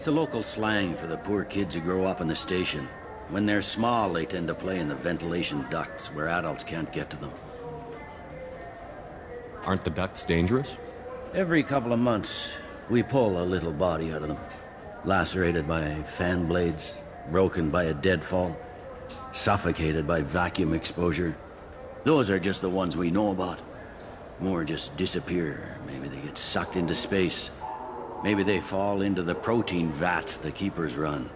It's the local slang for the poor kids who grow up in the station. When they're small, they tend to play in the ventilation ducts where adults can't get to them. Aren't the ducts dangerous? Every couple of months, we pull a little body out of them. Lacerated by fan blades, broken by a deadfall, suffocated by vacuum exposure. Those are just the ones we know about. More just disappear. Maybe they get sucked into space. Maybe they fall into the protein vats the keepers run.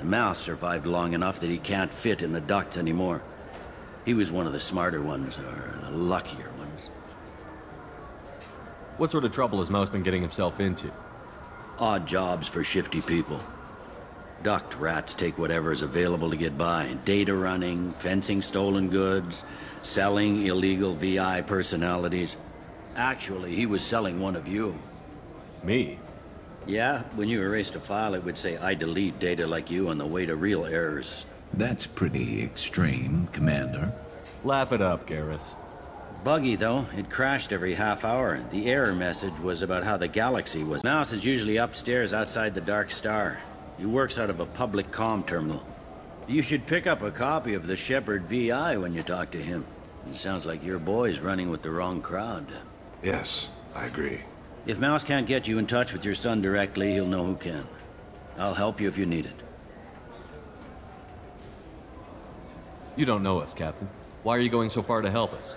Mouse survived long enough that he can't fit in the ducts anymore. He was one of the smarter ones, or the luckier ones. What sort of trouble has Mouse been getting himself into? Odd jobs for shifty people. Duct rats take whatever is available to get by. Data running, fencing stolen goods, selling illegal VI personalities. Actually, he was selling one of you. Me? Yeah, when you erased a file, it would say, I delete data like you on the way to real errors. That's pretty extreme, Commander. Laugh it up, Garrus. Buggy, though. It crashed every half hour. The error message was about how the galaxy was. Mouse is usually upstairs outside the Dark Star. He works out of a public comm terminal. You should pick up a copy of the Shepherd VI when you talk to him. It sounds like your boy's running with the wrong crowd. Yes, I agree. If Mouse can't get you in touch with your son directly, he'll know who can. I'll help you if you need it. You don't know us, Captain. Why are you going so far to help us?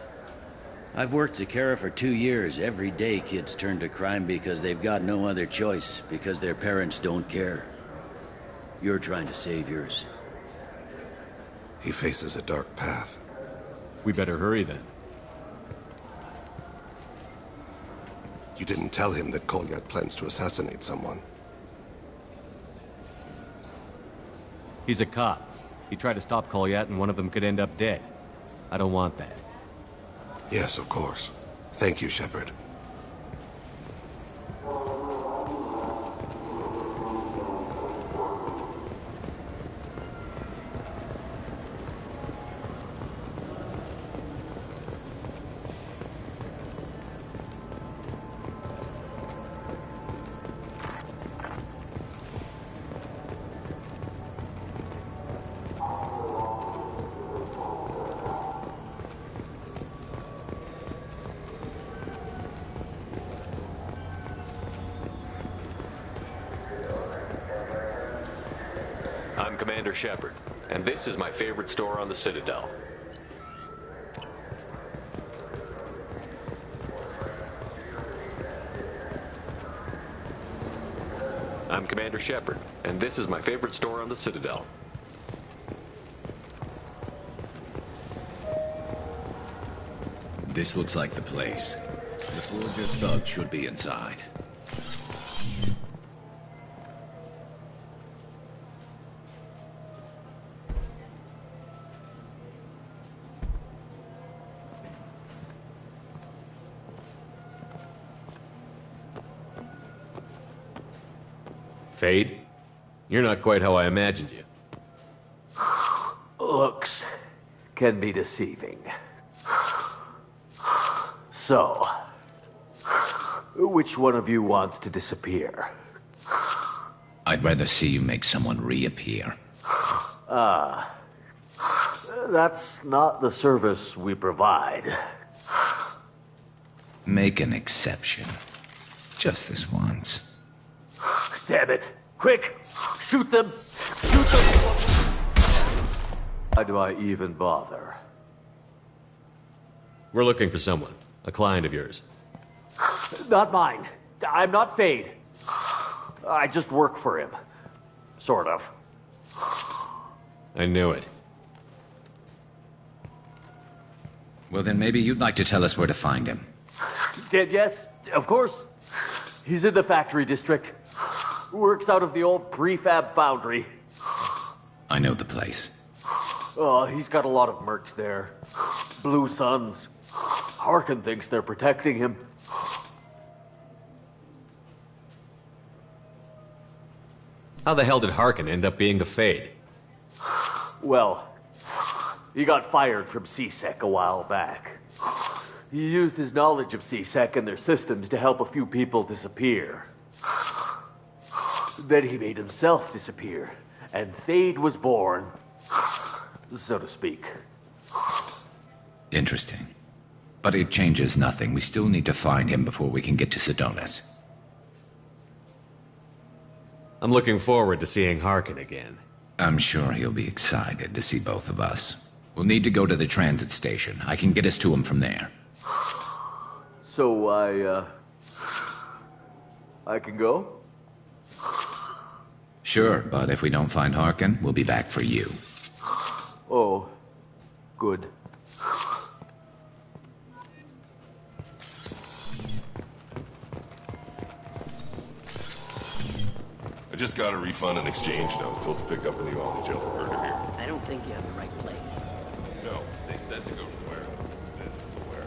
I've worked Zakera for 2 years. Every day kids turn to crime because they've got no other choice, because their parents don't care. You're trying to save yours. He faces a dark path. We better hurry then. You didn't tell him that Kolyat plans to assassinate someone. He's a cop. He tried to stop Kolyat and one of them could end up dead. I don't want that. Yes, of course. Thank you, Shepard. I'm Commander Shepard, and this is my favorite store on the Citadel. I'm Commander Shepard, and this is my favorite store on the Citadel. This looks like the place. The Forger thug should be inside. Fade? You're not quite how I imagined you. Looks can be deceiving. So, which one of you wants to disappear? I'd rather see you make someone reappear. That's not the service we provide. Make an exception. Just this once. Damn it! Quick! Shoot them! Shoot them! Why do I even bother? We're looking for someone. A client of yours. Not mine. I'm not Fade. I just work for him. Sort of. I knew it. Well, then maybe you'd like to tell us where to find him. Yes, of course. He's in the factory district. Works out of the old prefab foundry. I know the place. Oh, he's got a lot of mercs there. Blue Suns. Harkin thinks they're protecting him. How the hell did Harkin end up being the Fade? Well, he got fired from CSEC a while back. He used his knowledge of CSEC and their systems to help a few people disappear. Then he made himself disappear, and Thade was born, so to speak. Interesting. But it changes nothing. We still need to find him before we can get to Sedonis. I'm looking forward to seeing Harkin again. I'm sure he'll be excited to see both of us. We'll need to go to the transit station. I can get us to him from there. So I can go? Sure, but if we don't find Harkin, we'll be back for you. Oh, good. I just got a refund and exchange, and I was told to pick up a new Omni-Gel converter here. I don't think you have the right place. No, they said to go to where. This is the where.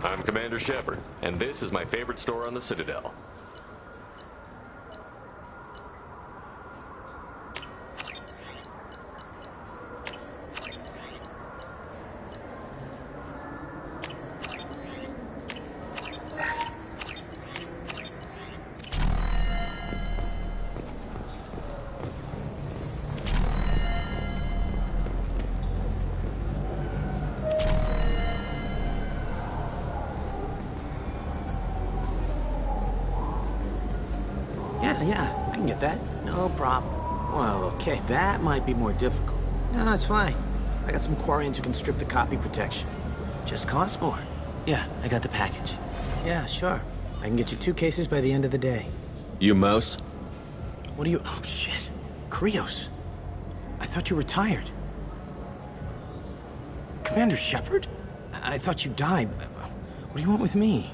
I'm Commander Shepard, and this is my favorite store on the Citadel. Yeah, I can get that. No problem. Well, okay, that might be more difficult. No, it's fine. I got some Quarians who can strip the copy protection. Just costs more. Yeah, I got the package. Yeah, sure. I can get you 2 cases by the end of the day. You mouse? What are you... Oh, shit. Krios. I thought you were retired. Commander Shepard? I thought you died. What do you want with me?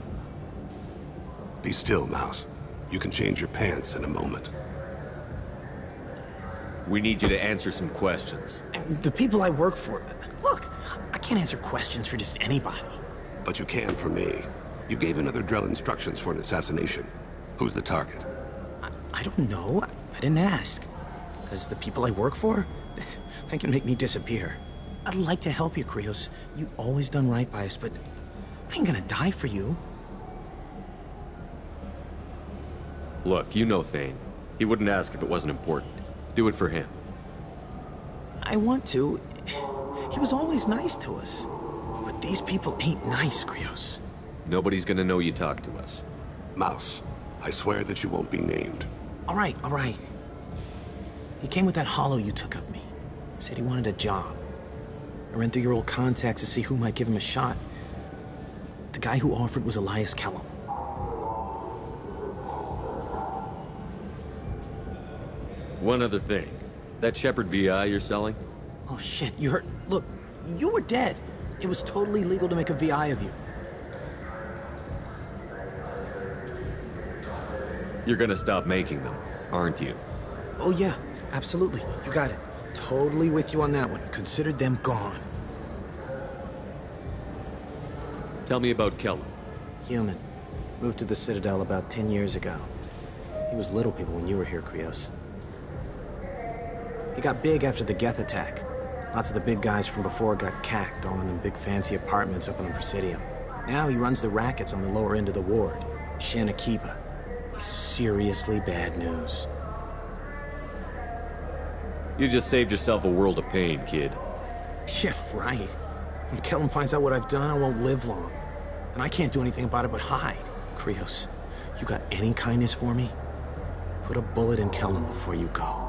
Be still, Mouse. You can change your pants in a moment. We need you to answer some questions. The people I work for... Look, I can't answer questions for just anybody. But you can for me. You gave another Drell instructions for an assassination. Who's the target? I don't know. I didn't ask. Because the people I work for, they can make me disappear. I'd like to help you, Krios. You always done right by us, but I ain't gonna die for you. Look, you know Thane. He wouldn't ask if it wasn't important. Do it for him. I want to. He was always nice to us. But these people ain't nice, Krios. Nobody's gonna know you talked to us. Mouse, I swear that you won't be named. All right, all right. He came with that hollow you took of me. Said he wanted a job. I ran through your old contacts to see who might give him a shot. The guy who offered was Elias Kellum. One other thing. That Shepard VI you're selling? Oh, shit, you heard... Look, you were dead. It was totally legal to make a VI of you. You're gonna stop making them, aren't you? Oh, yeah, absolutely. You got it. Totally with you on that one. Considered them gone. Tell me about Kellum. Human. Moved to the Citadel about 10 years ago. He was little people when you were here, Krios. He got big after the Geth attack. Lots of the big guys from before got cacked, all in them big fancy apartments up on the Presidium. Now he runs the rackets on the lower end of the ward, Shin Akiba. He's seriously bad news. You just saved yourself a world of pain, kid. Yeah, right. When Kellum finds out what I've done, I won't live long. And I can't do anything about it but hide. Krios, you got any kindness for me? Put a bullet in Kellum before you go.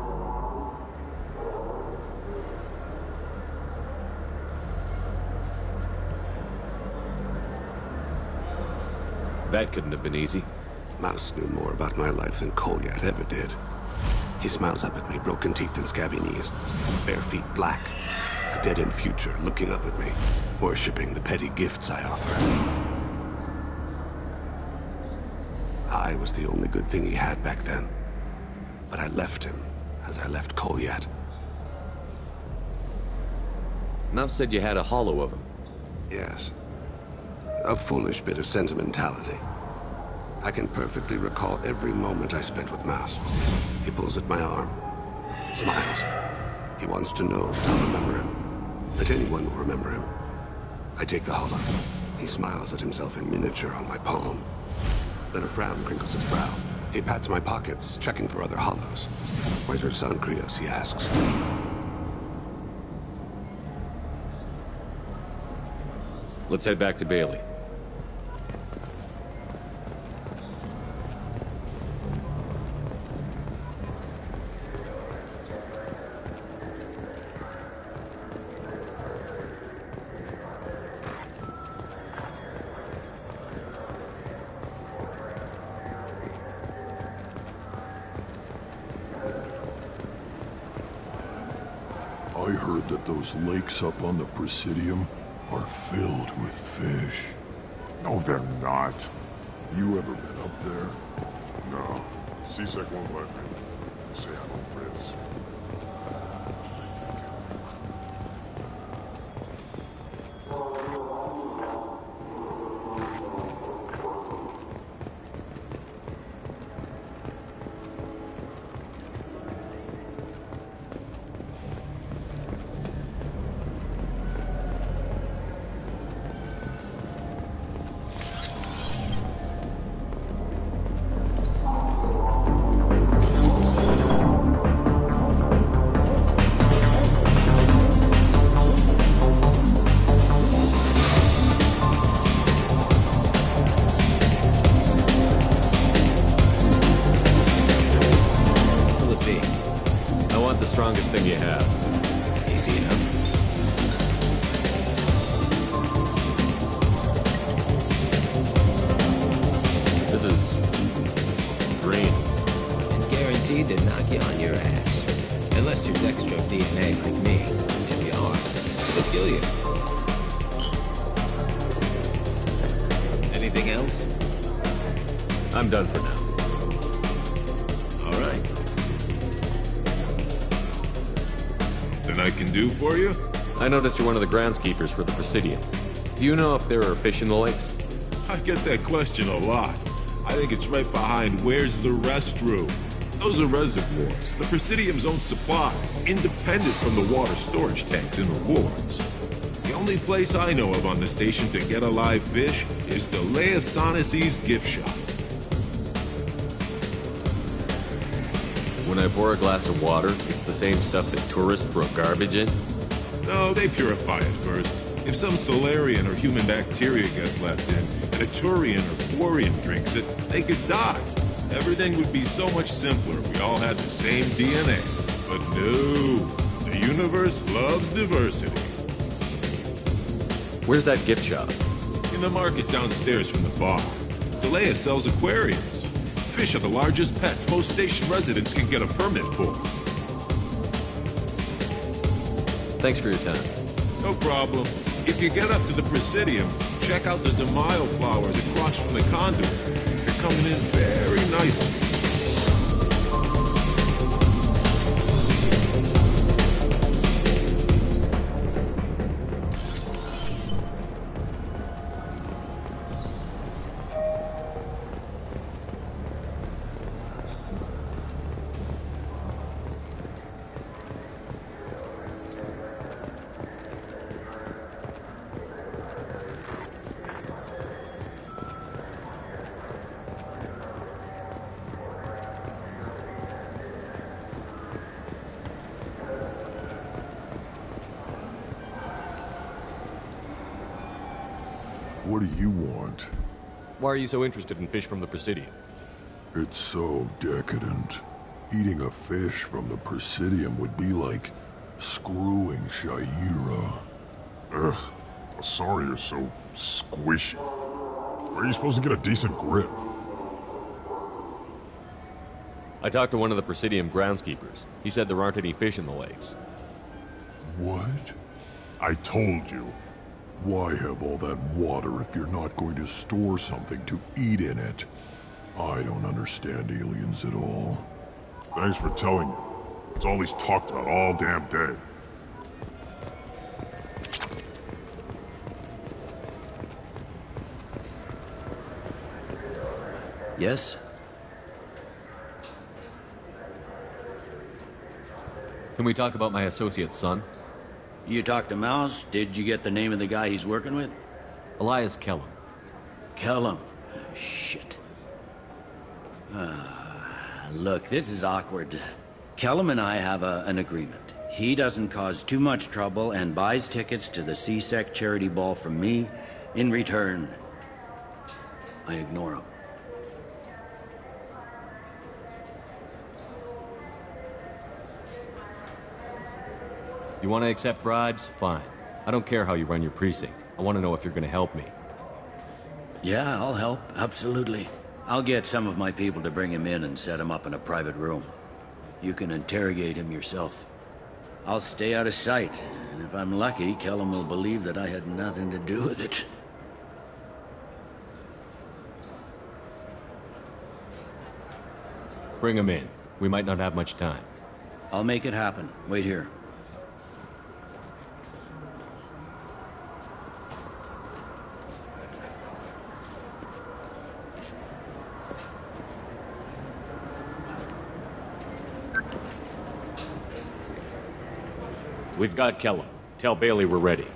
That couldn't have been easy. Mouse knew more about my life than Kolyat ever did. He smiles up at me, broken teeth and scabby knees, bare feet black, a dead-end future looking up at me, worshipping the petty gifts I offer. I was the only good thing he had back then, but I left him as I left Kolyat. Mouse said you had a hollow of him. Yes. A foolish bit of sentimentality. I can perfectly recall every moment I spent with Mouse. He pulls at my arm, smiles. He wants to know that I'll remember him, that anyone will remember him. I take the hollow. He smiles at himself in miniature on my palm. Then a frown crinkles his brow. He pats my pockets, checking for other hollows. "Where's your son, Krios?" he asks. Let's head back to Bailey. I heard that those lakes up on the Presidium are filled with fish. No, they're not. You ever been up there? No. C-Sec won't let me. They say I don't risk. Strongest thing you have. Easy enough. This is green. And guaranteed to knock you on your ass. Unless you're Dextro DNA like me. If you are, it'll kill you. Anything else? I'm done for now. All right. I can do for you? I noticed you're one of the groundskeepers for the Presidium. Do you know if there are fish in the lakes? I get that question a lot. I think it's right behind where's the restroom. Those are reservoirs, the Presidium's own supply, independent from the water storage tanks in the wards. The only place I know of on the station to get a live fish is the Leosanisi's gift shop. When I pour a glass of water, it's the same stuff that tourists throw garbage in? No, they purify it first. If some Solarian or human bacteria gets left in, and a Turian or Quarian drinks it, they could die. Everything would be so much simpler if we all had the same DNA. But no, the universe loves diversity. Where's that gift shop? In the market downstairs from the bar. Delea sells aquariums. Fish are the largest pets most station residents can get a permit for. Thanks for your time. No problem. If you get up to the Presidium, check out the DeMaio flowers across from the conduit. They're coming in very nicely. What do you want? Why are you so interested in fish from the Presidium? It's so decadent. Eating a fish from the Presidium would be like screwing Shaira. Ugh, sorry you're so squishy. Where are you supposed to get a decent grip? I talked to one of the Presidium groundskeepers. He said there aren't any fish in the lakes. What? I told you. Why have all that water if you're not going to store something to eat in it? I don't understand aliens at all. Thanks for telling me. It's all he's talked about all damn day. Yes? Can we talk about my associate's son? You talked to Mouse? Did you get the name of the guy he's working with? Elias Kellum. Kellum. Shit. Look, this is awkward. Kellum and I have an agreement. He doesn't cause too much trouble and buys tickets to the C-Sec charity ball from me. In return, I ignore him. You want to accept bribes? Fine. I don't care how you run your precinct. I want to know if you're going to help me. Yeah, I'll help. Absolutely. I'll get some of my people to bring him in and set him up in a private room. You can interrogate him yourself. I'll stay out of sight, and if I'm lucky, Kellum will believe that I had nothing to do with it. Bring him in. We might not have much time. I'll make it happen. Wait here. We've got Kellum. Tell Bailey we're ready.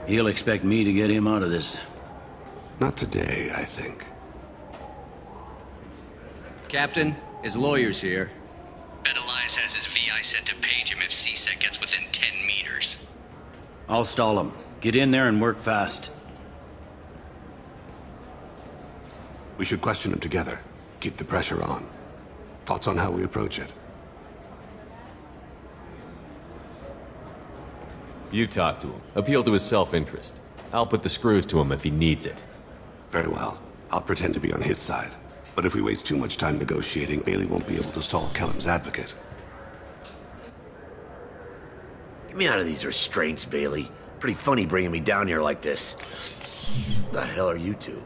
He'll expect me to get him out of this. Not today, I think. Captain, his lawyer's here. Bet Elias has his VI set to page him if C-Sec gets within 10 meters. I'll stall him. Get in there and work fast. We should question him together. Keep the pressure on. Thoughts on how we approach it? You talk to him. Appeal to his self-interest. I'll put the screws to him if he needs it. Very well. I'll pretend to be on his side. But if we waste too much time negotiating, Bailey won't be able to stall Kellum's advocate. Get me out of these restraints, Bailey. Pretty funny bringing me down here like this. The hell are you two?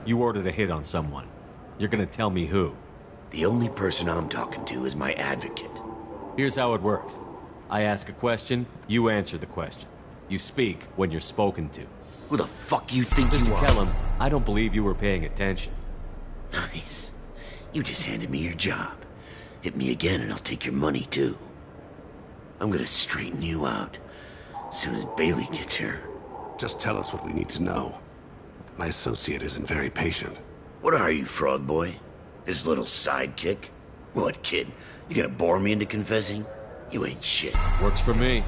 You ordered a hit on someone. You're gonna tell me who. The only person I'm talking to is my advocate. Here's how it works. I ask a question, you answer the question. You speak when you're spoken to. Who the fuck you think Mr. you are? Kellum, I don't believe you were paying attention. Nice. You just handed me your job. Hit me again and I'll take your money too. I'm gonna straighten you out as soon as Bailey gets here. Just tell us what we need to know. My associate isn't very patient. What are you, frog boy? His little sidekick? What, kid? You gonna bore me into confessing? You ain't shit. Works for me.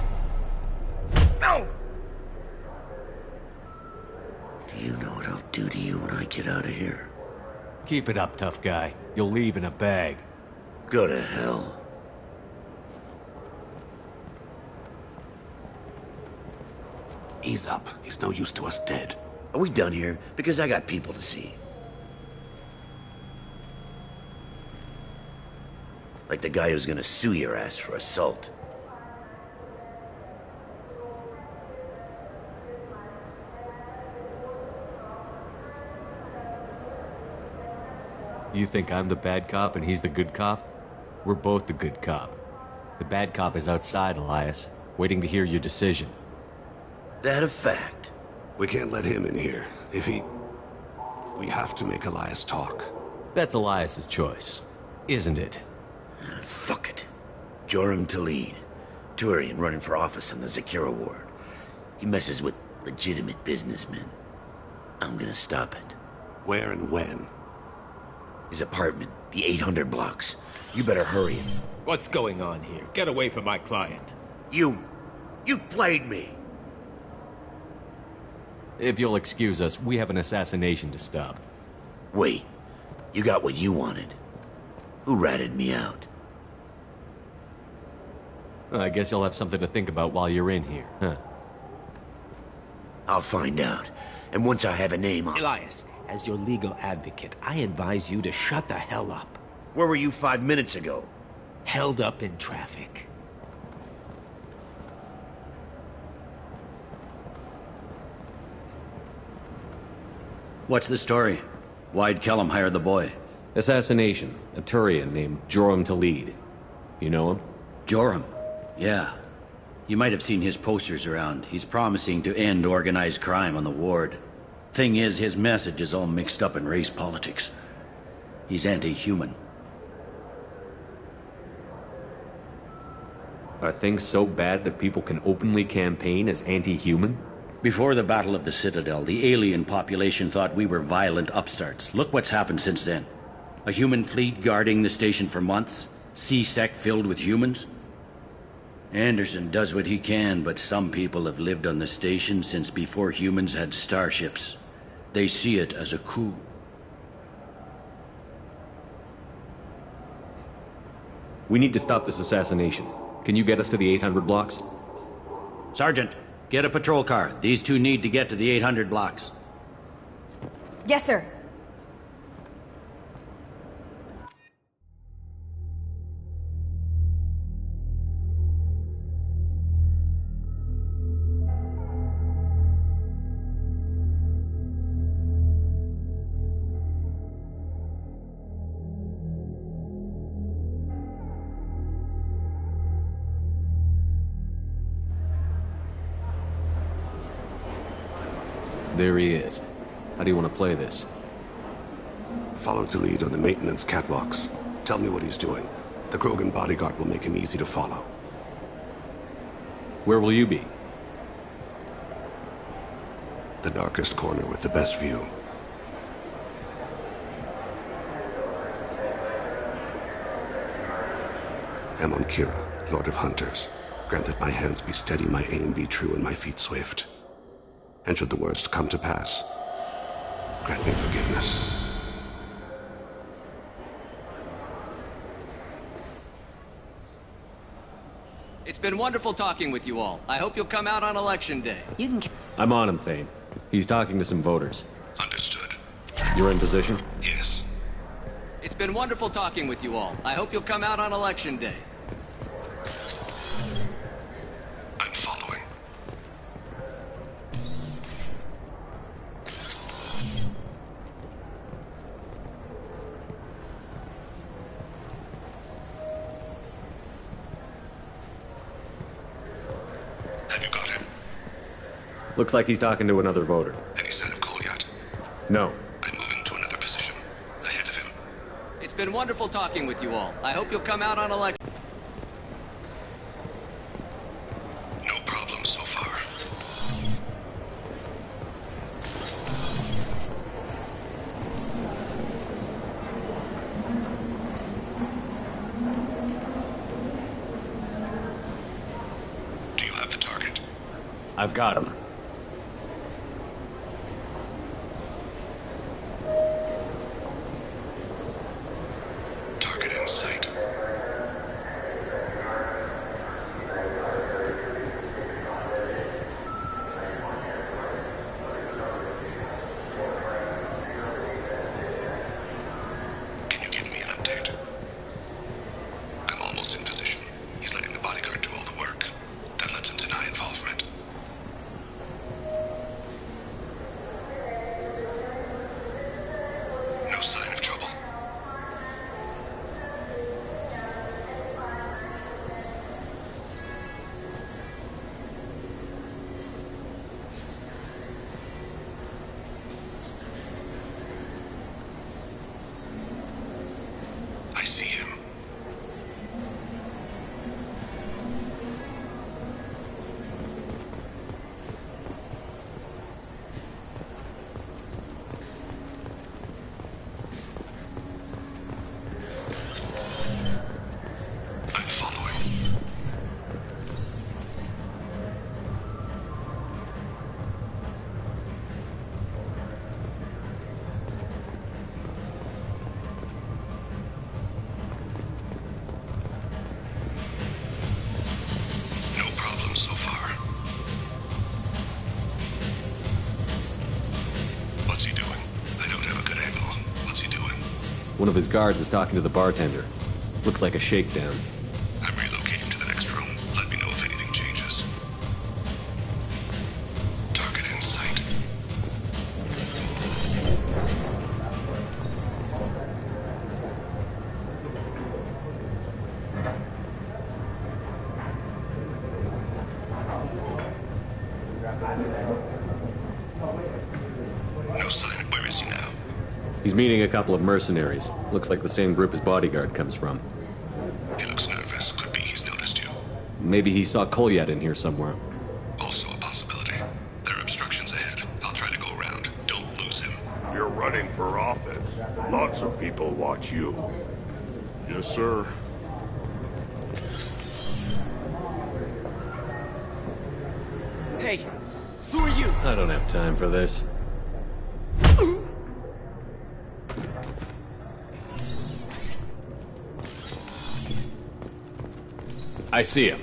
No! Do you know what I'll do to you when I get out of here? Keep it up, tough guy. You'll leave in a bag. Go to hell. Ease up. He's no use to us dead. Are we done here? Because I got people to see. Like the guy who's gonna sue your ass for assault. You think I'm the bad cop and he's the good cop? We're both the good cop. The bad cop is outside, Elias, waiting to hear your decision. That a fact? We can't let him in here. If he... We have to make Elias talk. That's Elias's choice, isn't it? Fuck it. Joram Talid. Turian running for office on the Zakira ward. He messes with legitimate businessmen. I'm gonna stop it. Where and when? His apartment, the 800 blocks. You better hurry it. What's going on here? Get away from my client. You played me. If you'll excuse us, we have an assassination to stop. Wait, you got what you wanted. Who ratted me out? I guess you'll have something to think about while you're in here, huh? I'll find out. And once I have a name, Elias, as your legal advocate, I advise you to shut the hell up. Where were you 5 minutes ago? Held up in traffic. What's the story? Why'd Kellum hire the boy? Assassination. A Turian named Joram Talid. You know him? Joram? Yeah. You might have seen his posters around. He's promising to end organized crime on the ward. Thing is, his message is all mixed up in race politics. He's anti-human. Are things so bad that people can openly campaign as anti-human? Before the Battle of the Citadel, the alien population thought we were violent upstarts. Look what's happened since then. A human fleet guarding the station for months, C-Sec filled with humans. Anderson does what he can, but some people have lived on the station since before humans had starships. They see it as a coup. We need to stop this assassination. Can you get us to the 800 blocks? Sergeant, get a patrol car. These two need to get to the 800 blocks. Yes, sir. There he is. How do you want to play this? Follow to lead on the maintenance catwalks. Tell me what he's doing. The Krogan bodyguard will make him easy to follow. Where will you be? The darkest corner with the best view. Amon Kira, Lord of Hunters. Grant that my hands be steady, my aim be true, and my feet swift. And should the worst come to pass, grant me forgiveness. It's been wonderful talking with you all. I hope you'll come out on election day. You can... I'm on him, Thane. He's talking to some voters. Understood. You're in position? Yes. It's been wonderful talking with you all. I hope you'll come out on election day. I'm following. Have you got him? Looks like he's talking to another voter. Any sign of Goliath? No. I'm moving to another position. Ahead of him. It's been wonderful talking with you all. I hope you'll come out on election. No problem so far. Do you have the target? I've got him. Target in sight. Can you give me an update? I'm almost in position. He's letting the bodyguard do all the work. That lets him deny involvement. One of his guards is talking to the bartender. Looks like a shakedown. I'm relocating to the next room. Let me know if anything changes. Target in sight. No sign of where is he now? He's meeting a couple of mercenaries. Looks like the same group his bodyguard comes from. He looks nervous. Could be he's noticed you. Maybe he saw Kolyat in here somewhere. Also a possibility. There are obstructions ahead. I'll try to go around. Don't lose him. You're running for office. Lots of people watch you. Yes, sir. Hey, who are you? I don't have time for this. I see him.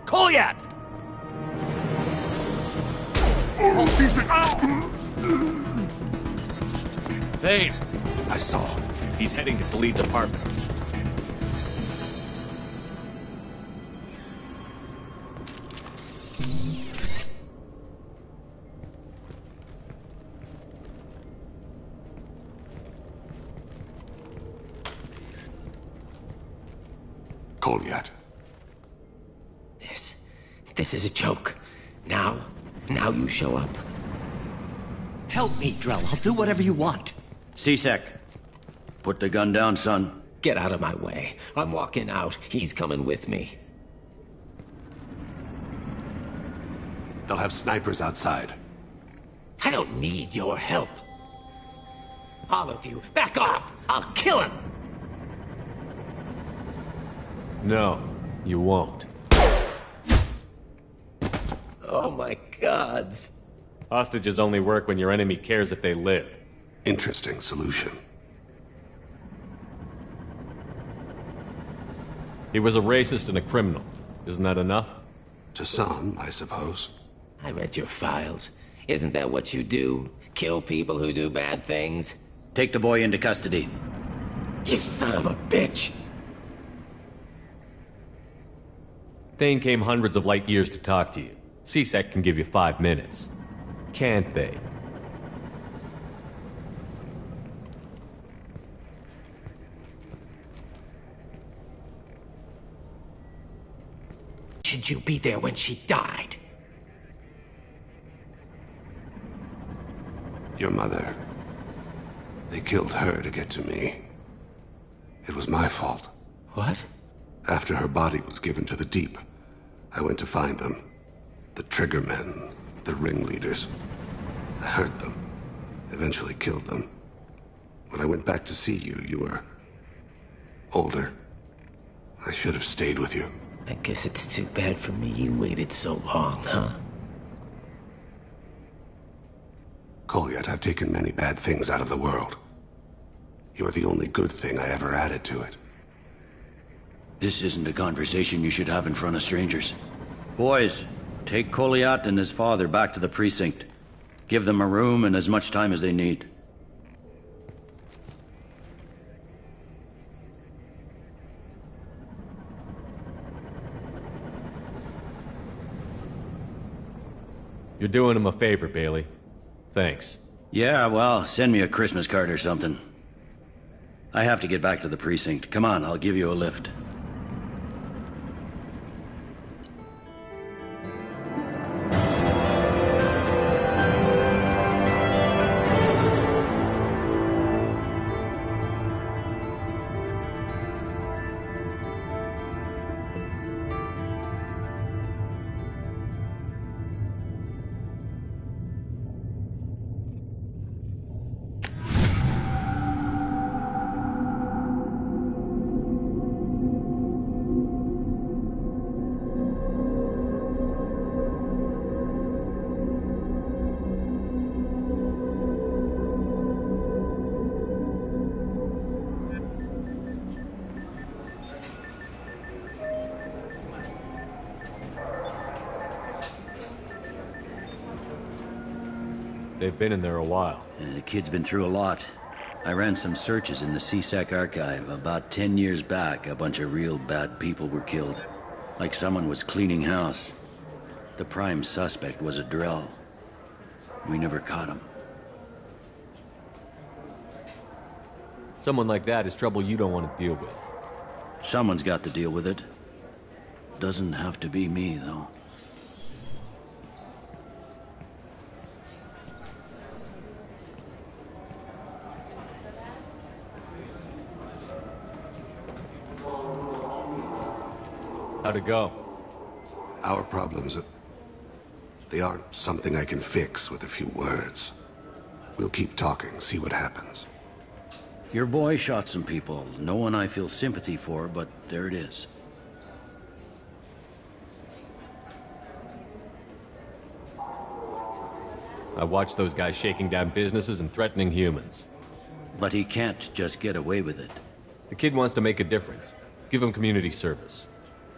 Kolyat! Thane! I saw him. He's heading to Khalid's apartment. Kolyat. This is a joke. Now you show up. Help me, Drell. I'll do whatever you want. C-Sec, put the gun down, son. Get out of my way. I'm walking out. He's coming with me. They'll have snipers outside. I don't need your help. All of you, back off! I'll kill him! No, you won't. Oh my gods. Hostages only work when your enemy cares if they live. Interesting solution. He was a racist and a criminal. Isn't that enough? To some, I suppose. I read your files. Isn't that what you do? Kill people who do bad things? Take the boy into custody. You son of a bitch! Thane came hundreds of light years to talk to you. C-Sec can give you 5 minutes. Can't they? Should you be there when she died? Your mother. They killed her to get to me. It was my fault. What? After her body was given to the deep, I went to find them. The triggermen, the ringleaders. I hurt them, eventually killed them. When I went back to see you, you were older. I should have stayed with you. I guess it's too bad for me you waited so long, huh? Kolyat, I've taken many bad things out of the world. You're the only good thing I ever added to it. This isn't a conversation you should have in front of strangers. Boys, take Kolyat and his father back to the precinct. Give them a room and as much time as they need. You're doing him a favor, Bailey. Thanks. Yeah, well, send me a Christmas card or something. I have to get back to the precinct. Come on, I'll give you a lift. They've been in there a while. The kid's been through a lot. I ran some searches in the CSEC archive. About 10 years back, a bunch of real bad people were killed. Like someone was cleaning house. The prime suspect was a drill. We never caught him. Someone like that is trouble you don't want to deal with. Someone's got to deal with it. Doesn't have to be me, though. How'd it go? Our problems, they aren't something I can fix with a few words. We'll keep talking, see what happens. Your boy shot some people. No one I feel sympathy for, but there it is. I watched those guys shaking down businesses and threatening humans. But he can't just get away with it. The kid wants to make a difference. Give him community service.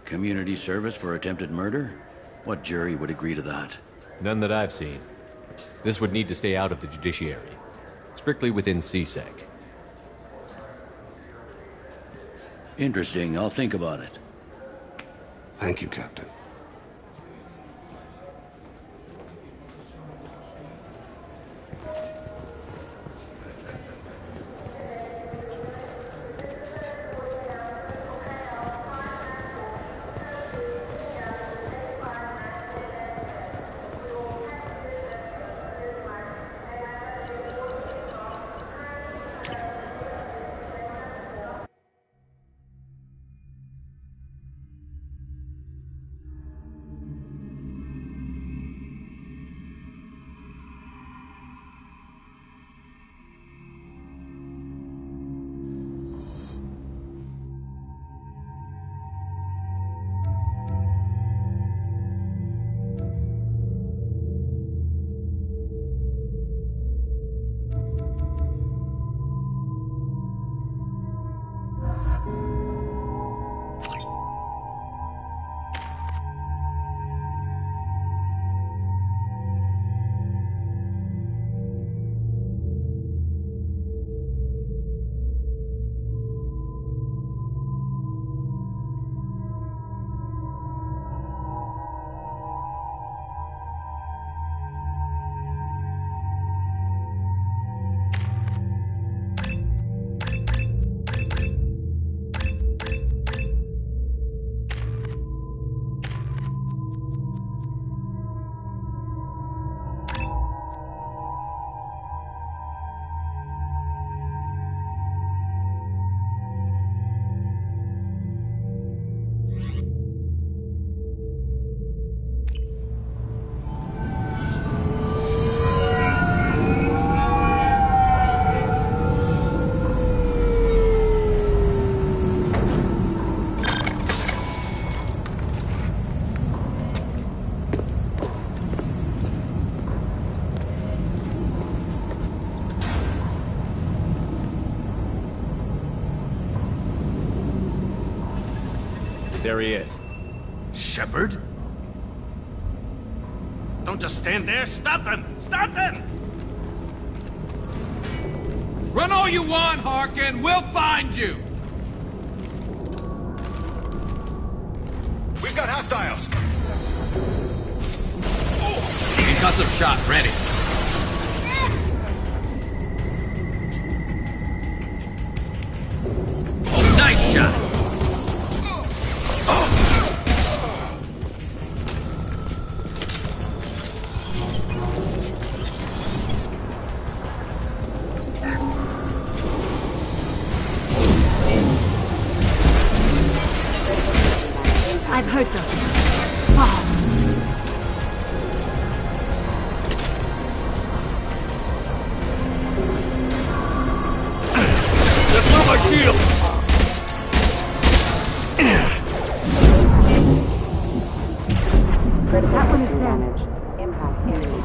Community service for attempted murder? What jury would agree to that? None that I've seen. This would need to stay out of the judiciary. Strictly within CSEC. Interesting. I'll think about it. Thank you, Captain. There he is. Shepard? Don't just stand there. Stop them! Stop them! Run all you want, Harkin. We'll find you. We've got hostiles. Concussive shot ready. Oh, nice shot. I've heard them. Oh. That's not my shield! That one is damaged. Impact imminent.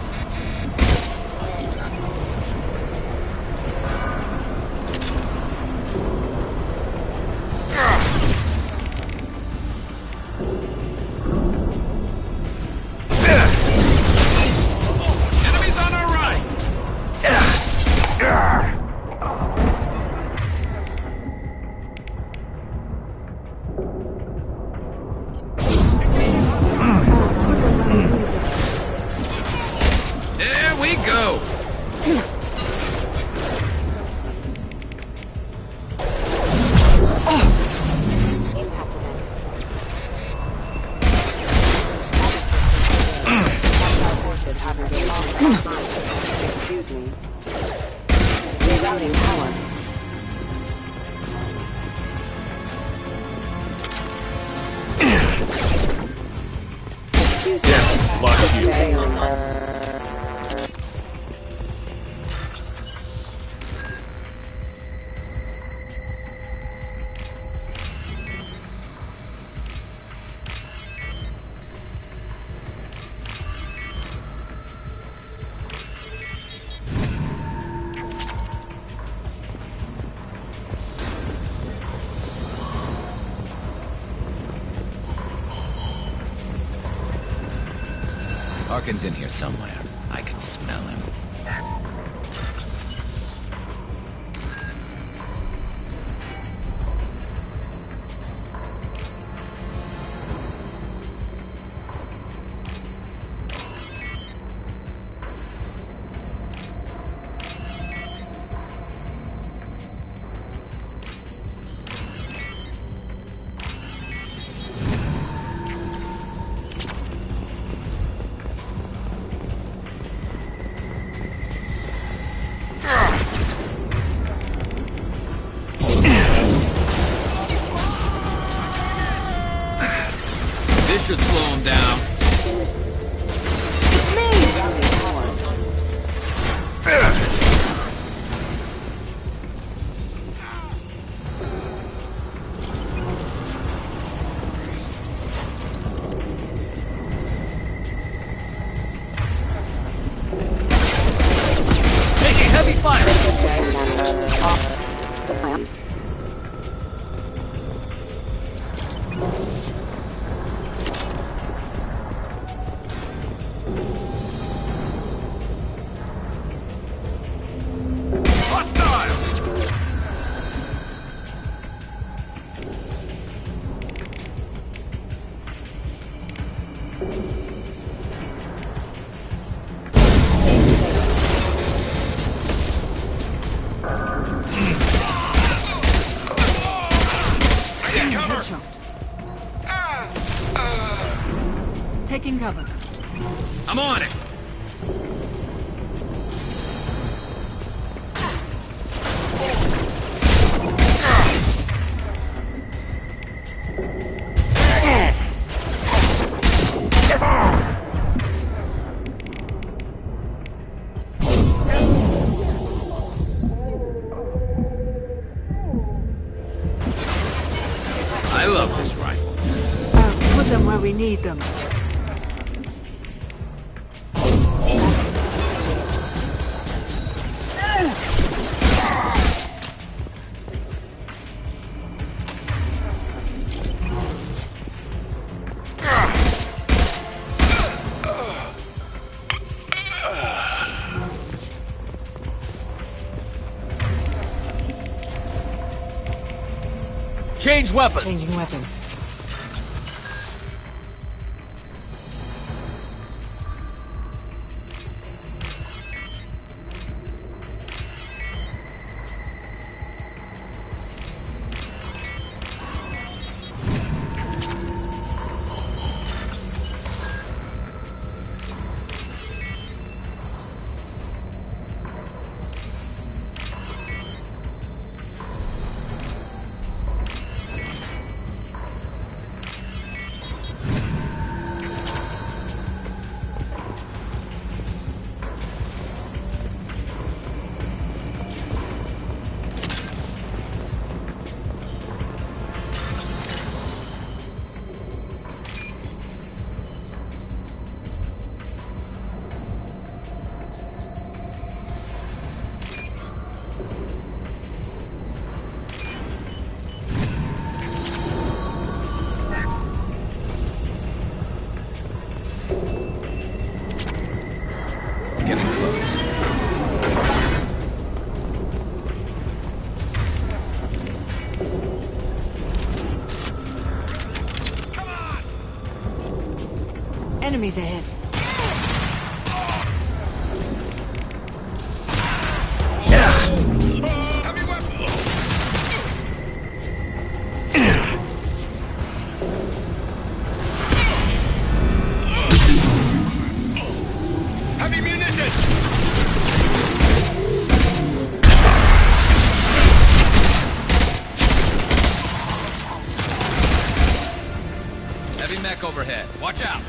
Harkin's in here somewhere. I can smell him. This should slow him down. Taking heavy fire. Taking cover. I'm on it. I love this rifle. Put them where we need them. Change weapon. Changing weapon. Enemies ahead. Heavy munitions! Heavy mech overhead. Watch out!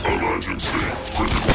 Emergency. Critical.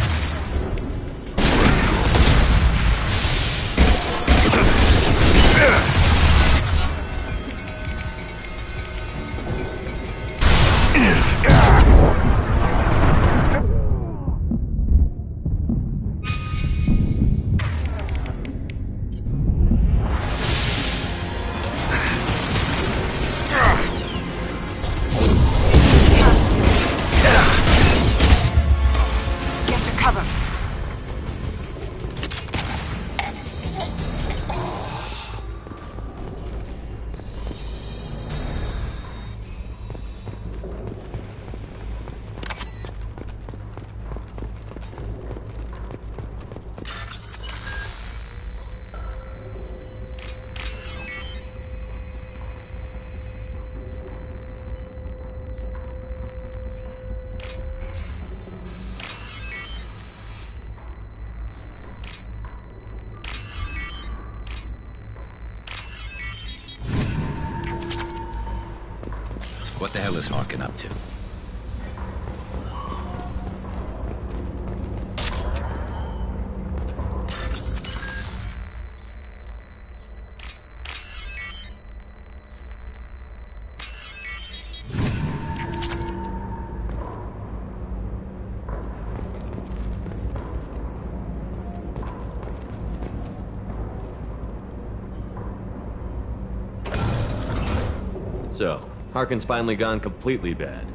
What the hell is Harkin up to? So, Harkin's finally gone completely bad.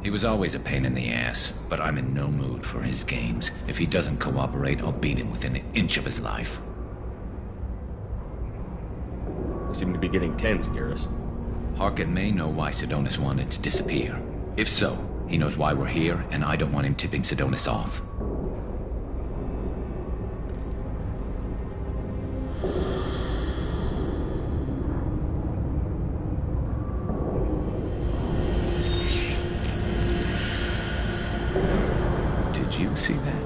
He was always a pain in the ass, but I'm in no mood for his games. If he doesn't cooperate, I'll beat him within an inch of his life. We seem to be getting tense, Garrus. Harkin may know why Sidonis wanted to disappear. If so, he knows why we're here, and I don't want him tipping Sidonis off. Did you see that?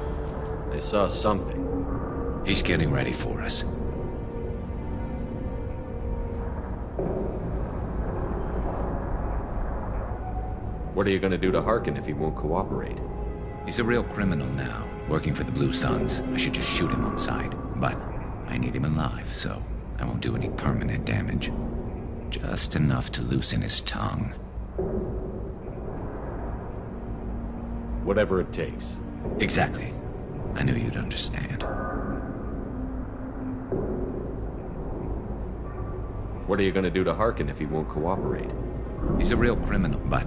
I saw something. He's getting ready for us. What are you gonna do to Harkin if he won't cooperate? He's a real criminal now, working for the Blue Suns. I should just shoot him on sight. But I need him alive, so I won't do any permanent damage. Just enough to loosen his tongue. Whatever it takes. Exactly. I knew you'd understand. What are you gonna do to Harkin if he won't cooperate? He's a real criminal, but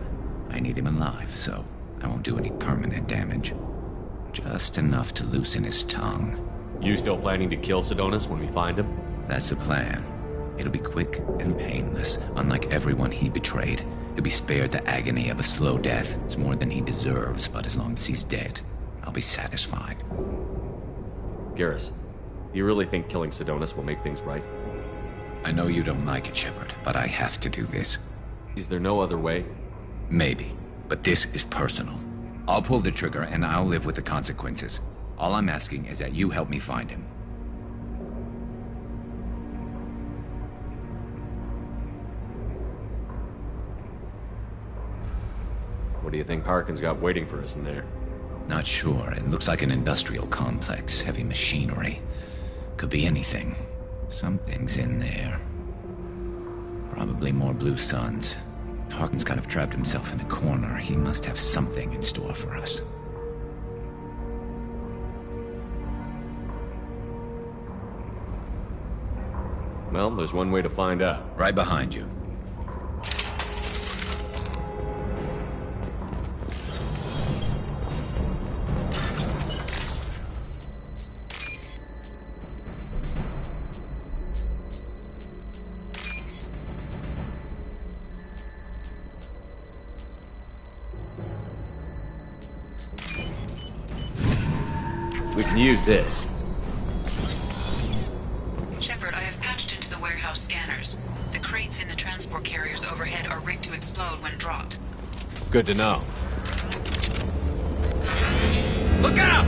I need him alive, so I won't do any permanent damage. Just enough to loosen his tongue. You still planning to kill Sidonis when we find him? That's the plan. It'll be quick and painless, unlike everyone he betrayed. He'll be spared the agony of a slow death. It's more than he deserves, but as long as he's dead, I'll be satisfied. Garrus, do you really think killing Sidonis will make things right? I know you don't like it, Shepard, but I have to do this. Is there no other way? Maybe, but this is personal. I'll pull the trigger and I'll live with the consequences. All I'm asking is that you help me find him. What do you think Harkin's got waiting for us in there? Not sure. It looks like an industrial complex, heavy machinery. Could be anything. Something's in there. Probably more Blue Suns. Harkin's kind of trapped himself in a corner. He must have something in store for us. Well, there's one way to find out. Right behind you. We can use this. Shepard, I have patched into the warehouse scanners. The crates in the transport carriers overhead are rigged to explode when dropped. Good to know. Look out!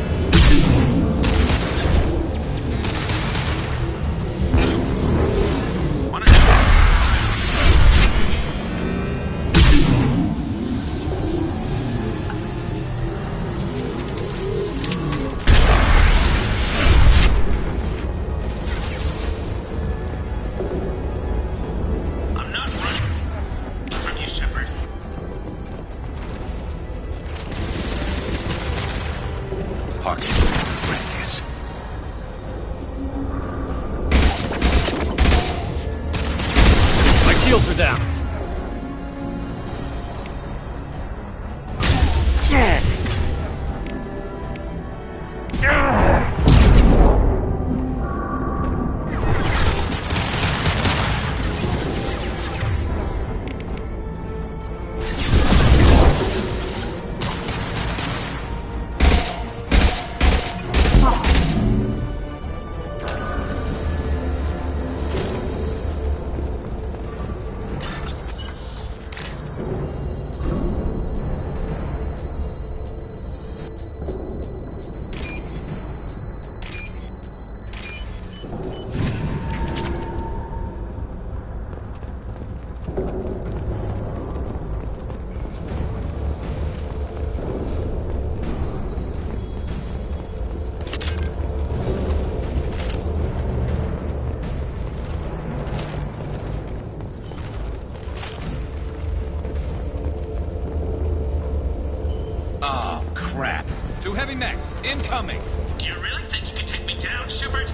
heavy mechs. Incoming. Do you really think you can take me down, Shepard?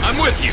I'm with you.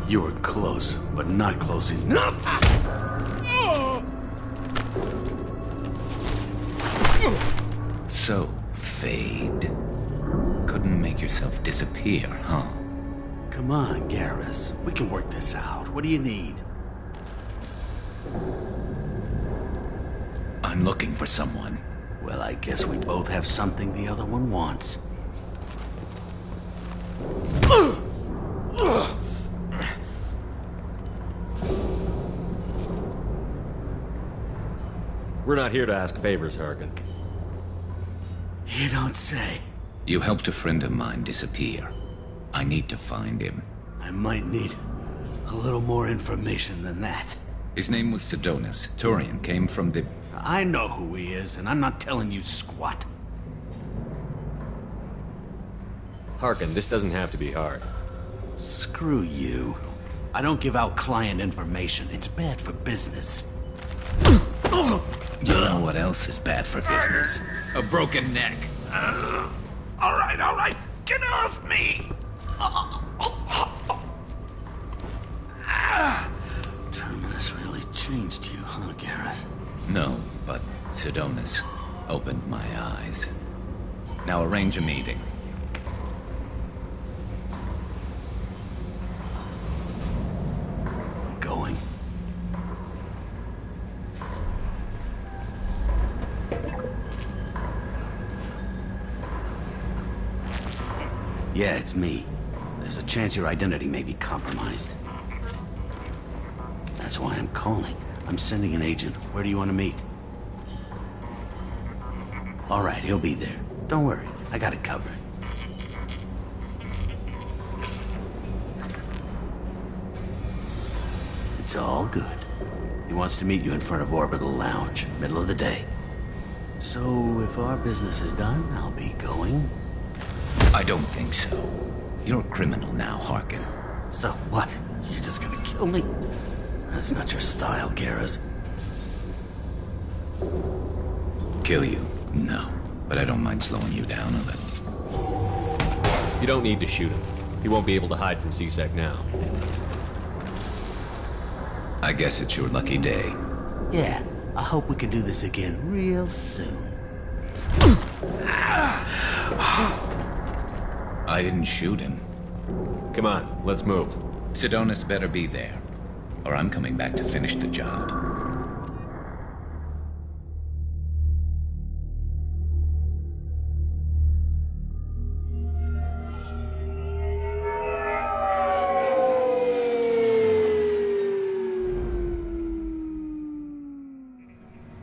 You were close, but not close enough. So, Fade. Couldn't make yourself disappear, huh? Come on, Garrus. We can work this out. What do you need? I'm looking for someone. Well, I guess we both have something the other one wants. We're not here to ask favors, Harkin. You don't say. You helped a friend of mine disappear. I need to find him. I might need a little more information than that. His name was Sidonus. Turian came from the... I know who he is, and I'm not telling you squat. Harkin, this doesn't have to be hard. Screw you. I don't give out client information. It's bad for business. You know what else is bad for business? A broken neck. All right. Get off me! Terminus really changed you, huh, Garrett? No, but Sidonus opened my eyes. Now arrange a meeting. Going. Yeah, it's me. There's a chance your identity may be compromised. That's why I'm calling. I'm sending an agent. Where do you want to meet? All right, he'll be there. Don't worry, I got it covered. It's all good. He wants to meet you in front of Orbital Lounge, middle of the day. So, if our business is done, I'll be going. I don't think so. You're a criminal now, Harkin. So what? You're just gonna kill me? That's not your style, Garrus. Kill you? No. But I don't mind slowing you down a little. You don't need to shoot him. He won't be able to hide from C-Sec now. I guess it's your lucky day. Yeah, I hope we can do this again real soon. I didn't shoot him. Come on, let's move. Sedonis better be there, or I'm coming back to finish the job.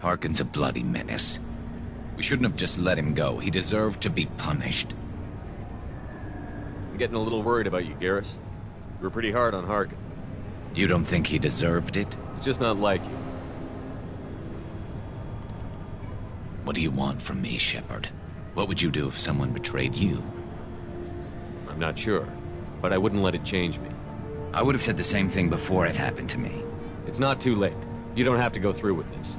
Harkin's a bloody menace. We shouldn't have just let him go. He deserved to be punished. I'm getting a little worried about you, Garrus. You were pretty hard on Harkin. You don't think he deserved it? He's just not like you. What do you want from me, Shepard? What would you do if someone betrayed you? I'm not sure, but I wouldn't let it change me. I would have said the same thing before it happened to me. It's not too late. You don't have to go through with this.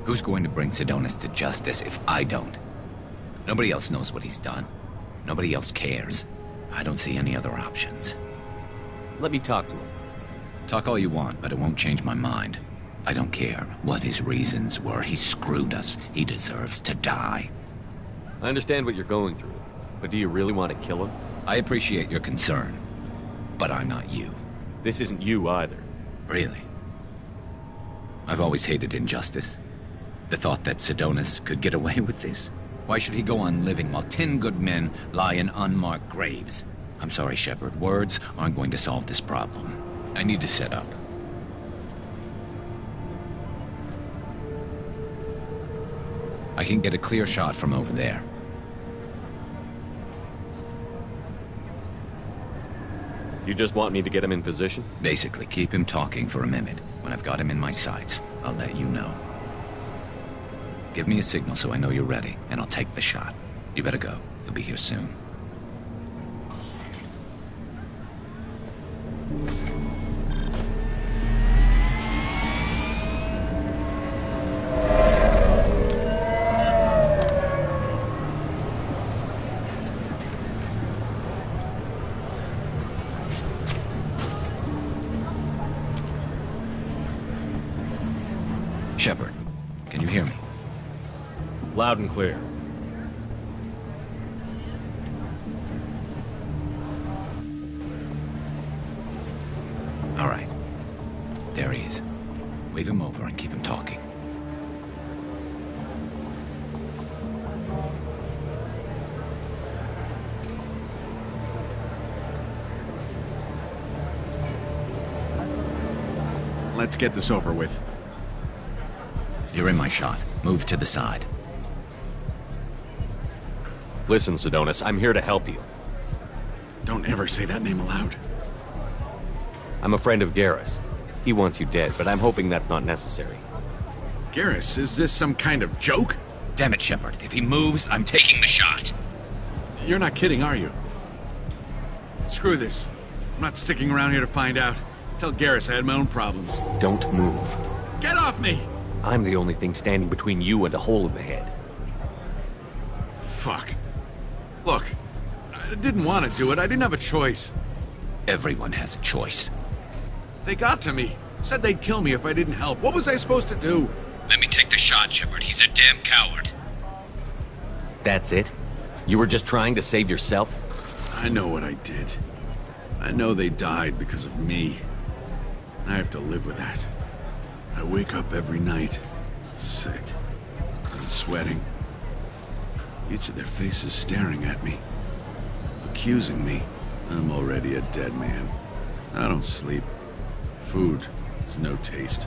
Who's going to bring Sedonis to justice if I don't? Nobody else knows what he's done. Nobody else cares. I don't see any other options. Let me talk to him. Talk all you want, but it won't change my mind. I don't care what his reasons were. He screwed us. He deserves to die. I understand what you're going through, but do you really want to kill him? I appreciate your concern, but I'm not you. This isn't you either. Really? I've always hated injustice. The thought that Sedonis could get away with this? Why should he go on living while 10 good men lie in unmarked graves? I'm sorry, Shepard. Words aren't going to solve this problem. I need to set up. I can get a clear shot from over there. You just want me to get him in position? Basically, keep him talking for a minute. When I've got him in my sights, I'll let you know. Give me a signal so I know you're ready, and I'll take the shot. You better go. He'll be here soon. Shepard, can you hear me? Loud and clear. All right. There he is. Wave him over and keep him talking. Let's get this over with. You're in my shot. Move to the side. Listen, Sedonis, I'm here to help you. Don't ever say that name aloud. I'm a friend of Garrus. He wants you dead, but I'm hoping that's not necessary. Garrus, is this some kind of joke? Damn it, Shepard. If he moves, I'm taking the shot. You're not kidding, are you? Screw this. I'm not sticking around here to find out. Tell Garrus I had my own problems. Don't move. Get off me! I'm the only thing standing between you and a hole in the head. Fuck. Look, I didn't want to do it. I didn't have a choice. Everyone has a choice. They got to me. Said they'd kill me if I didn't help. What was I supposed to do? Let me take the shot, Shepard. He's a damn coward. That's it? You were just trying to save yourself? I know what I did. I know they died because of me. I have to live with that. I wake up every night, sick and sweating. Each of their faces staring at me, accusing me. I'm already a dead man. I don't sleep. Food has no taste.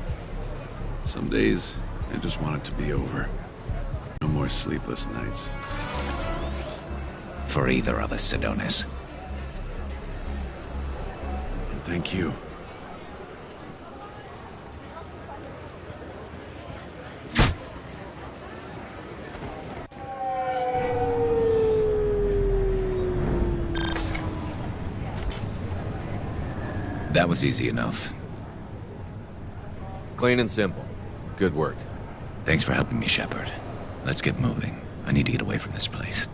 Some days, I just want it to be over. No more sleepless nights. For either of us, Sedonis. And thank you. That was easy enough. Clean and simple. Good work. Thanks for helping me, Shepard. Let's get moving. I need to get away from this place.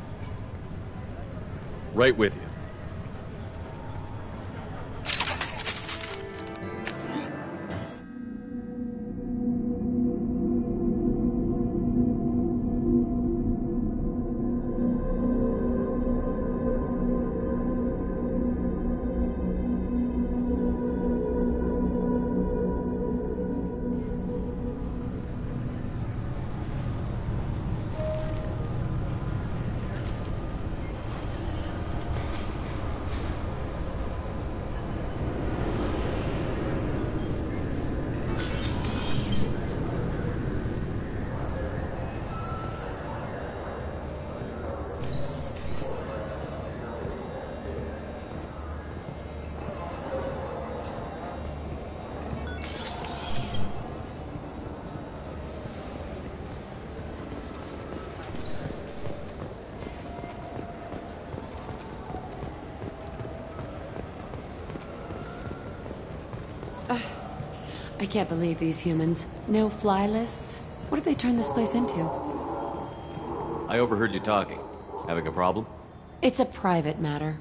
Right with you. I can't believe these humans. No fly lists? What have they turned this place into? I overheard you talking. Having a problem? It's a private matter.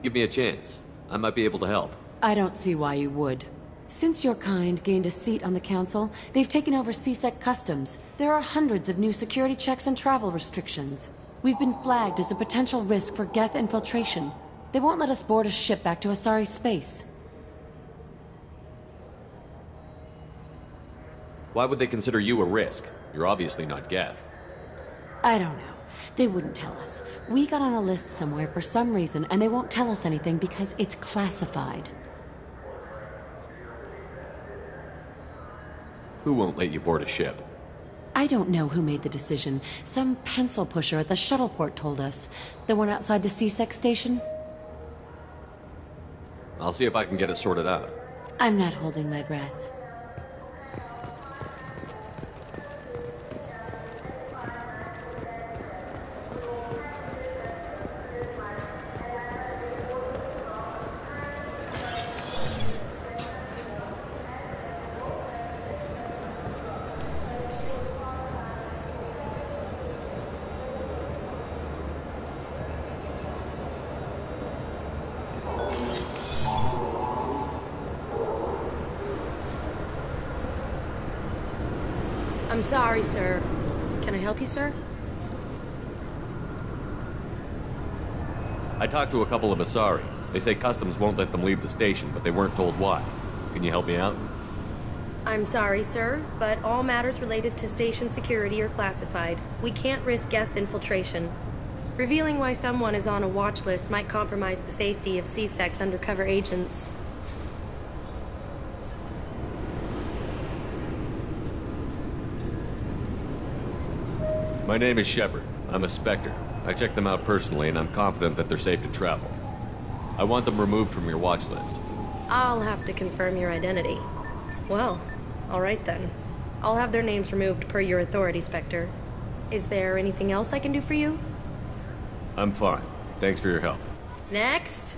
Give me a chance. I might be able to help. I don't see why you would. Since your kind gained a seat on the council, they've taken over CSEC customs. There are hundreds of new security checks and travel restrictions. We've been flagged as a potential risk for Geth infiltration. They won't let us board a ship back to Asari space. Why would they consider you a risk? You're obviously not Geth. I don't know. They wouldn't tell us. We got on a list somewhere for some reason, and they won't tell us anything because it's classified. Who won't let you board a ship? I don't know who made the decision. Some pencil pusher at the shuttle port told us. The one outside the CSEC station? I'll see if I can get it sorted out. I'm not holding my breath. I'm sorry, sir. Can I help you, sir? I talked to a couple of Asari. They say customs won't let them leave the station, but they weren't told why. Can you help me out? I'm sorry, sir, but all matters related to station security are classified. We can't risk Geth infiltration. Revealing why someone is on a watch list might compromise the safety of CSEC's undercover agents. My name is Shepard. I'm a Spectre. I checked them out personally, and I'm confident that they're safe to travel. I want them removed from your watch list. I'll have to confirm your identity. Well, all right then. I'll have their names removed per your authority, Spectre. Is there anything else I can do for you? I'm fine. Thanks for your help. Next.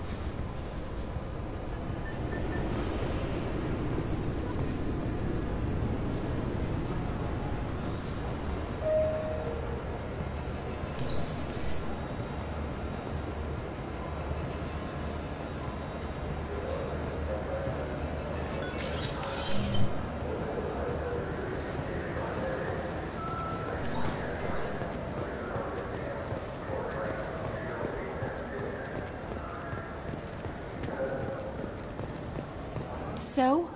So?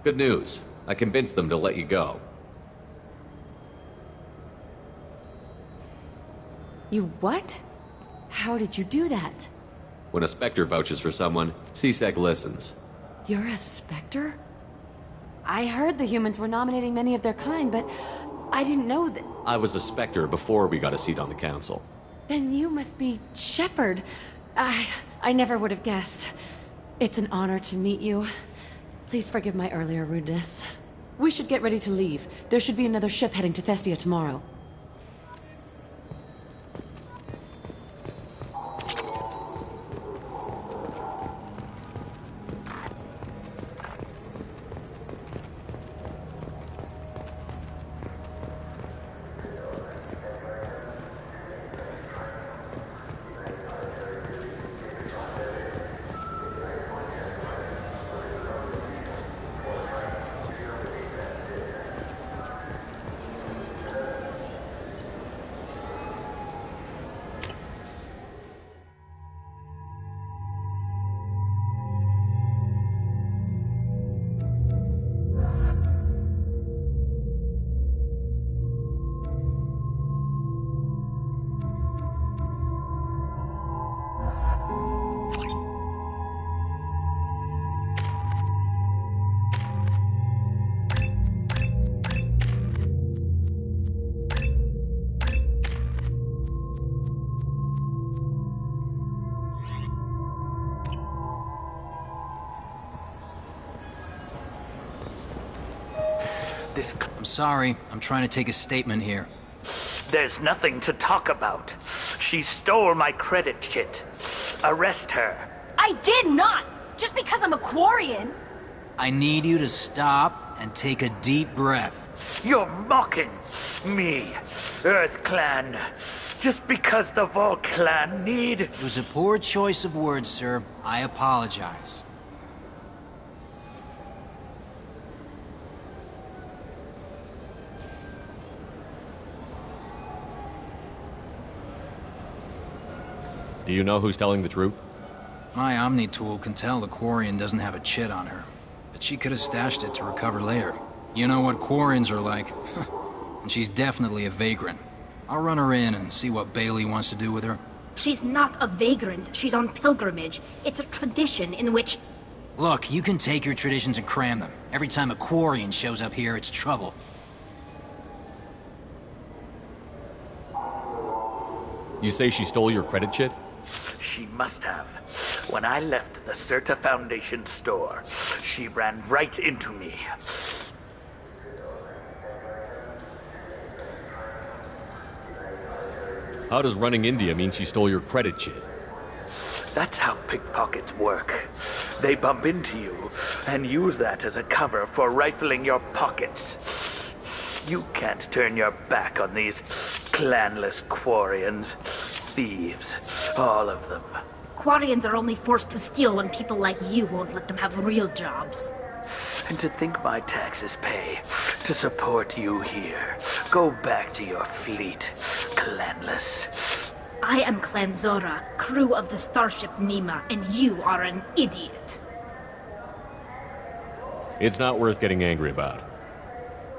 Good news. I convinced them to let you go. You what? How did you do that? When a Spectre vouches for someone, CSEC listens. You're a Spectre? I heard the humans were nominating many of their kind, but I didn't know that... I was a Spectre before we got a seat on the council. Then you must be Shepard. I never would have guessed. It's an honor to meet you. Please forgive my earlier rudeness. We should get ready to leave. There should be another ship heading to Thessia tomorrow. I'm sorry. I'm trying to take a statement here. There's nothing to talk about. She stole my credit chit. Arrest her. I did not! Just because I'm a Quarian? I need you to stop and take a deep breath. You're mocking me, Earth Clan. Just because the Vol Clan need... It was a poor choice of words, sir. I apologize. Do you know who's telling the truth? My Omni tool can tell the Quarian doesn't have a chit on her, but she could have stashed it to recover later. You know what Quarians are like. And she's definitely a vagrant. I'll run her in and see what Bailey wants to do with her. She's not a vagrant. She's on pilgrimage. It's a tradition in which... Look, you can take your traditions and cram them. Every time a Quarian shows up here, it's trouble. You say she stole your credit chit? She must have. When I left the Certa Foundation store, she ran right into me. How does running India mean she stole your credit chit? That's how pickpockets work. They bump into you and use that as a cover for rifling your pockets. You can't turn your back on these clanless Quarians. Thieves, all of them. Quarians are only forced to steal when people like you won't let them have real jobs. And to think my taxes pay to support you here. Go back to your fleet, clanless. I am Clan Zora, crew of the starship Nima, and you are an idiot. It's not worth getting angry about.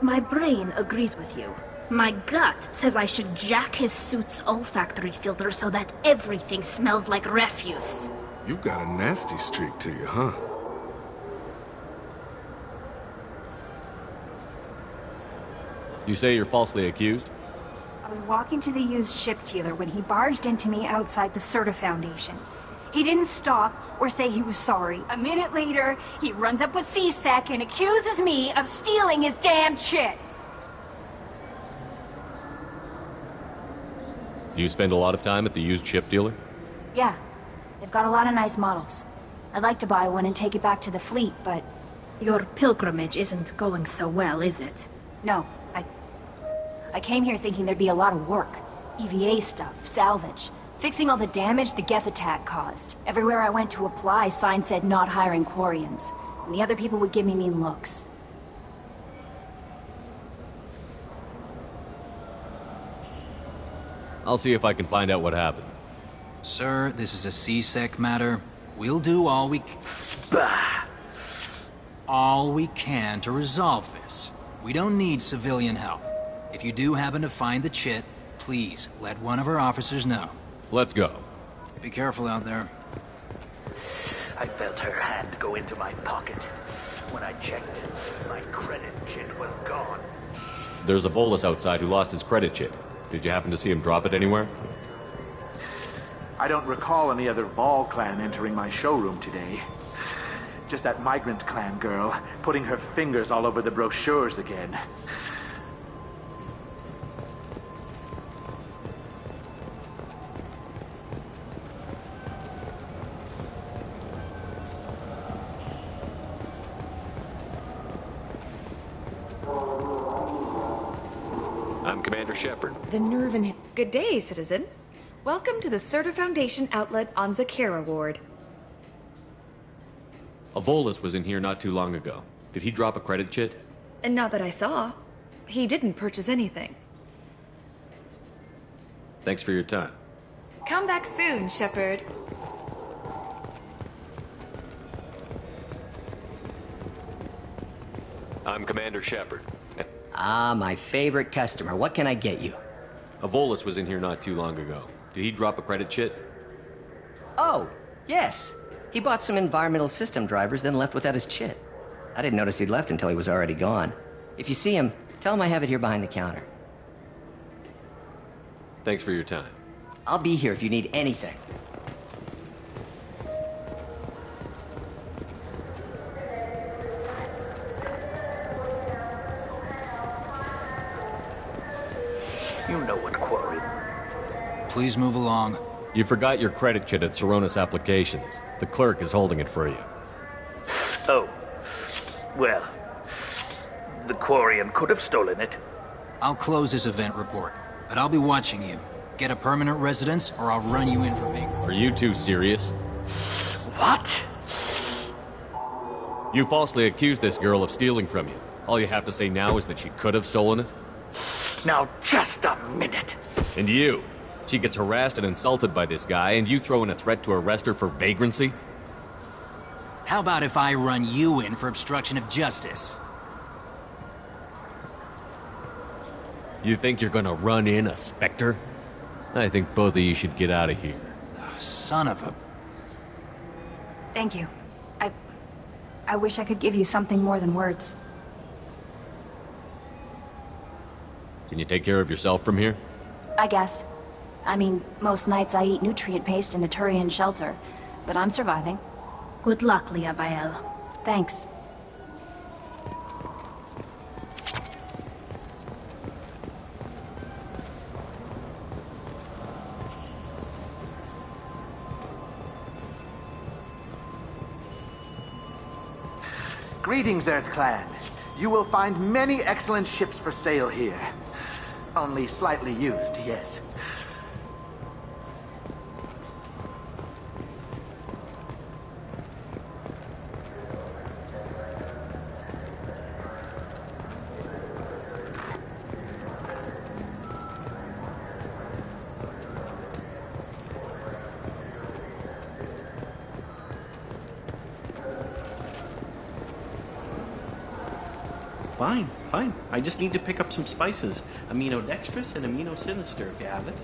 My brain agrees with you. My gut says I should jack his suit's olfactory filter so that everything smells like refuse. You've got a nasty streak to you, huh? You say you're falsely accused? I was walking to the used ship dealer when he barged into me outside the Certa Foundation. He didn't stop or say he was sorry. A minute later, he runs up with C-Sec and accuses me of stealing his damn chit. Do you spend a lot of time at the used ship dealer? Yeah, they've got a lot of nice models. I'd like to buy one and take it back to the fleet, but... Your pilgrimage isn't going so well, is it? No, I came here thinking there'd be a lot of work. EVA stuff, salvage, fixing all the damage the Geth attack caused. Everywhere I went to apply, signs said not hiring Quarians. And the other people would give me mean looks. I'll see if I can find out what happened. Sir, this is a C-Sec matter. We'll do all we can to resolve this. We don't need civilian help. If you do happen to find the chit, please let one of our officers know. Let's go. Be careful out there. I felt her hand go into my pocket. When I checked, my credit chit was gone. There's a Volus outside who lost his credit chit. Did you happen to see him drop it anywhere? I don't recall any other Vol clan entering my showroom today. Just that migrant clan girl putting her fingers all over the brochures again. I'm Commander Shepard. The nerve in him. Good day, citizen. Welcome to the Certa Foundation outlet on Zakera Ward. A Volus was in here not too long ago. Did he drop a credit chit? And not that I saw. He didn't purchase anything. Thanks for your time. Come back soon, Shepard. I'm Commander Shepard. Ah, my favorite customer. What can I get you? A Volus was in here not too long ago. Did he drop a credit chit? Oh, yes. He bought some environmental system drivers, then left without his chit. I didn't notice he'd left until he was already gone. If you see him, tell him I have it here behind the counter. Thanks for your time. I'll be here if you need anything. You know what quarry. Please move along. You forgot your credit chit at Saronis Applications. The clerk is holding it for you. Oh. Well, the Quarian could have stolen it. I'll close this event report, but I'll be watching you. Get a permanent residence, or I'll run you in for vagrancy. Are you two serious? What? You falsely accused this girl of stealing from you. All you have to say now is that she could have stolen it? Now, just a minute. And you? She gets harassed and insulted by this guy, and you throw in a threat to arrest her for vagrancy? How about if I run you in for obstruction of justice? You think you're gonna run in a Spectre? I think both of you should get out of here. Son of a... Thank you. I wish I could give you something more than words. Can you take care of yourself from here? I guess. I mean, most nights I eat nutrient paste in a Turian shelter, but I'm surviving. Good luck, Liavael. Thanks. Greetings, Earth Clan. You will find many excellent ships for sale here. Only slightly used, yes. Fine, fine. I just need to pick up some spices. Aminodextrous and aminosinister, if you have it.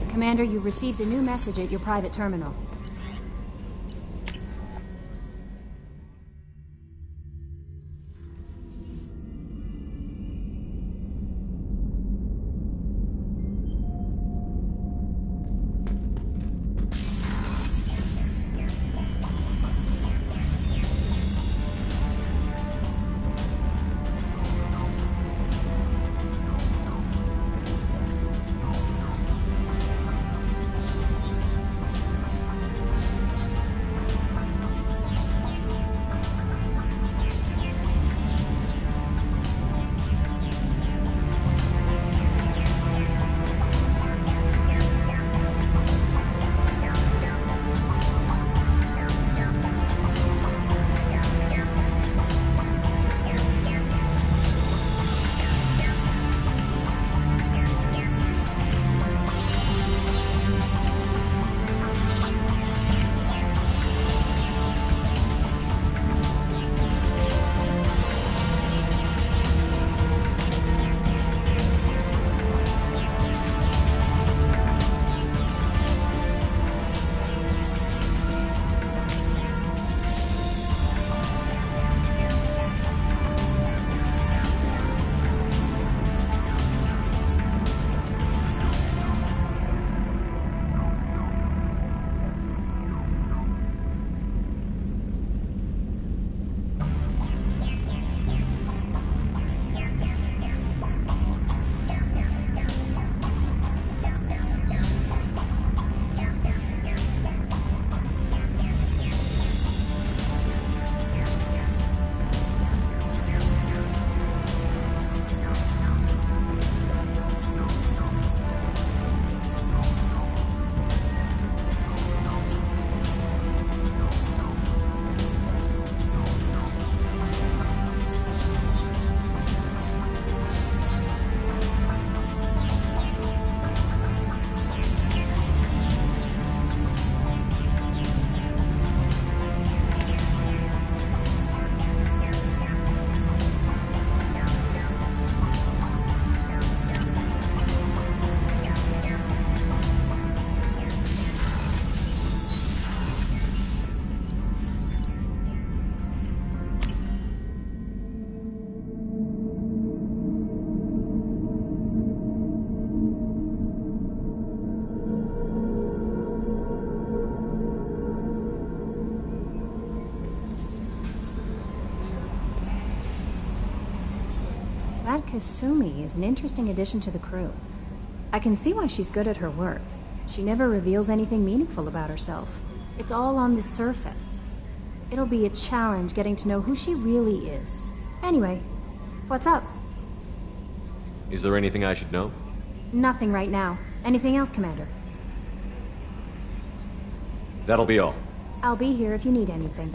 Commander, you've received a new message at your private terminal. Kasumi is an interesting addition to the crew. I can see why she's good at her work. She never reveals anything meaningful about herself. It's all on the surface. It'll be a challenge getting to know who she really is. Anyway, what's up? Is there anything I should know? Nothing right now. Anything else, Commander? That'll be all. I'll be here if you need anything.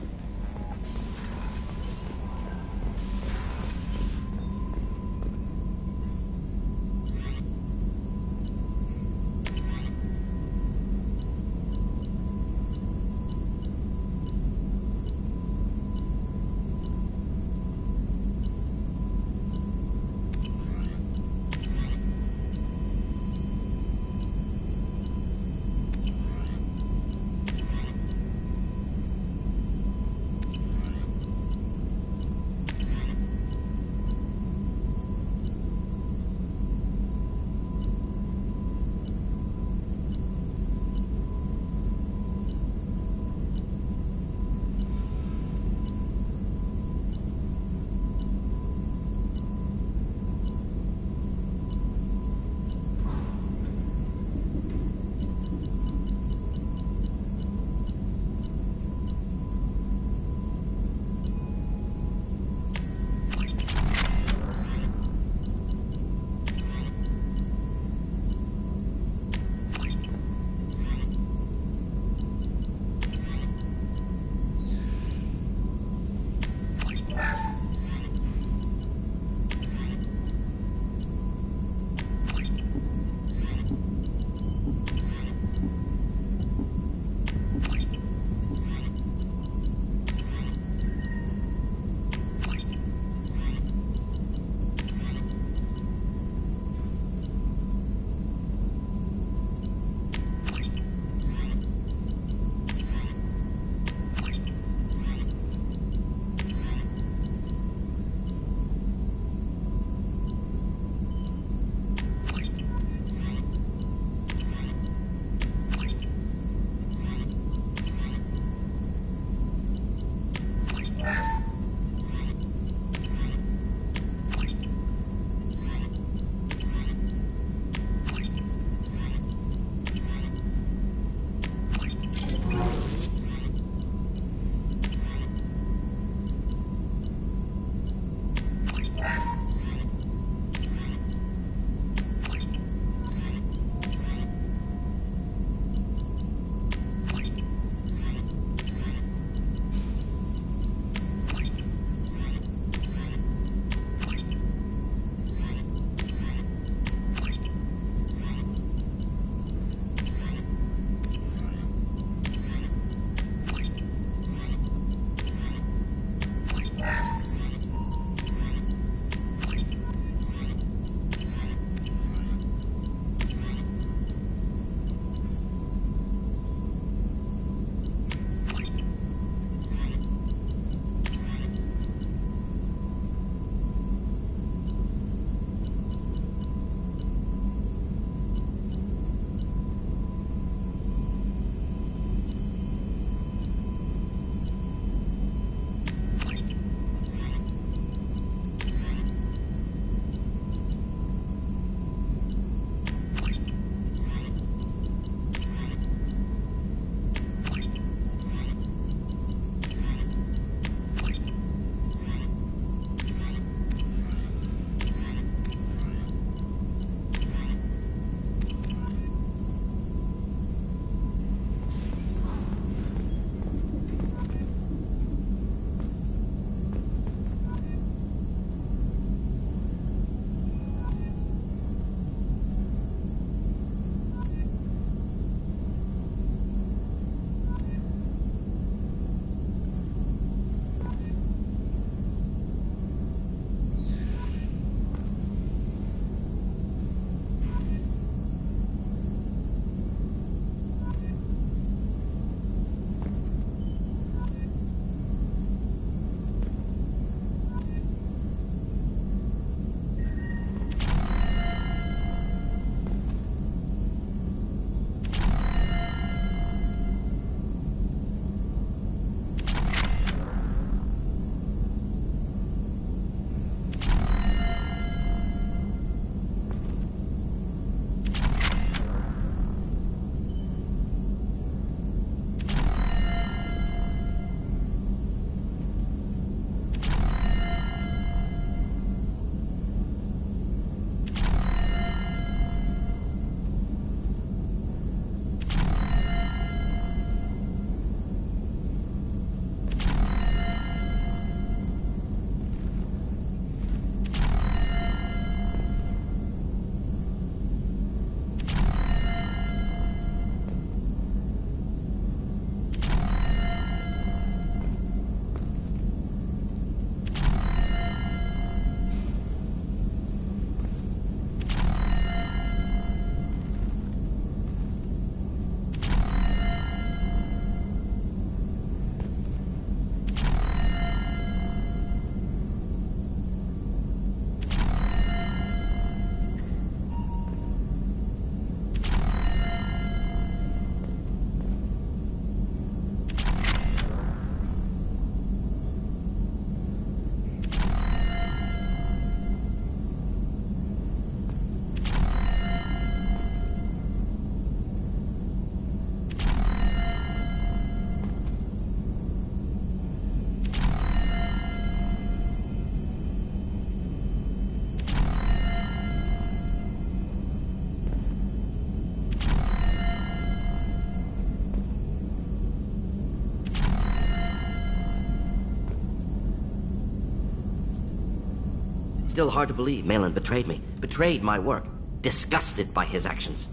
still hard to believe Malin betrayed me, betrayed my work, disgusted by his actions.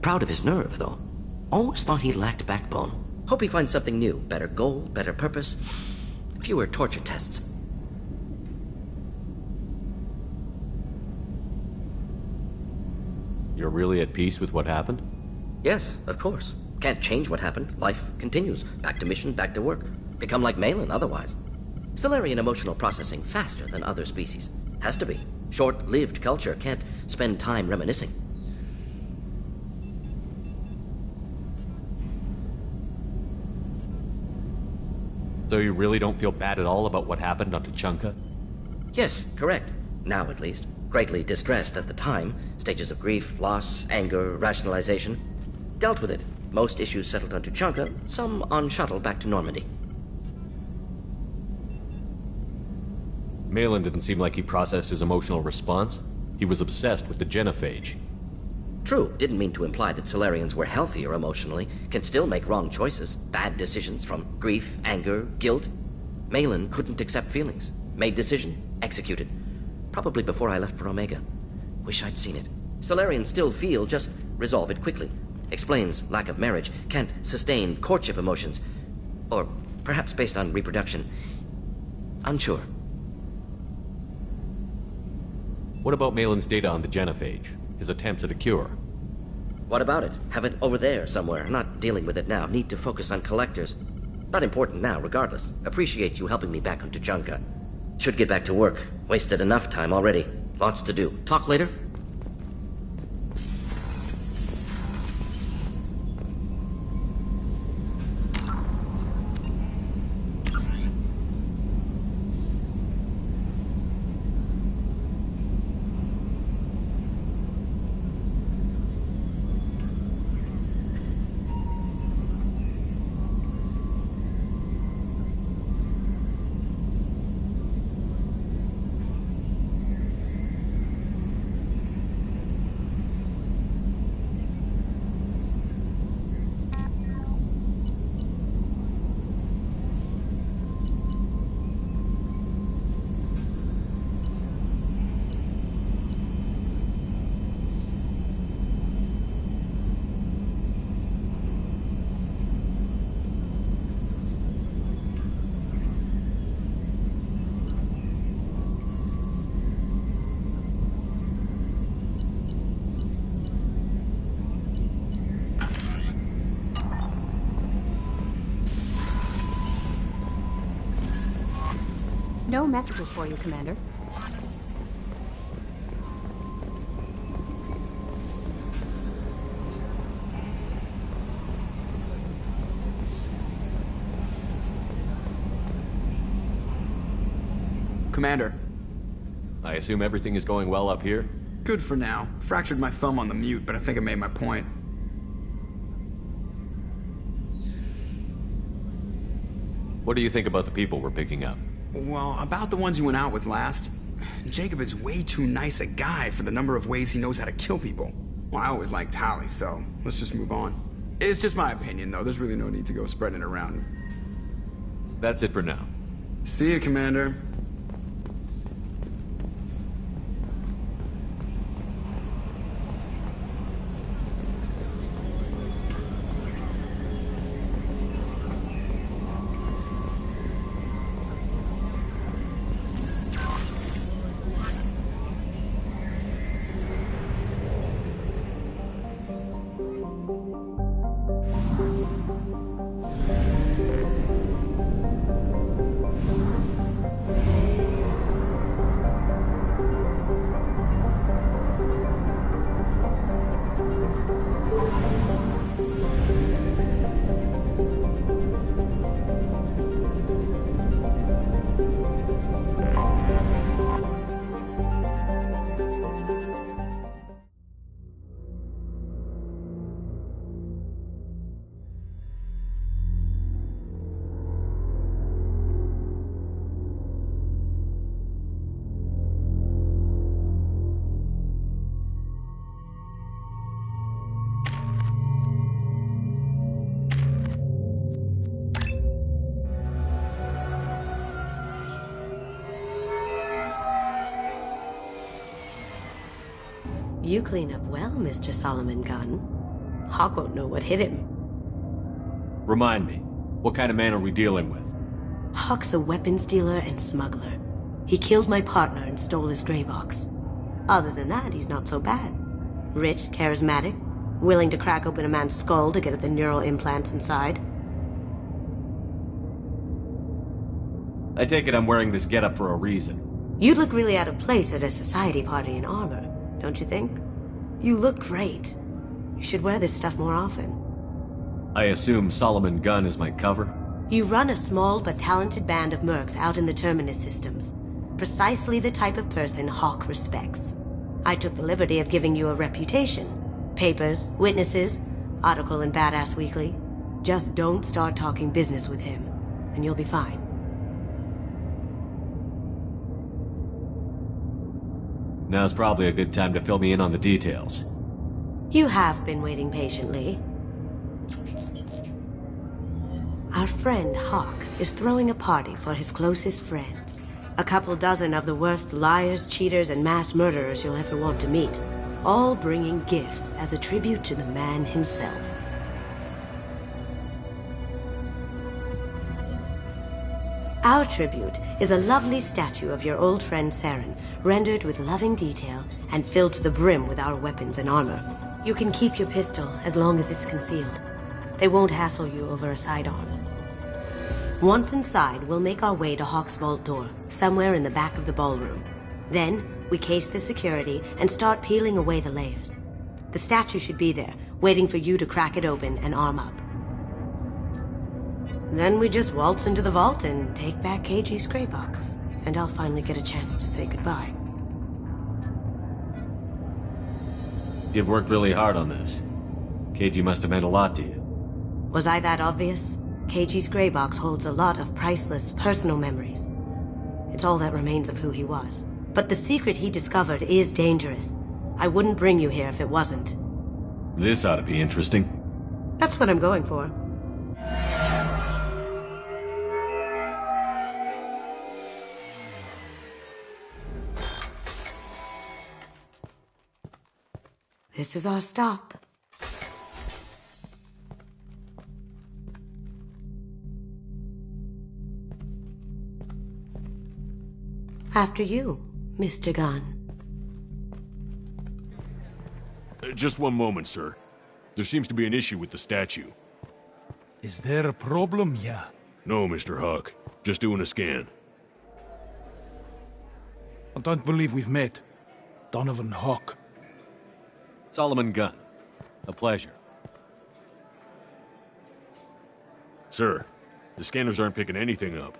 Proud of his nerve, though. Always thought he lacked backbone. Hope he finds something new, better goal, better purpose, fewer torture tests. You're really at peace with what happened? Yes, of course. Can't change what happened. Life continues. Back to mission, back to work. Become like Malin otherwise. Solarian emotional processing faster than other species. Has to be. Short-lived culture can't spend time reminiscing. So you really don't feel bad at all about what happened on Tuchanka? Yes, correct. Now at least. Greatly distressed at the time. Stages of grief, loss, anger, rationalization. Dealt with it. Most issues settled on Tuchanka, some on shuttle back to Normandy. Malin didn't seem like he processed his emotional response. He was obsessed with the genophage. True, didn't mean to imply that Solarians were healthier emotionally, can still make wrong choices, bad decisions from grief, anger, guilt. Malin couldn't accept feelings, made decision, executed. Probably before I left for Omega. Wish I'd seen it. Solarians still feel, just resolve it quickly. Explains lack of marriage, can't sustain courtship emotions. Or perhaps based on reproduction. Unsure. What about Malin's data on the genophage? His attempts at a cure? What about it? Have it over there somewhere. Not dealing with it now. Need to focus on collectors. Not important now, regardless. Appreciate you helping me back on Tuchanka. Should get back to work. Wasted enough time already. Lots to do. Talk later? No messages for you, Commander. Commander. I assume everything is going well up here? Good for now. Fractured my thumb on the mute, but I think I made my point. What do you think about the people we're picking up? Well, about the ones you went out with last. Jacob is way too nice a guy for the number of ways he knows how to kill people. Well, I always liked Tali, so let's just move on. It's just my opinion, though. There's really no need to go spreading it around. That's it for now. See you, Commander. You clean up well, Mr. Solomon Gunn. Hawk won't know what hit him. Remind me, what kind of man are we dealing with? Hawk's a weapons dealer and smuggler. He killed my partner and stole his gray box. Other than that, he's not so bad. Rich, charismatic, willing to crack open a man's skull to get at the neural implants inside. I take it I'm wearing this getup for a reason. You'd look really out of place at a society party in armor, don't you think? You look great. You should wear this stuff more often. I assume Solomon Gunn is my cover? You run a small but talented band of mercs out in the Terminus systems. Precisely the type of person Hawk respects. I took the liberty of giving you a reputation. Papers, witnesses, article in Badass Weekly. Just don't start talking business with him, and you'll be fine. Now's probably a good time to fill me in on the details. You have been waiting patiently. Our friend Hawk is throwing a party for his closest friends. A couple dozen of the worst liars, cheaters, and mass murderers you'll ever want to meet. All bringing gifts as a tribute to the man himself. Our tribute is a lovely statue of your old friend Saren, rendered with loving detail and filled to the brim with our weapons and armor. You can keep your pistol as long as it's concealed. They won't hassle you over a sidearm. Once inside, we'll make our way to Hawk's vault door, somewhere in the back of the ballroom. Then, we case the security and start peeling away the layers. The statue should be there, waiting for you to crack it open and arm up. Then we just waltz into the vault and take back KG's gray box, and I'll finally get a chance to say goodbye. You've worked really hard on this. KG must have meant a lot to you. Was I that obvious? KG's gray box holds a lot of priceless personal memories. It's all that remains of who he was. But the secret he discovered is dangerous. I wouldn't bring you here if it wasn't. This ought to be interesting. That's what I'm going for. This is our stop. After you, Mr. Gunn. Just one moment, sir. There seems to be an issue with the statue. Is there a problem here? No, Mr. Hawk. Just doing a scan. I don't believe we've met. Donovan Hawk. Solomon Gunn. A pleasure. Sir, the scanners aren't picking anything up.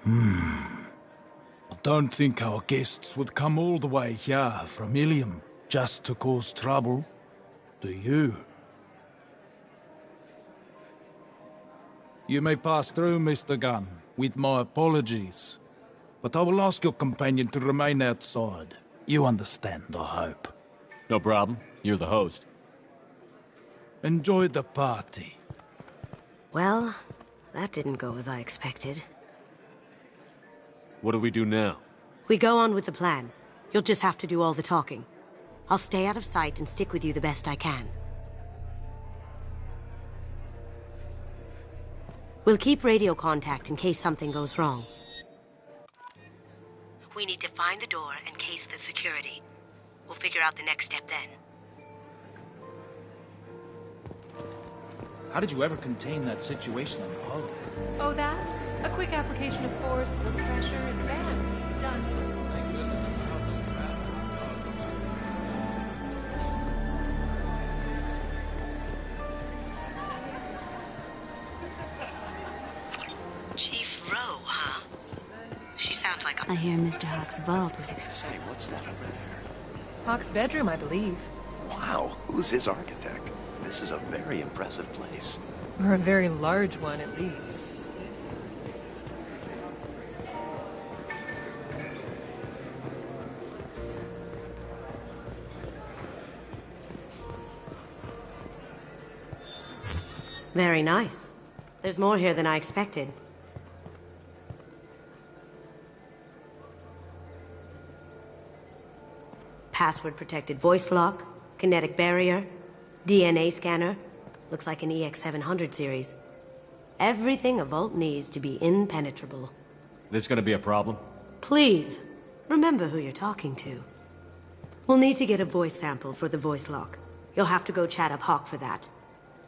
I don't think our guests would come all the way here from Ilium just to cause trouble. Do you? You may pass through, Mr. Gunn, with my apologies. But I will ask your companion to remain outside. You understand, I hope. No problem. You're the host. Enjoy the party. Well, that didn't go as I expected. What do we do now? We go on with the plan. You'll just have to do all the talking. I'll stay out of sight and stick with you the best I can. We'll keep radio contact in case something goes wrong. We need to find the door and case the security. We'll figure out the next step then. How did you ever contain that situation on the hull? Oh, that? A quick application of force, little pressure, and bam, done. Chief Rowe, huh? She sounds like a... I hear Mr. Hawk's vault is... Say, what's that over there? Hawk's bedroom, I believe. Wow, who's his architect? This is a very impressive place. Or a very large one, at least. Very nice. There's more here than I expected. password-protected voice lock, kinetic barrier, DNA scanner. Looks like an EX700 series. Everything a vault needs to be impenetrable. This gonna be a problem? Please, remember who you're talking to. We'll need to get a voice sample for the voice lock. You'll have to go chat up Hawk for that.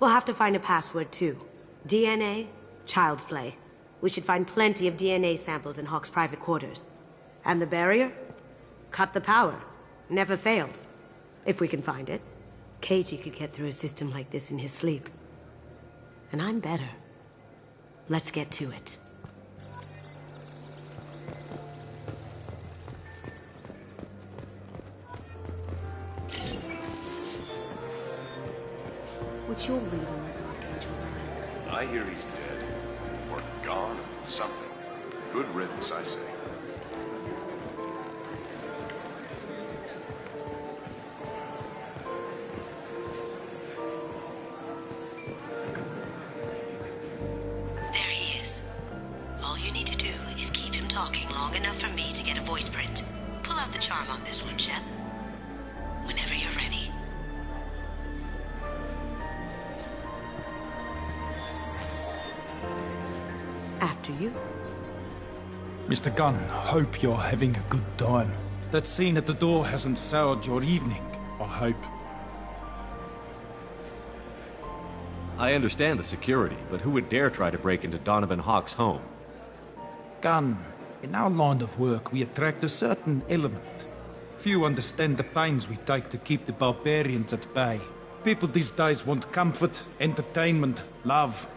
We'll have to find a password too. DNA, child's play. We should find plenty of DNA samples in Hawk's private quarters. And the barrier? Cut the power. Never fails. If we can find it. Keiji could get through a system like this in his sleep. And I'm better. Let's get to it. What's your read on that Archangel? I hear he's dead. Or gone. Something. Good riddance, I say. There he is. All you need to do is keep him talking long enough for me to get a voice print. Pull out the charm on this one, Shep. Whenever you're ready. After you. Mr. Gunn, hope you're having a good time. That scene at the door hasn't soured your evening, I hope. I understand the security, but who would dare try to break into Donovan Hawk's home? Gunn, in our line of work, we attract a certain element. Few understand the pains we take to keep the barbarians at bay. People these days want comfort, entertainment, love.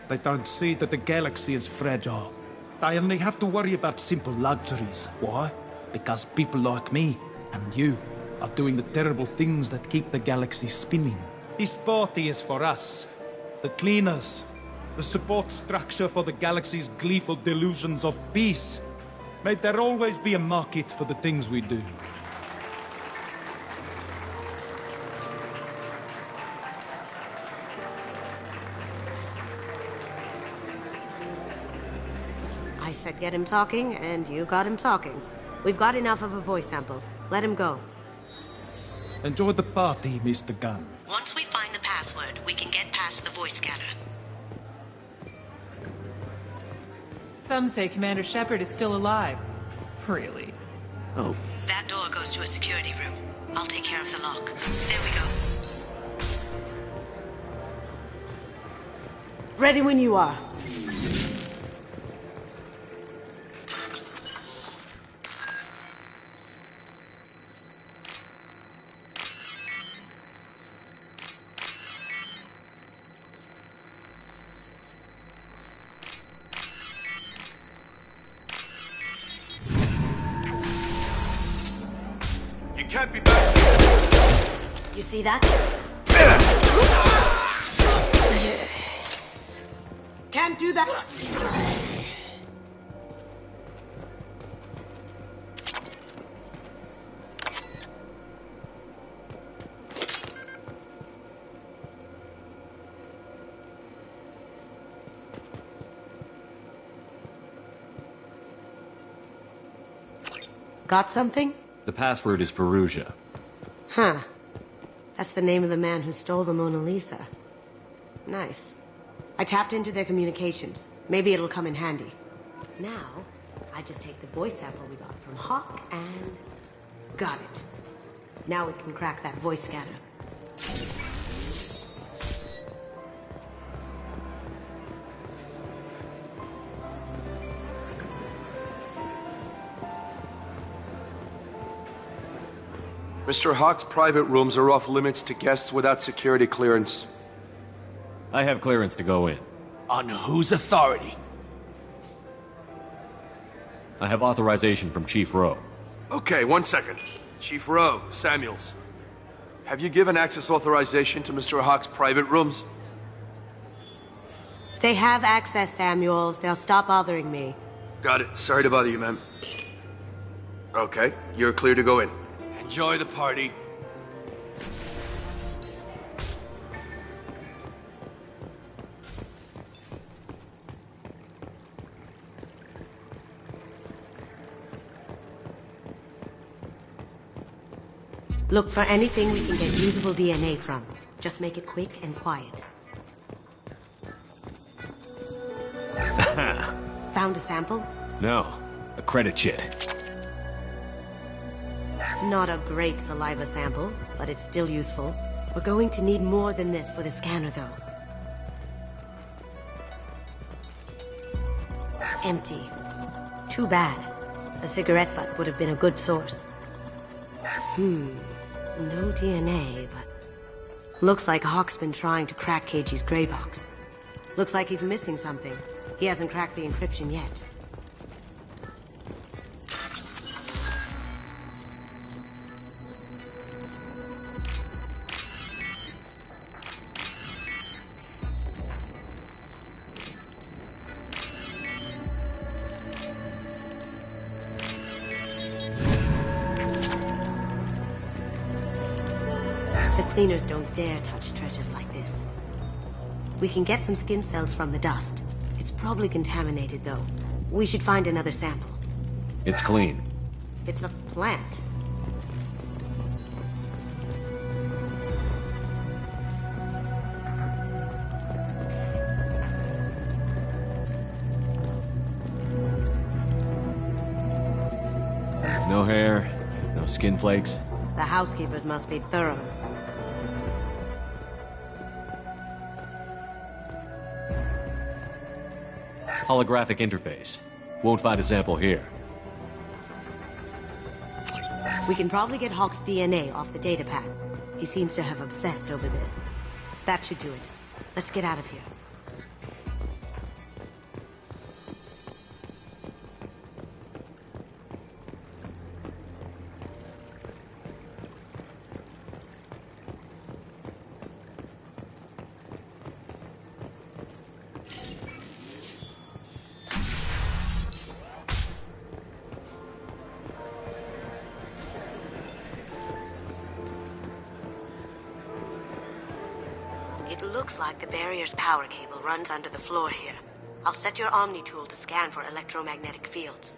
They don't see that the galaxy is fragile. They only have to worry about simple luxuries. Why? Because people like me and you are doing the terrible things that keep the galaxy spinning. This party is for us. The cleaners. The support structure for the galaxy's gleeful delusions of peace. May there always be a market for the things we do. I said get him talking, and you got him talking. We've got enough of a voice sample. Let him go. Enjoy the party, Mr. Gunn. Once we find the password, we can get past the voice scanner. Some say Commander Shepard is still alive. Really? Oh. That door goes to a security room. I'll take care of the lock. There we go. Ready when you are. Can't be back. You see that? Can't do that. Got something? The password is Perugia. Huh. That's the name of the man who stole the Mona Lisa. Nice. I tapped into their communications. Maybe it'll come in handy. Now, I just take the voice sample we got from Hawk and... got it. Now we can crack that voice scanner. Mr. Hawk's private rooms are off limits to guests without security clearance. I have clearance to go in. On whose authority? I have authorization from Chief Rowe. Okay, 1 second. Chief Rowe, Samuels. Have you given access authorization to Mr. Hawk's private rooms? They have access, Samuels. They'll stop bothering me. Got it. Sorry to bother you, ma'am. Okay, you're clear to go in. Enjoy the party. Look for anything we can get usable DNA from. Just make it quick and quiet. Found a sample? No, a credit chit. Not a great saliva sample, but it's still useful. We're going to need more than this for the scanner, though. Empty. Too bad. A cigarette butt would have been a good source. No DNA, but... Looks like Hawk's been trying to crack KG's gray box. Looks like he's missing something. He hasn't cracked the encryption yet. Cleaners don't dare touch treasures like this. We can get some skin cells from the dust. It's probably contaminated, though. We should find another sample. It's clean. It's a plant. No hair, no skin flakes. The housekeepers must be thorough. Holographic interface. Won't find a sample here. We can probably get Hawk's DNA off the datapad. He seems to have obsessed over this. That should do it. Let's get out of here. It looks like the barrier's power cable runs under the floor here. I'll set your Omni tool to scan for electromagnetic fields.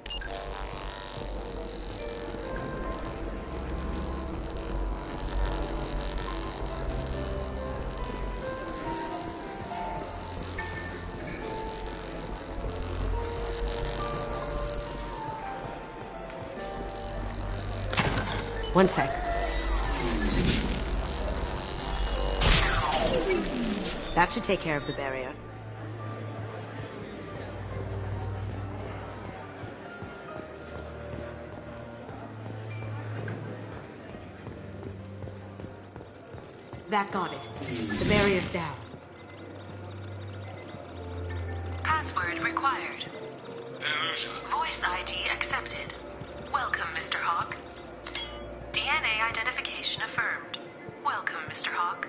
One sec. That should take care of the barrier. That got it. The barrier's down. Password required. Voice ID accepted. Welcome, Mr. Hawk. DNA identification affirmed. Welcome, Mr. Hawk.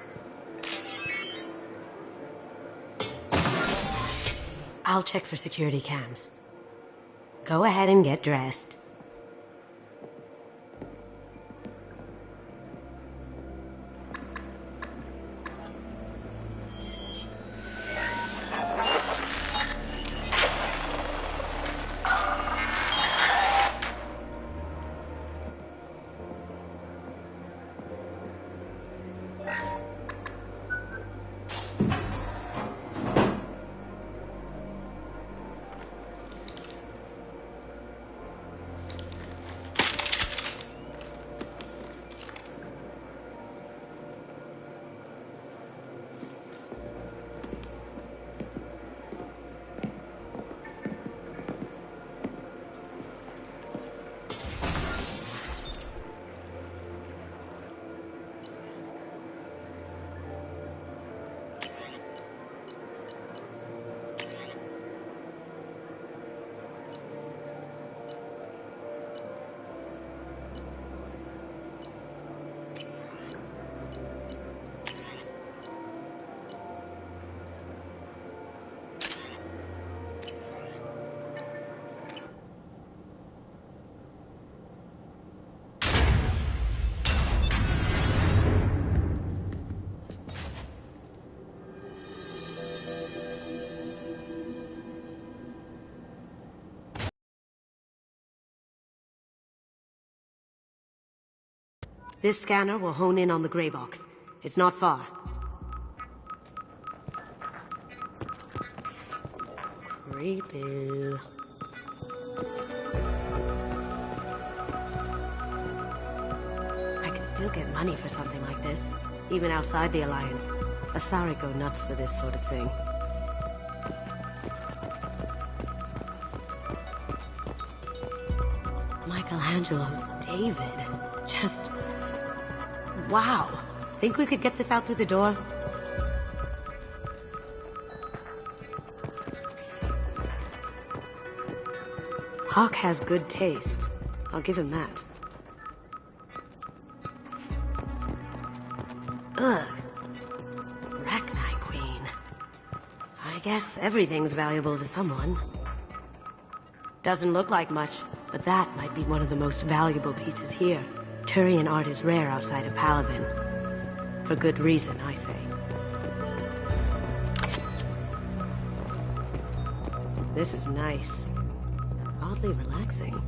I'll check for security cams. Go ahead and get dressed. This scanner will hone in on the gray box. It's not far. Creepy. I could still get money for something like this, even outside the Alliance. Asari go nuts for this sort of thing. Michelangelo's David. Just... wow. Think we could get this out through the door? Hawk has good taste. I'll give him that. Ugh. Rachni Queen. I guess everything's valuable to someone. Doesn't look like much, but that might be one of the most valuable pieces here. Turian art is rare outside of Palavin. For good reason, I say. This is nice. Oddly relaxing.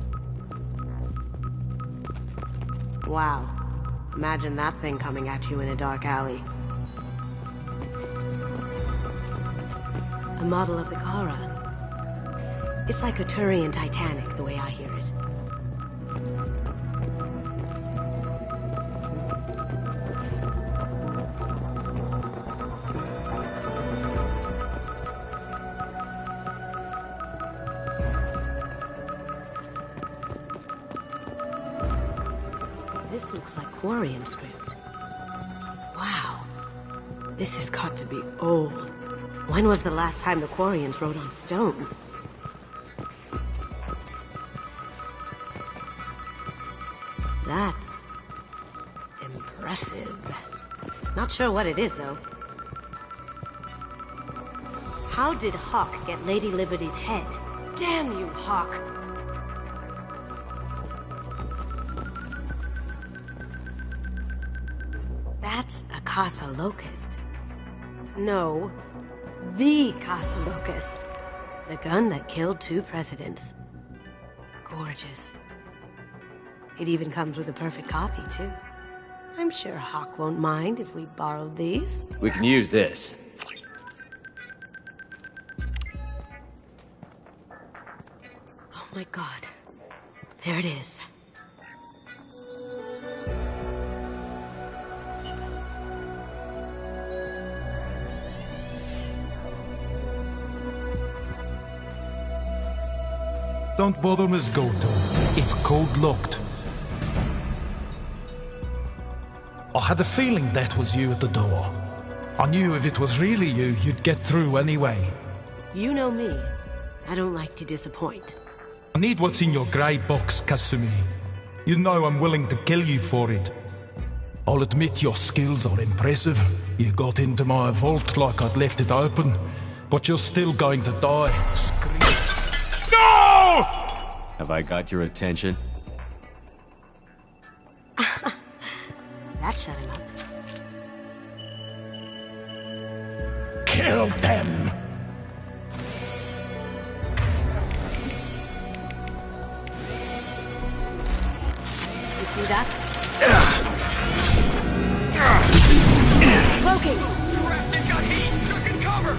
Wow. Imagine that thing coming at you in a dark alley. A model of the Kara. It's like a Turian Titanic, the way I hear it. This looks like Quarian script. Wow. This has got to be old. When was the last time the Quarians wrote on stone? That's... impressive. Not sure what it is, though. How did Hawk get Lady Liberty's head? Damn you, Hawk! That's a Casa Locust. No, the Casa Locust. The gun that killed 2 presidents. Gorgeous. It even comes with a perfect copy, too. I'm sure Hawk won't mind if we borrowed these. We can use this. Oh my god. There it is. Don't bother, Miss Goto. It's code-locked. I had a feeling that was you at the door. I knew if it was really you, you'd get through anyway. You know me. I don't like to disappoint. I need what's in your grey box, Kasumi. You know I'm willing to kill you for it. I'll admit your skills are impressive. You got into my vault like I'd left it open, but you're still going to die. Scream. No! Have I got your attention? That shut him up. Kill them! You see that? Cloaking! They've got heat! Taking cover!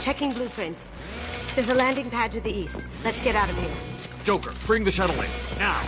Checking blueprints. There's a landing pad to the east. Let's get out of here. Joker, bring the shuttle in, now!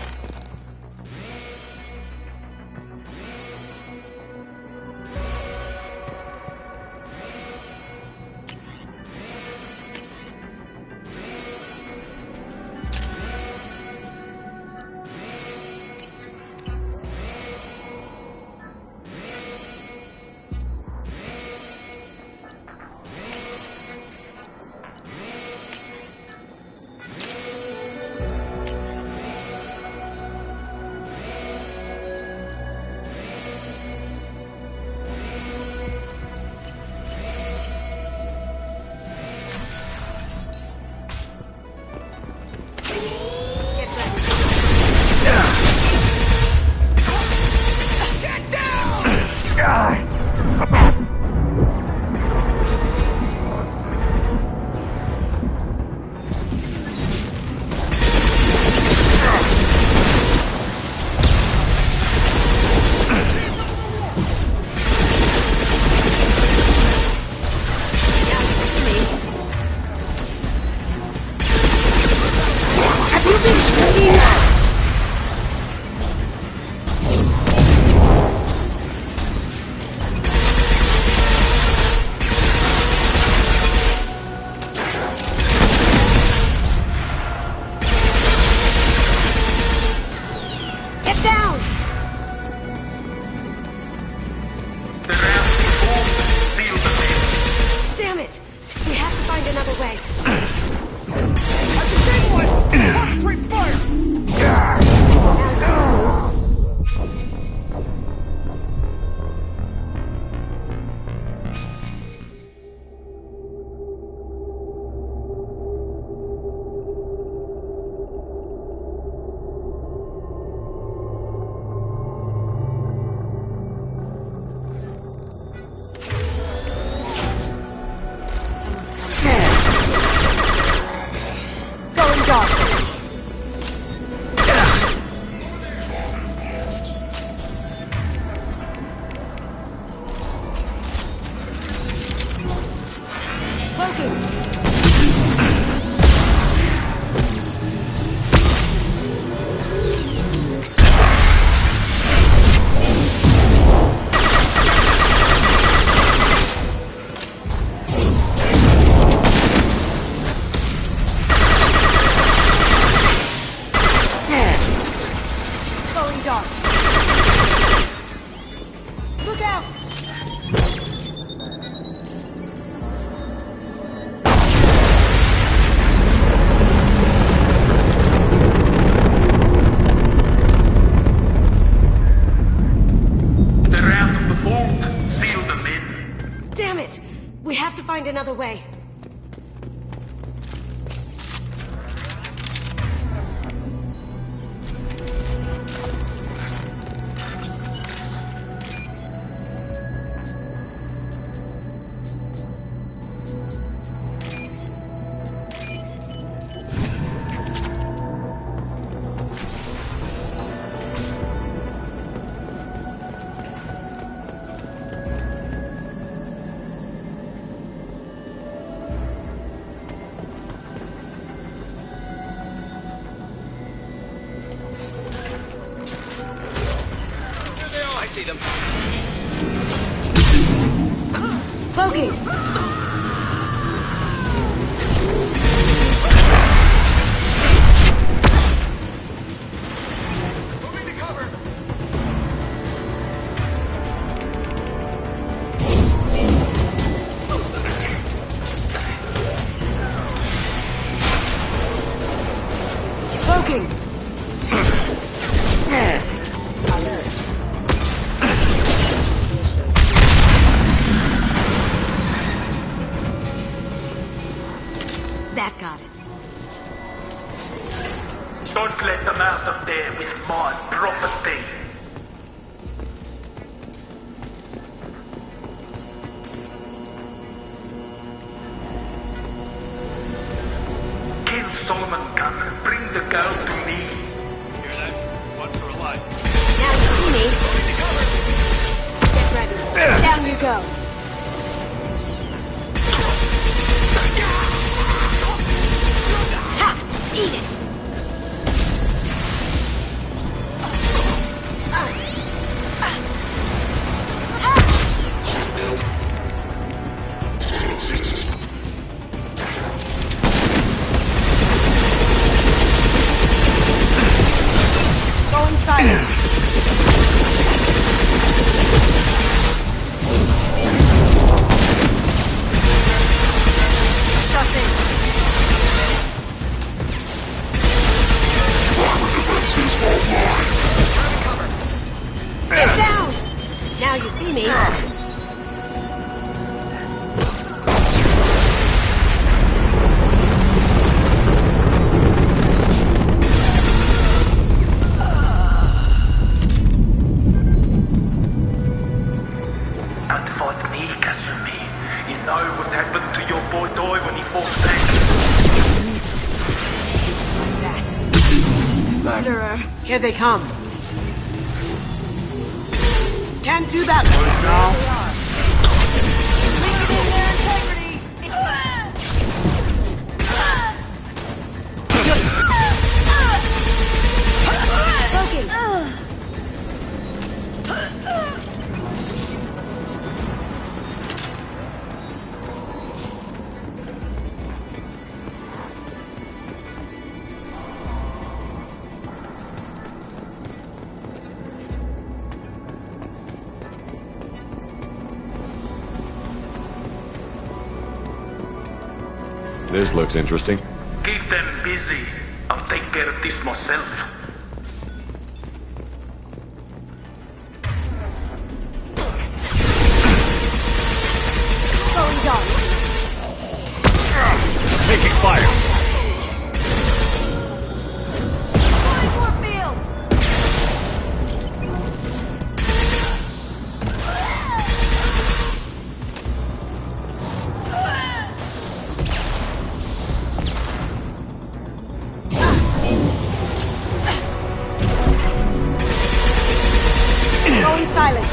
another way. I see them. Bogey! Moving to cover. Bogey! That got it. Don't let them out of there with my property. Kill Solomon Gunn. Bring the girl to me. Hear that? Once we're alive. Now you see me. Get ready. Down you go. Ha! Eat it! Going silent. Get down! Now you see me. Don't fight me, Kasumi. You know what happened to your boy Doi when he fought back. Murderer. Here they come. Can't do that right now. This looks interesting. Keep them busy. I'll take care of this myself. Going down. Taking fire. Going silent.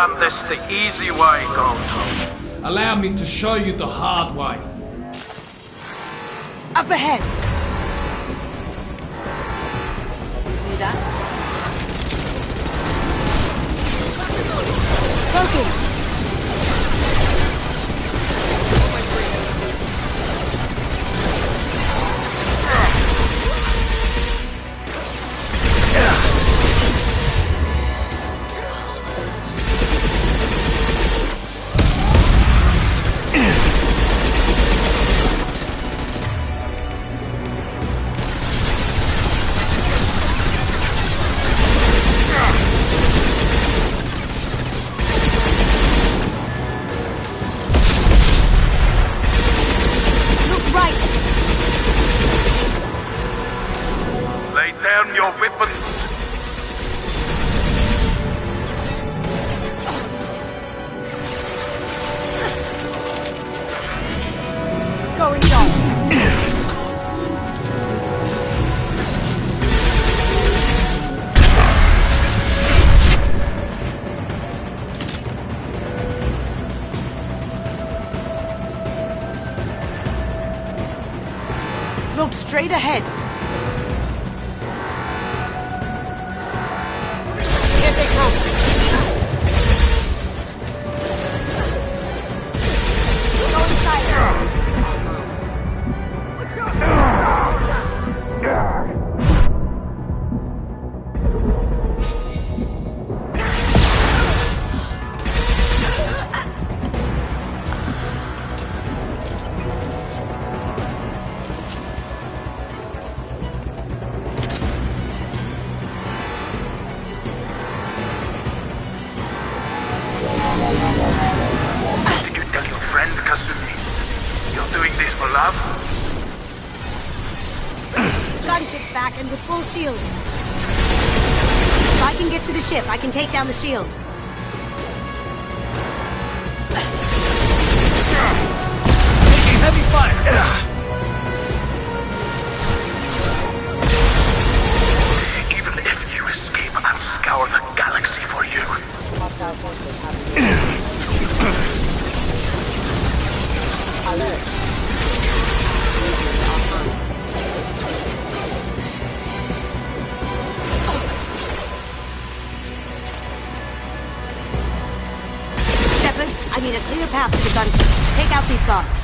done this the easy way, Gold. Allow me to show you the hard way. Up ahead! You see that? Focus! Lay down your weapons. Going down. Look straight ahead. Here they come. Go inside. Did you tell your friend, Kasumi? You're doing this for love? Gunship's back and with full shields. If I can get to the ship, I can take down the shields. Taking heavy fire! Even if you escape, I'll scour the galaxy for you. Shepard, I need a clear path to the gunship. Take out these guards.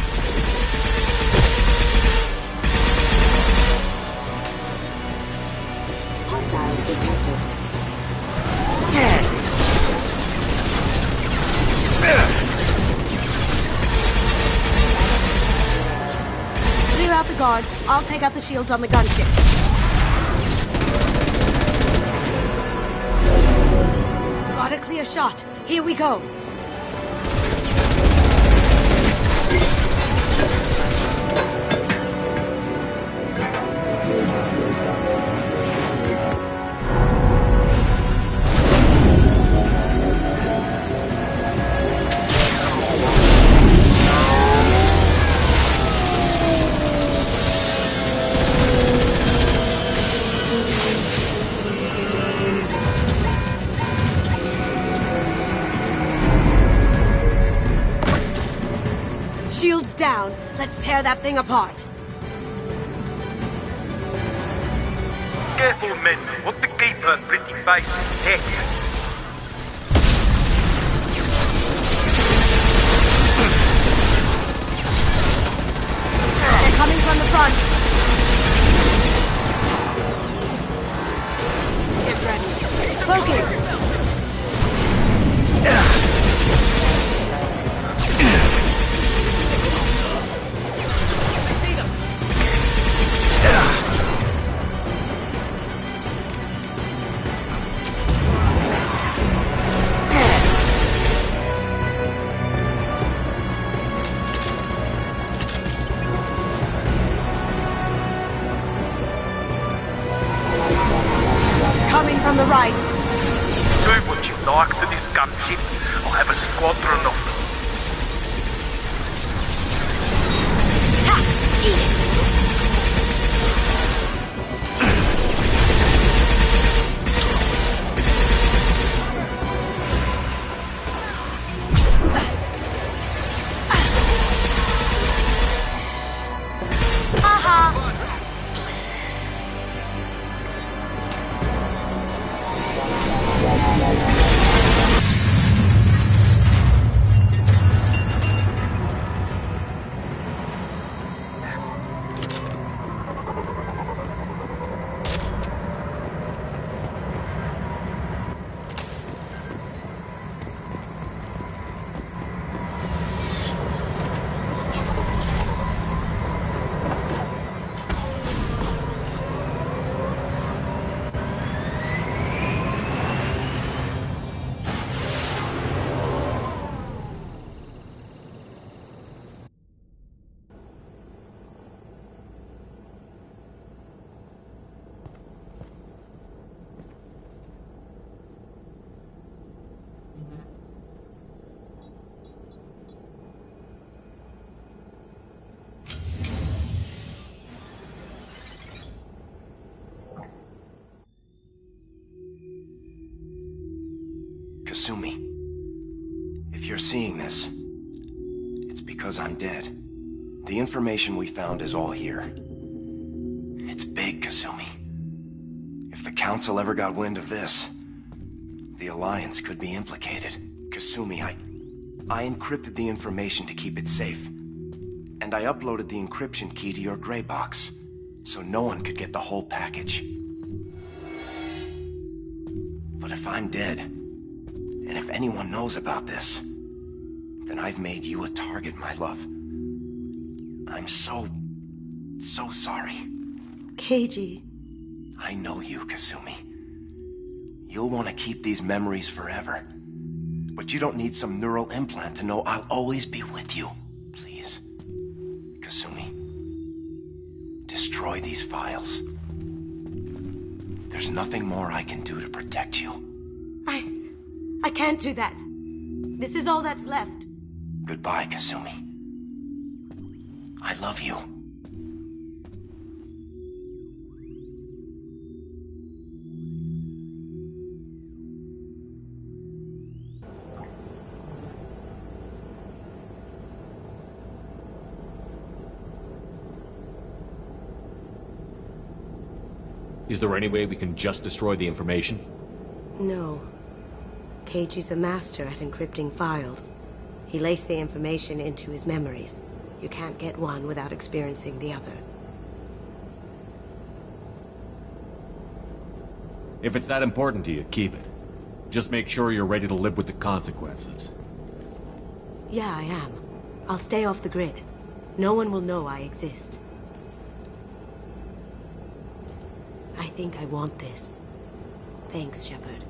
Hostiles detected. Clear out the guards. I'll take out the shields on the gunship. Got a clear shot. Here we go. Shields down. Let's tear that thing apart. Careful, men. Want to keep her pretty face intact. They're coming from the front. Get ready. Focus. Coming from the right. Do what you like to this gunship. I'll have a squadron of them. Kasumi, if you're seeing this, it's because I'm dead. The information we found is all here. It's big, Kasumi. If the Council ever got wind of this, the Alliance could be implicated. Kasumi, I encrypted the information to keep it safe. And I uploaded the encryption key to your gray box, so no one could get the whole package. But if I'm dead, and if anyone knows about this, then I've made you a target, my love. I'm so sorry. Keiji. I know you, Kasumi. You'll want to keep these memories forever. But you don't need some neural implant to know I'll always be with you. Please. Kasumi. Destroy these files. There's nothing more I can do to protect you. I can't do that. This is all that's left. Goodbye, Kasumi. I love you. Is there any way we can just destroy the information? No. Keiji's a master at encrypting files. He laced the information into his memories. You can't get one without experiencing the other. If it's that important to you, keep it. Just make sure you're ready to live with the consequences. Yeah, I am. I'll stay off the grid. No one will know I exist. I think I want this. Thanks, Shepard.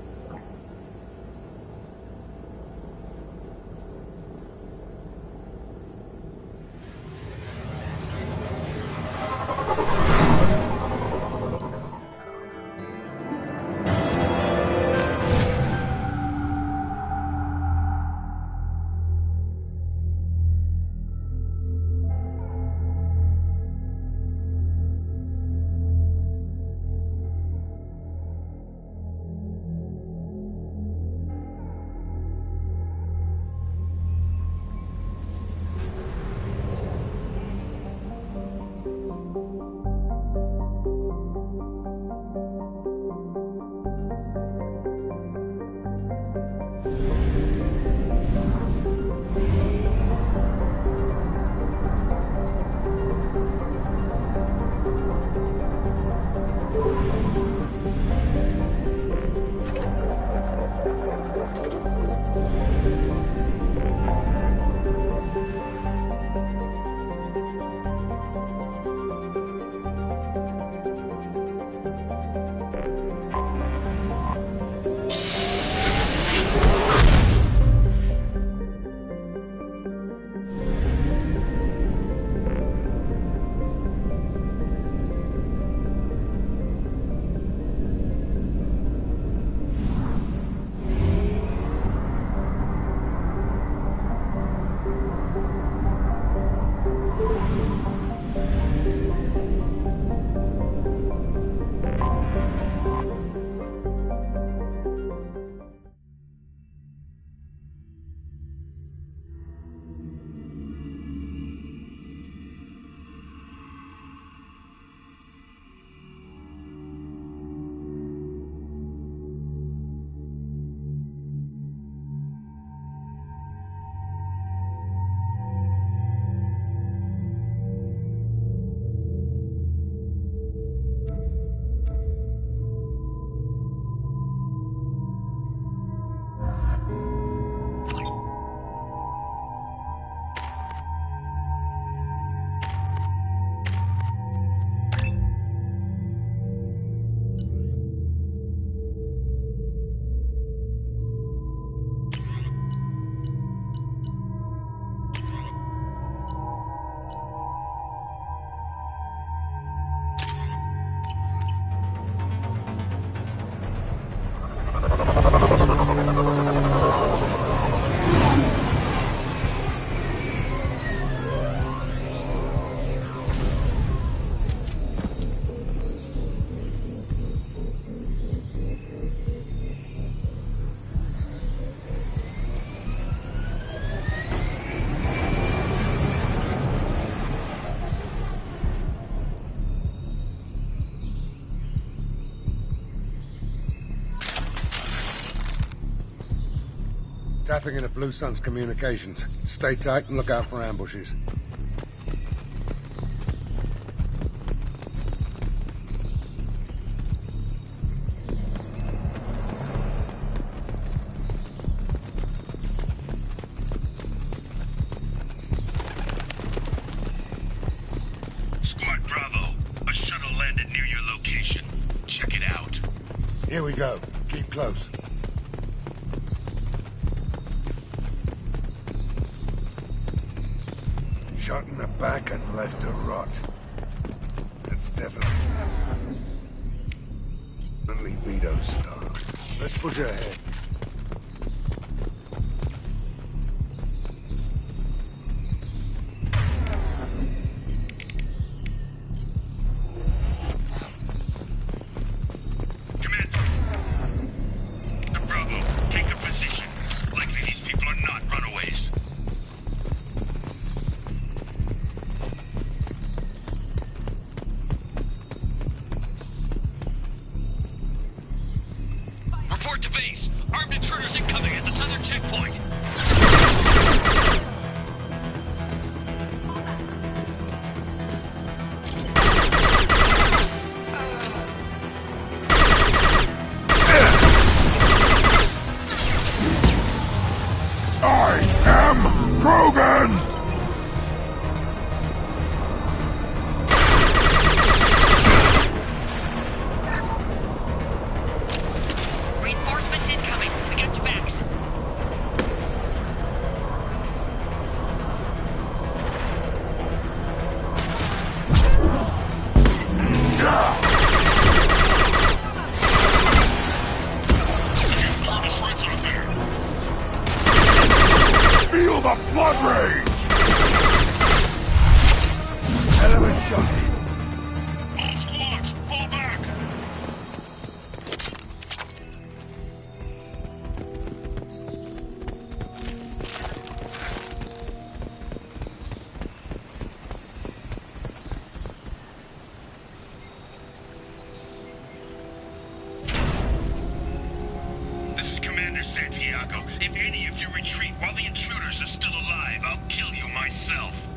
Tapping into Blue Sun's communications. Stay tight and look out for ambushes. Squad Bravo, a shuttle landed near your location. Check it out. Here we go. Keep close. Shot in the back and left to rot. That's definitely Vito's style. Let's push ahead. Report to base. Armed intruders incoming at the southern checkpoint. I am Krogan! Reinforcements incoming. We got your backs. Feel the blood rage! Element shot. All squads, fall back! This is Commander Santiago. If any of you retreat while the intruders are still alive, I'll kill you myself.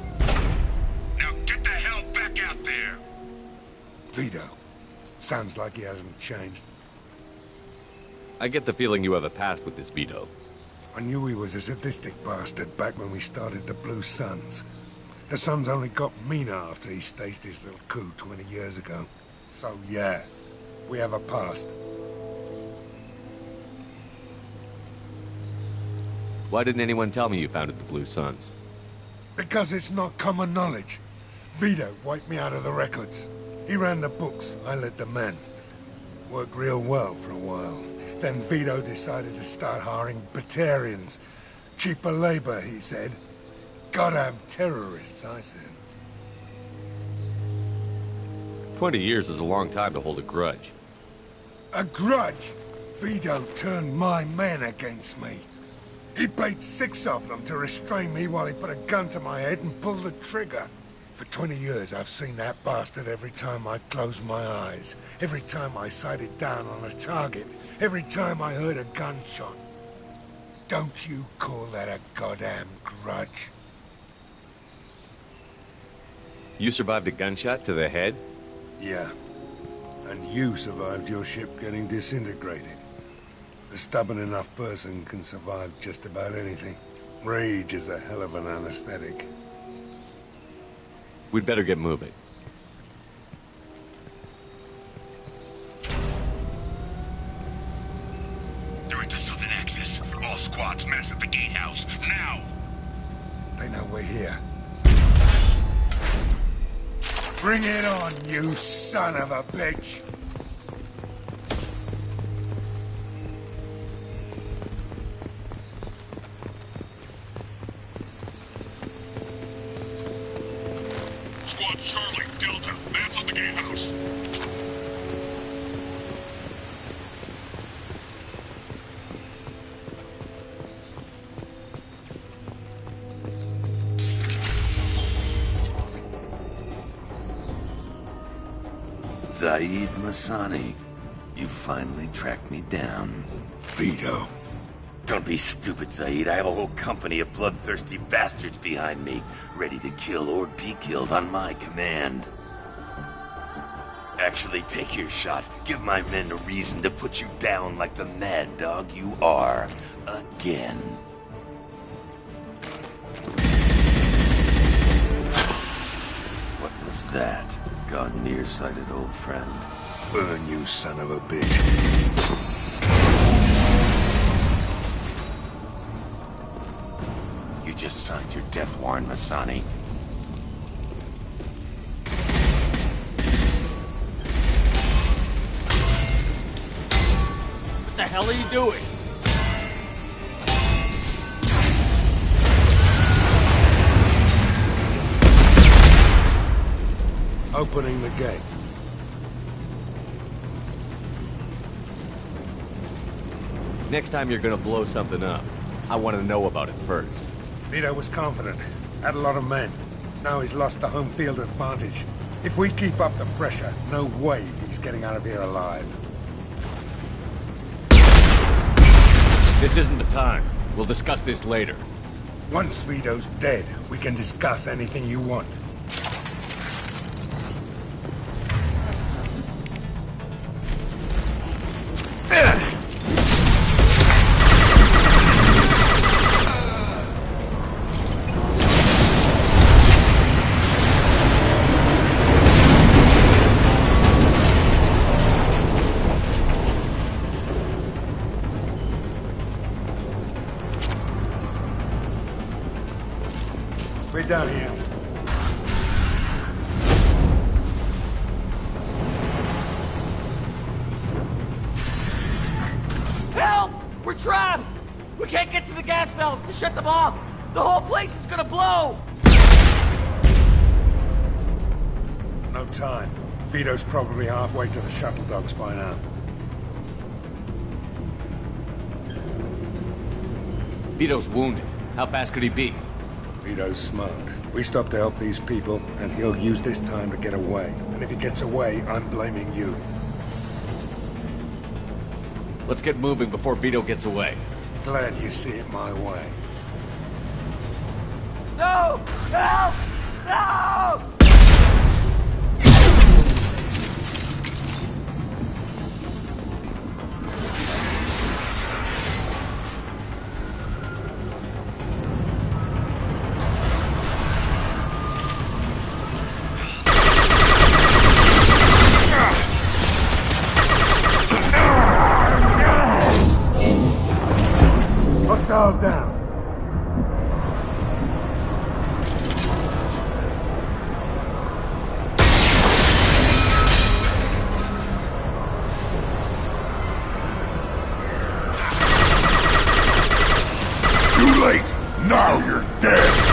Now get the hell back out there! Vito. Sounds like he hasn't changed. I get the feeling you have a past with this Vito. I knew he was a sadistic bastard back when we started the Blue Suns. The Suns only got meaner after he staged his little coup 20 years ago. So yeah, we have a past. Why didn't anyone tell me you founded the Blue Suns? Because it's not common knowledge. Vito wiped me out of the records. He ran the books, I led the men. Worked real well for a while. Then Vito decided to start hiring Batarians. Cheaper labor, he said. Goddamn terrorists, I said. 20 years is a long time to hold a grudge. A grudge? Vito turned my men against me. He paid 6 of them to restrain me while he put a gun to my head and pulled the trigger. For 20 years, I've seen that bastard every time I closed my eyes. Every time I sighted down on a target. Every time I heard a gunshot. Don't you call that a goddamn grudge? You survived a gunshot to the head? Yeah. And you survived your ship getting disintegrated. A stubborn enough person can survive just about anything. Rage is a hell of an anesthetic. We'd better get moving. They're at the southern axis. All squads mass at the gatehouse. Now! They know we're here. Bring it on, you son of a bitch! Squad Charlie, Delta, mass on the gatehouse. Zaid Masani, you finally tracked me down. Vito. Don't be stupid, Zaid. I have a whole company of bloodthirsty bastards behind me, ready to kill or be killed on my command. Actually, take your shot. Give my men a reason to put you down like the mad dog you are. Again. What was that? Gone nearsighted, old friend. Burn, you son of a bitch. You just signed your death warrant, Masani. What the hell are you doing? Opening the gate. Next time you're gonna blow something up, I want to know about it first. Vito was confident. Had a lot of men. Now he's lost the home field advantage. If we keep up the pressure, no way he's getting out of here alive. This isn't the time. We'll discuss this later. Once Vito's dead, we can discuss anything you want. We're down here. Help! We're trapped! We can't get to the gas valves to shut them off! The whole place is gonna blow! No time. Vito's probably halfway to the shuttle docks by now. Vito's wounded. How fast could he be? Vito's smart. We stop to help these people, and he'll use this time to get away. And if he gets away, I'm blaming you. Let's get moving before Vito gets away. Glad you see it my way. No! Help! No! Hostile down. Too late! Now you're dead!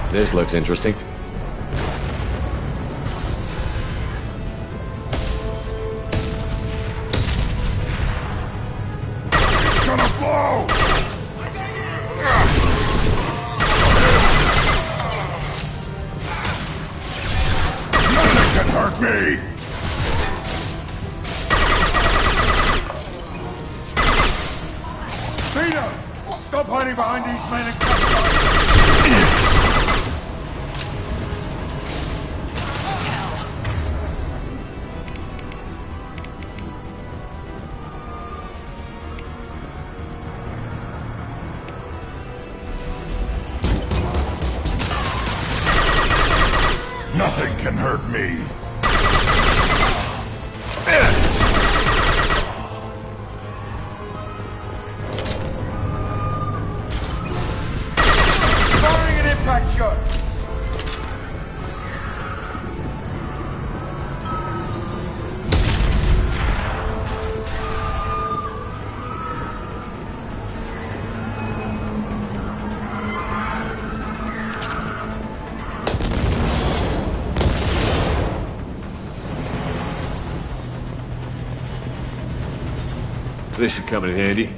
This looks interesting. It's gonna blow! Nothing can hurt me! Vito! Stop hiding behind these men and come. Nothing can hurt me! Firing an impact shot! This should come in handy.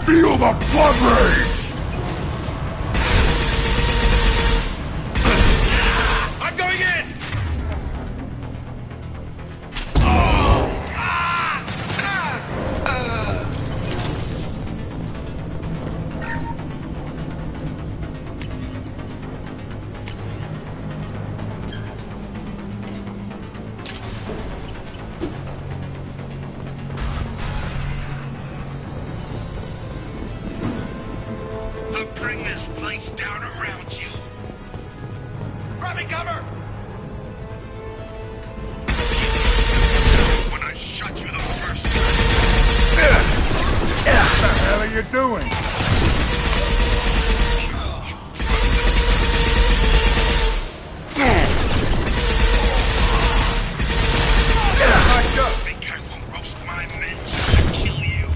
Feel the blood rage! I'm going in! I'll bring this place down around you. Grabbing cover! When I shot you the first time. What the hell are you doing? Think I won't roast my men just to kill you?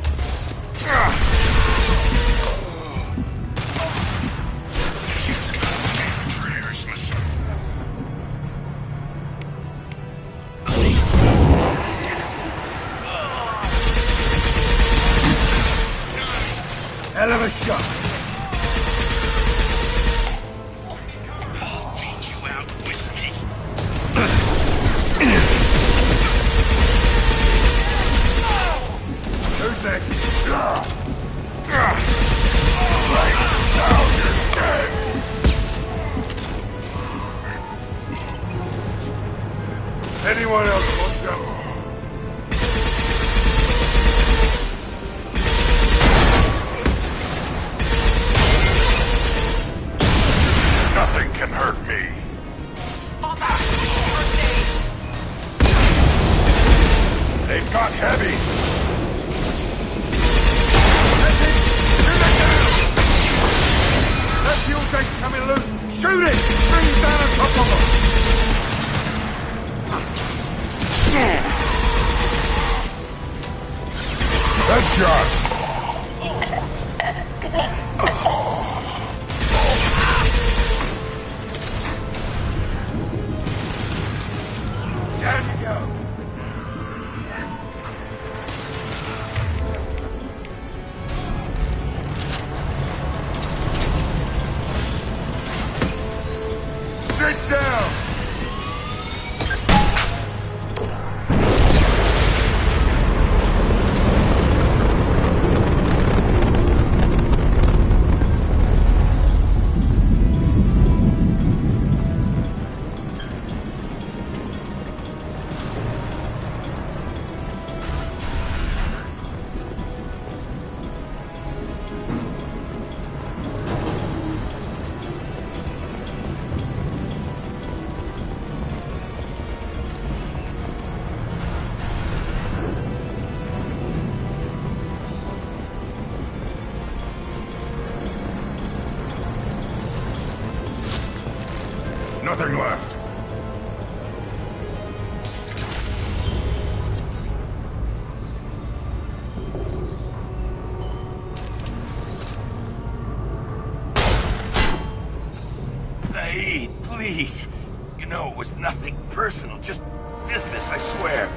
Prayers must... Hell of a shot. I'll take you out with me. Who's next? Right now you're dead. Anyone else want some? Nothing can hurt me. They've got heavy. That fuel tank's coming loose. Shoot it! Bring it down on top of them. Headshot. Down you go. Sit down! Nothing left. Saeed, please. You know it was nothing personal, just business, I swear.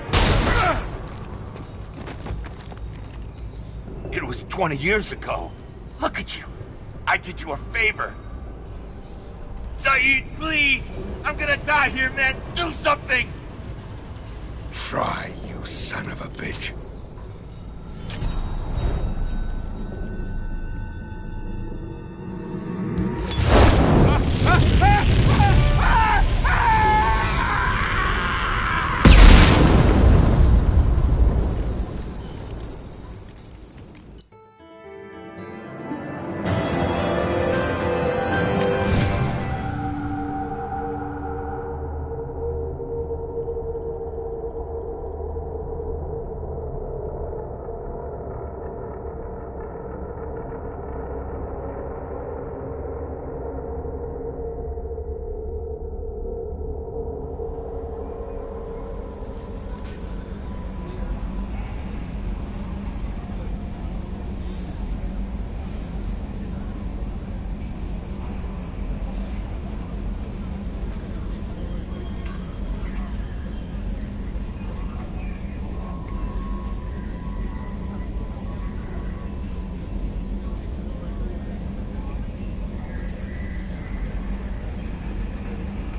It was 20 years ago. Look at you. I did you a favor. Saeed, please! I'm gonna die here, man! Do something! Try, you son of a bitch.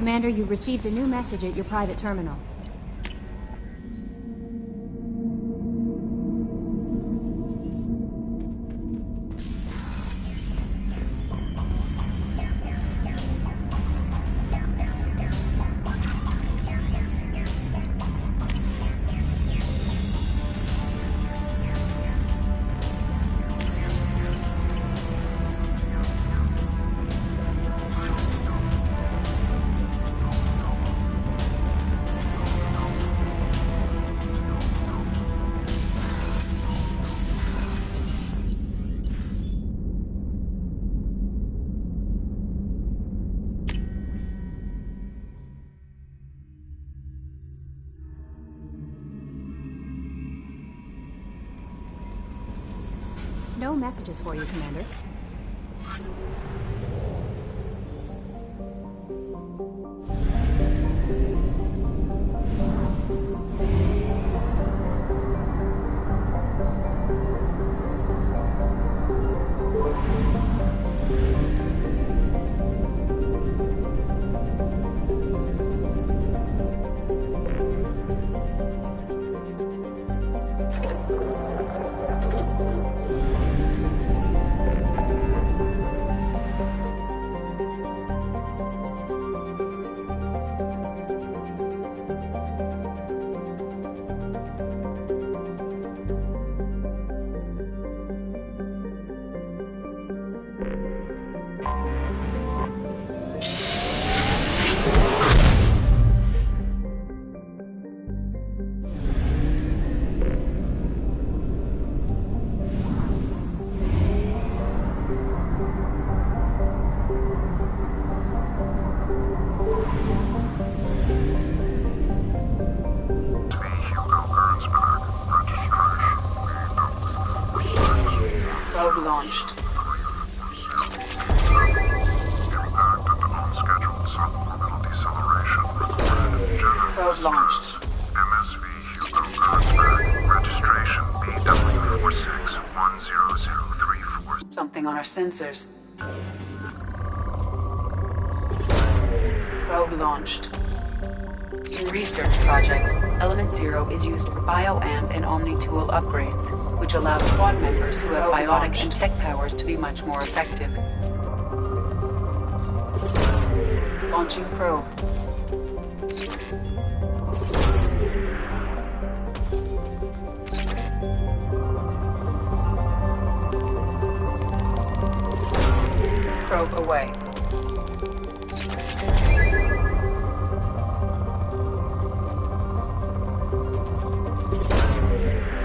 Commander, you've received a new message at your private terminal. No messages for you, Commander. Probe launched. Probe launched. Something on our sensors. Probe launched. In research projects, Element Zero is used for bioamp and omni-tool upgrades, which allow squad members who have biotic and tech powers to be much more effective. Launching probe. Probe away.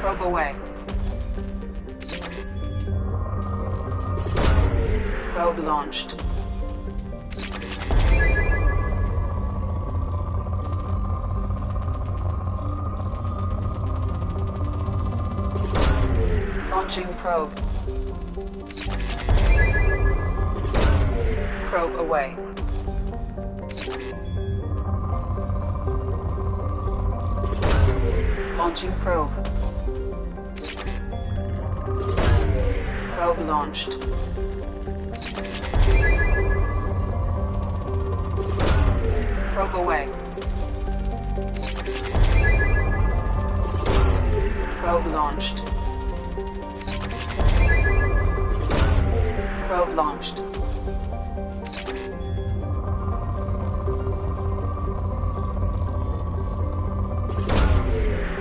Probe away. Probe launched. Launching probe. Probe away. Launching probe. Probe launched. Probe away. Probe launched. Probe launched.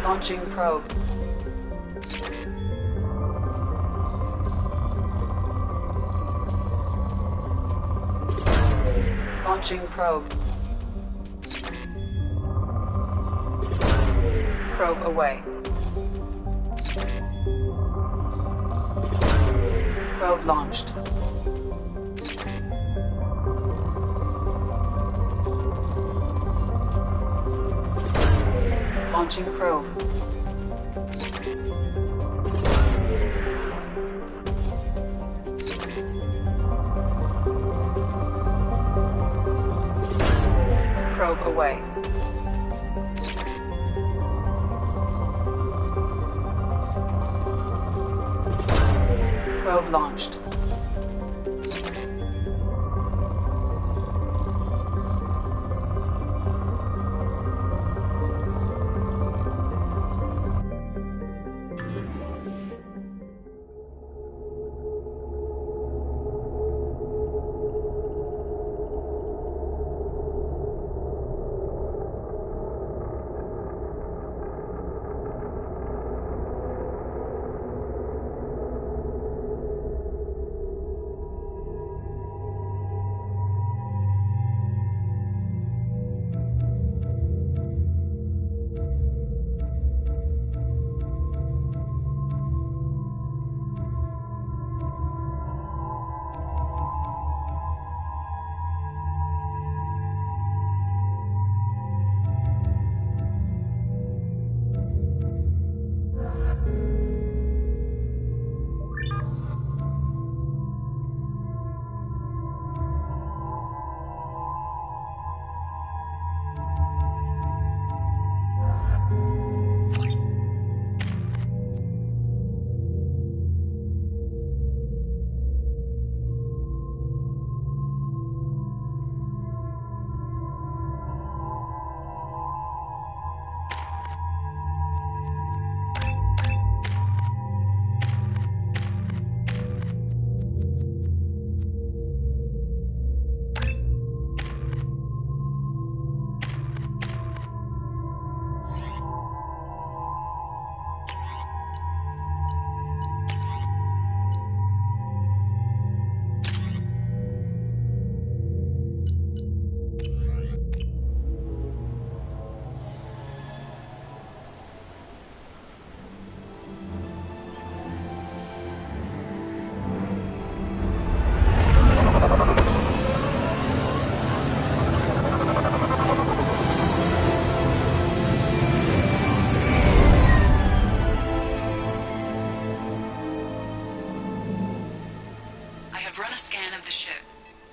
Launching probe. Launching probe. Probe away. Probe launched. Launching probe. Probe away. Probe launched.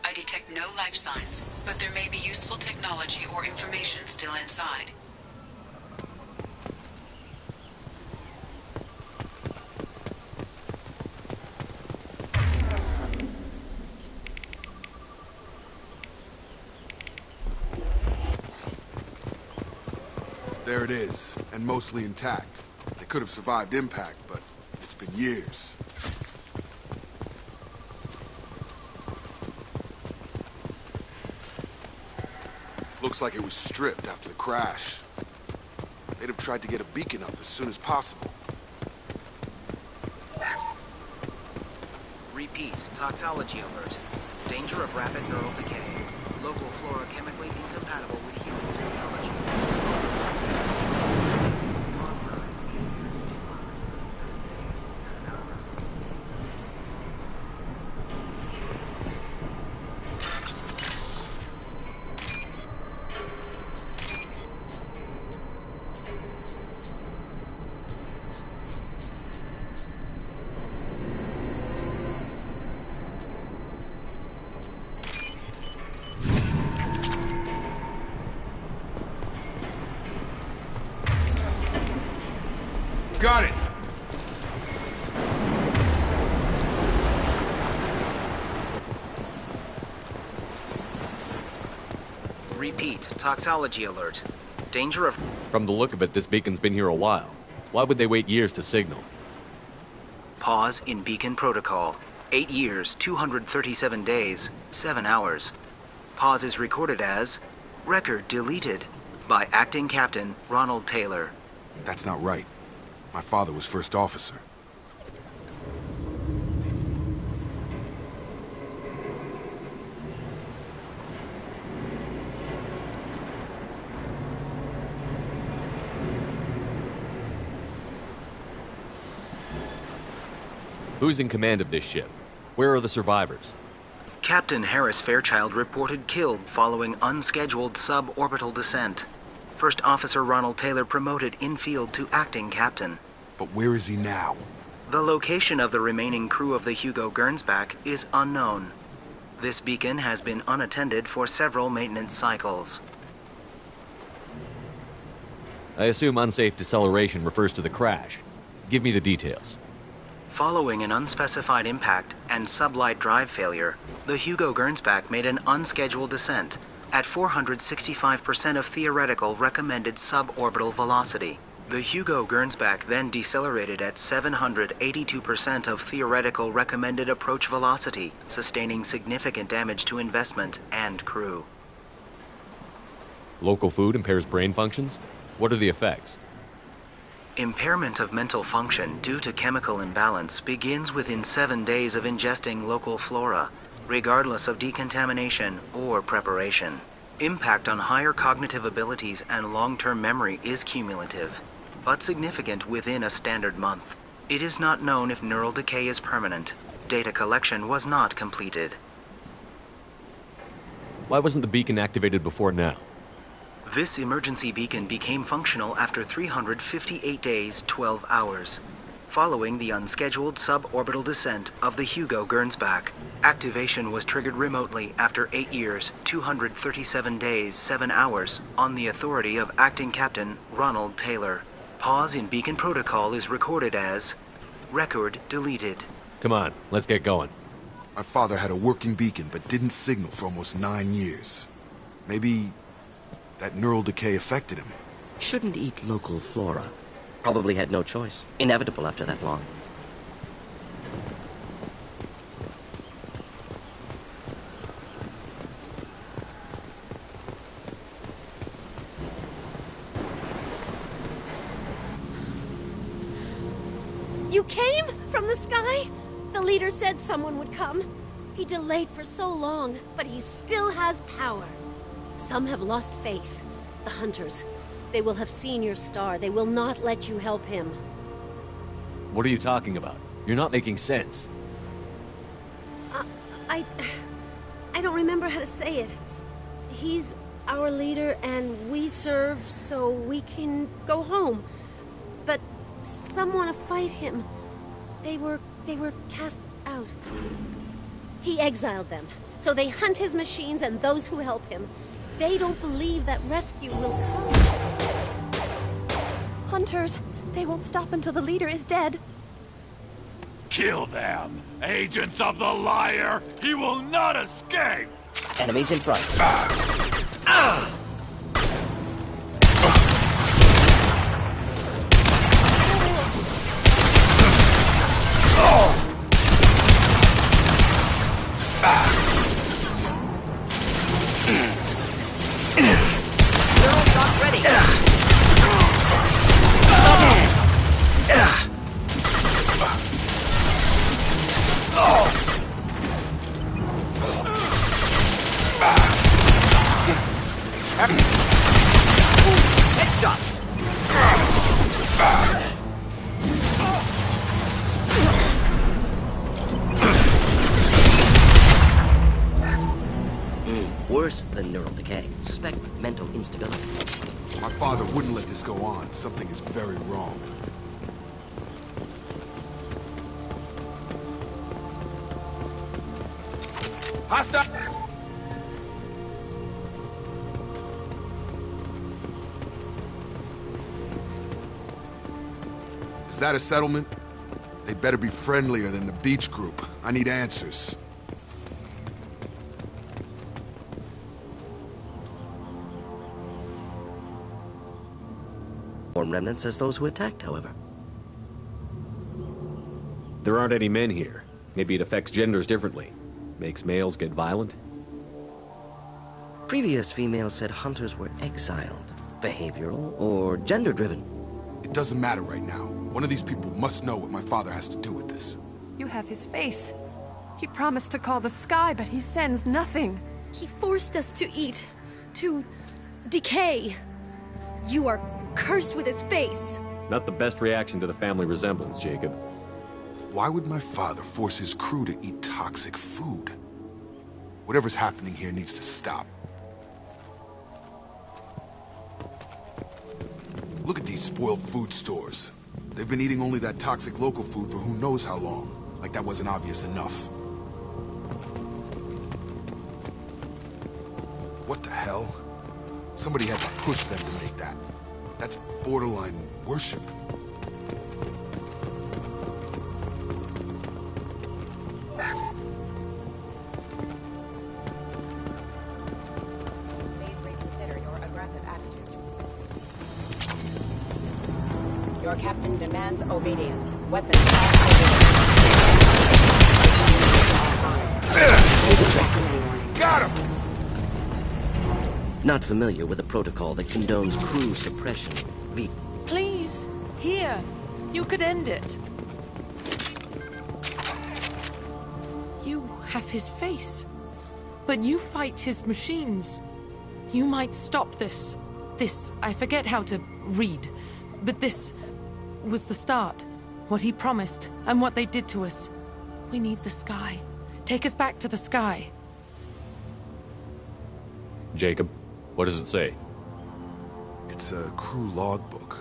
I detect no life signs, but there may be useful technology or information still inside. There it is, and mostly intact. They could have survived impact, but it's been years. Looks like it was stripped after the crash. They'd have tried to get a beacon up as soon as possible. Repeat, toxology alert. Danger of rapid neural decay. Local flora chemically incompatible with human physiology. Got it! Repeat, toxology alert. Danger of... From the look of it, this beacon's been here a while. Why would they wait years to signal? Pause in beacon protocol. 8 years, 237 days, 7 hours. Pause is recorded as... Record deleted by Acting Captain Ronald Taylor. That's not right. My father was first officer. Who's in command of this ship? Where are the survivors? Captain Harris Fairchild reported killed following unscheduled suborbital descent. First Officer Ronald Taylor promoted in-field to acting captain. But where is he now? The location of the remaining crew of the Hugo Gernsback is unknown. This beacon has been unattended for several maintenance cycles. I assume unsafe deceleration refers to the crash. Give me the details. Following an unspecified impact and sublight drive failure, the Hugo Gernsback made an unscheduled descent at 465% of theoretical recommended suborbital velocity. The Hugo Gernsback then decelerated at 782% of theoretical recommended approach velocity, sustaining significant damage to investment and crew. Local food impairs brain functions? What are the effects? Impairment of mental function due to chemical imbalance begins within 7 days of ingesting local flora, regardless of decontamination or preparation. Impact on higher cognitive abilities and long-term memory is cumulative, but significant within a standard month. It is not known if neural decay is permanent. Data collection was not completed. Why wasn't the beacon activated before now? This emergency beacon became functional after 358 days, 12 hours, following the unscheduled suborbital descent of the Hugo Gernsback. Activation was triggered remotely after 8 years, 237 days, 7 hours, on the authority of Acting Captain Ronald Taylor. Pause in beacon protocol is recorded as record deleted. Come on, let's get going. My father had a working beacon but didn't signal for almost 9 years. Maybe that neural decay affected him. Shouldn't eat local flora. Probably had no choice. Inevitable after that long. You came? From the sky? The leader said someone would come. He delayed for so long, but he still has power. Some have lost faith. The hunters. They will have seen your star. They will not let you help him. What are you talking about? You're not making sense. I don't remember how to say it. He's our leader and we serve so we can go home. But some want to fight him. They were cast out. He exiled them. So they hunt his machines and those who help him. They don't believe that rescue will come. Hunters, they won't stop until the leader is dead. Kill them! Agents of the liar! He will not escape! Enemies in front. Worse than neural decay. Suspect mental instability. My father wouldn't let this go on. Something is very wrong. Hostile! Is that a settlement? They better be friendlier than the beach group. I need answers. Form remnants as those who attacked, however. There aren't any men here. Maybe it affects genders differently. Makes males get violent? Previous females said hunters were exiled, behavioral, or gender-driven. It doesn't matter right now. One of these people must know what my father has to do with this. You have his face. He promised to call the sky, but he sends nothing. He forced us to eat, to decay. You are cursed with his face. Not the best reaction to the family resemblance, Jacob. Why would my father force his crew to eat toxic food? Whatever's happening here needs to stop. Look at these spoiled food stores. They've been eating only that toxic local food for who knows how long. Like that wasn't obvious enough. What the hell? Somebody had to push them to make that. That's borderline worship. Please reconsider your aggressive attitude. Your captain demands obedience. Weapons Got him! Not familiar with a protocol that condones crew suppression. Please, here. You could end it. You have his face. But you fight his machines. You might stop this. This, I forget how to read. But this was the start. What he promised, and what they did to us. We need the sky. Take us back to the sky. Jacob, what does it say? It's a crew logbook.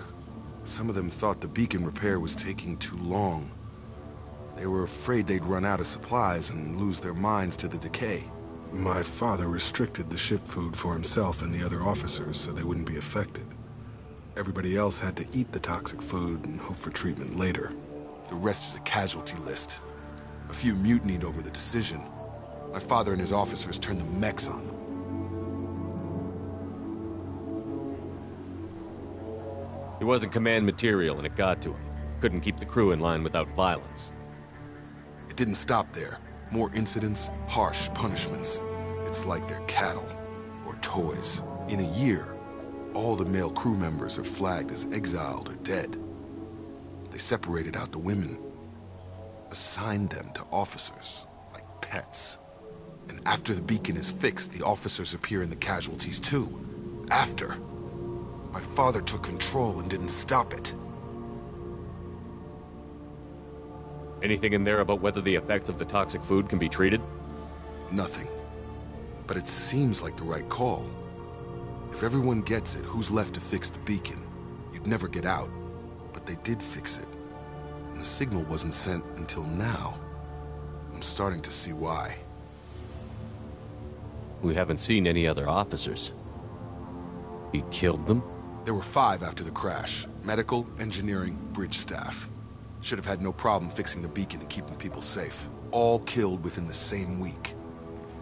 Some of them thought the beacon repair was taking too long. They were afraid they'd run out of supplies and lose their minds to the decay. My father restricted the ship food for himself and the other officers so they wouldn't be affected. Everybody else had to eat the toxic food and hope for treatment later. The rest is a casualty list. A few mutinied over the decision. My father and his officers turned the mechs on them. He wasn't command material and it got to him. Couldn't keep the crew in line without violence. It didn't stop there. More incidents, harsh punishments. It's like they're cattle or toys. In a year, all the male crew members are flagged as exiled or dead. They separated out the women, assigned them to officers, like pets. And after the beacon is fixed, the officers appear in the casualties too. After. My father took control and didn't stop it. Anything in there about whether the effects of the toxic food can be treated? Nothing. But it seems like the right call. If everyone gets it, who's left to fix the beacon? You'd never get out. But they did fix it. And the signal wasn't sent until now. I'm starting to see why. We haven't seen any other officers. He killed them? There were 5 after the crash. Medical, engineering, bridge staff. Should have had no problem fixing the beacon and keeping people safe. All killed within the same week.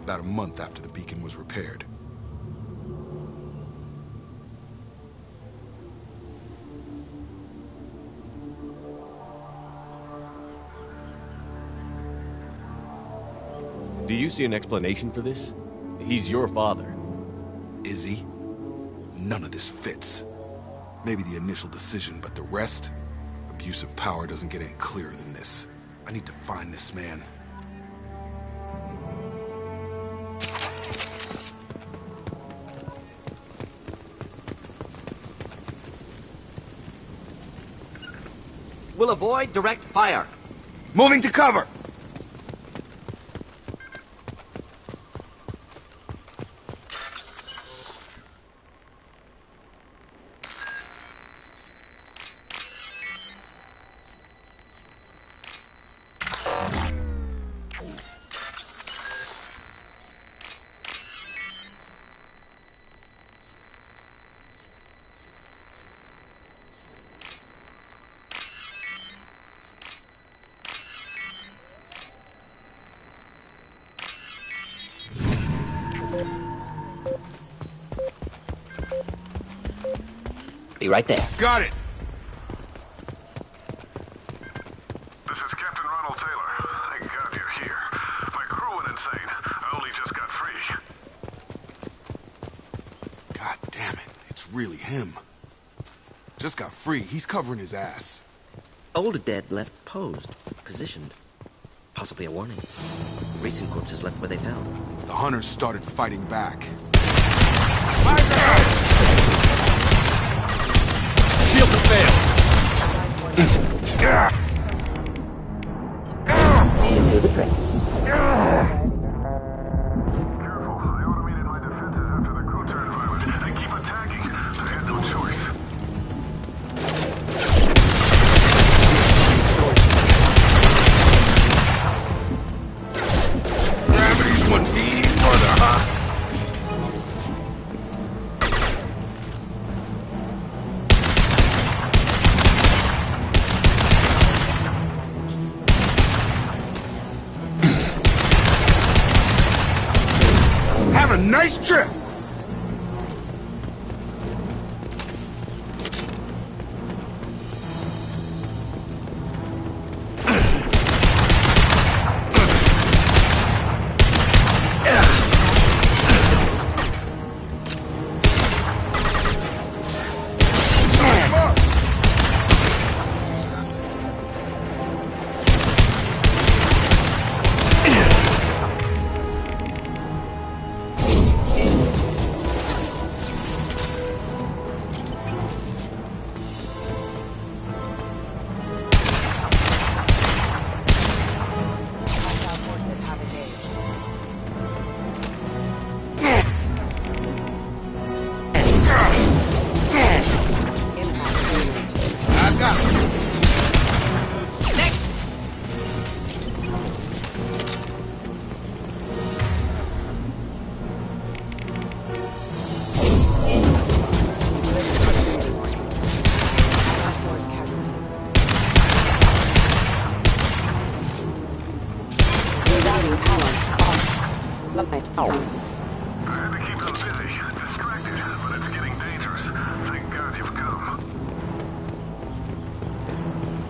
About a month after the beacon was repaired. Do you see an explanation for this? He's your father. Is he? None of this fits. Maybe the initial decision, but the rest? Abuse of power doesn't get any clearer than this. I need to find this man. We'll avoid direct fire. Moving to cover! Be right there. Got it! This is Captain Ronald Taylor. Thank God you're here. My crew went insane. I only just got free. God damn it. It's really him. Just got free. He's covering his ass. Old dead left posed, positioned. Possibly a warning. Recent corpses left where they fell. The hunters started fighting back. Shield to fail! Into the train. Careful. I automated my defenses after the crew turned violent. They keep attacking. I had no choice. Gravity's one mean brother, huh? Have a nice trip! I had to keep them busy, distracted, but it's getting dangerous. Thank God you've come.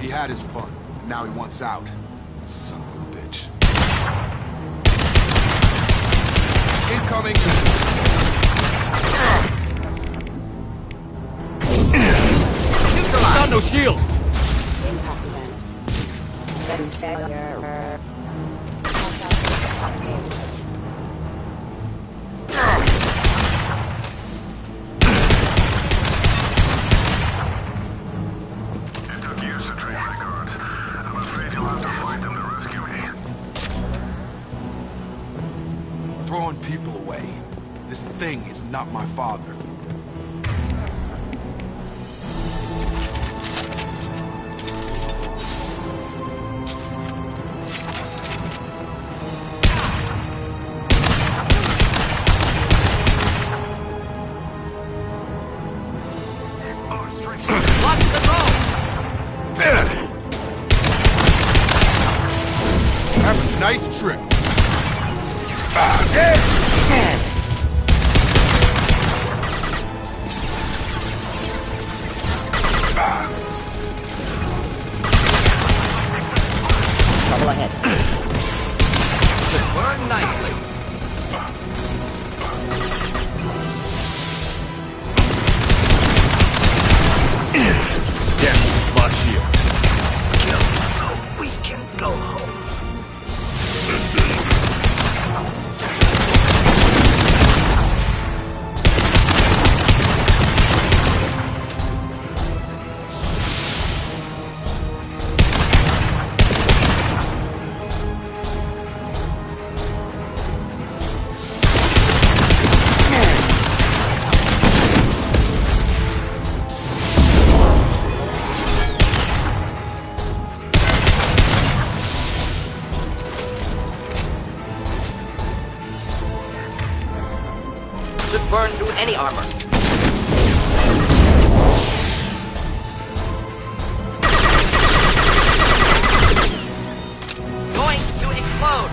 He had his fun. Now he wants out. Son of a bitch. Incoming! Got no shield! Impact event. That is failure. It took years to trace the guards. I'm afraid you'll have to fight them to rescue me. Throwing people away. This thing is not my father. trip. Yeah! Trouble ahead. Should burn nicely. Yeah, my shield. Kill so we can go home. Should burn through any armor. Going to explode.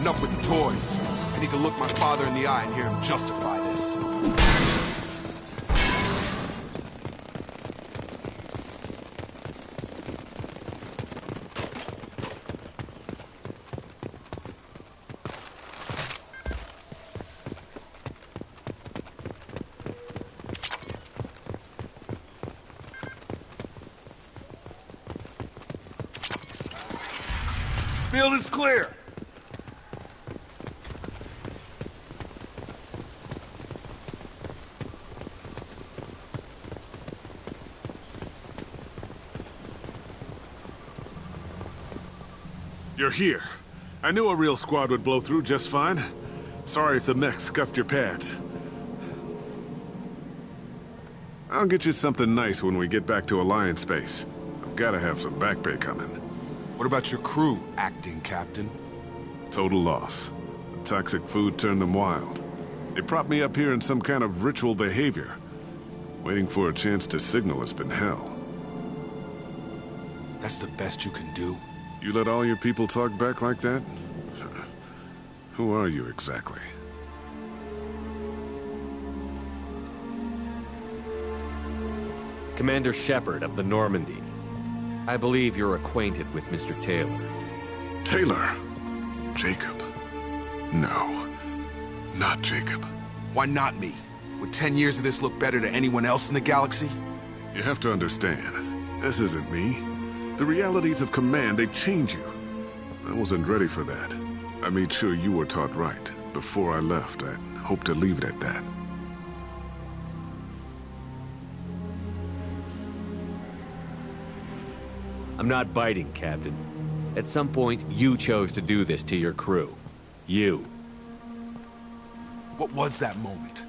Enough with the toys. I need to look my father in the eye and hear him justify this. Field is clear. You're here. I knew a real squad would blow through just fine. Sorry if the mech scuffed your pads. I'll get you something nice when we get back to Alliance space. I've gotta have some back pay coming. What about your crew, acting captain? Total loss. The toxic food turned them wild. They propped me up here in some kind of ritual behavior. Waiting for a chance to signal has been hell. That's the best you can do? You let all your people talk back like that? Who are you exactly? Commander Shepard of the Normandy. I believe you're acquainted with Mr. Taylor. Taylor? Jacob? No. Not Jacob. Why not me? Would 10 years of this look better to anyone else in the galaxy? You have to understand, this isn't me. The realities of command, they change you. I wasn't ready for that. I made sure you were taught right. Before I left, I hoped to leave it at that. I'm not biting, Captain. At some point, you chose to do this to your crew. You. What was that moment?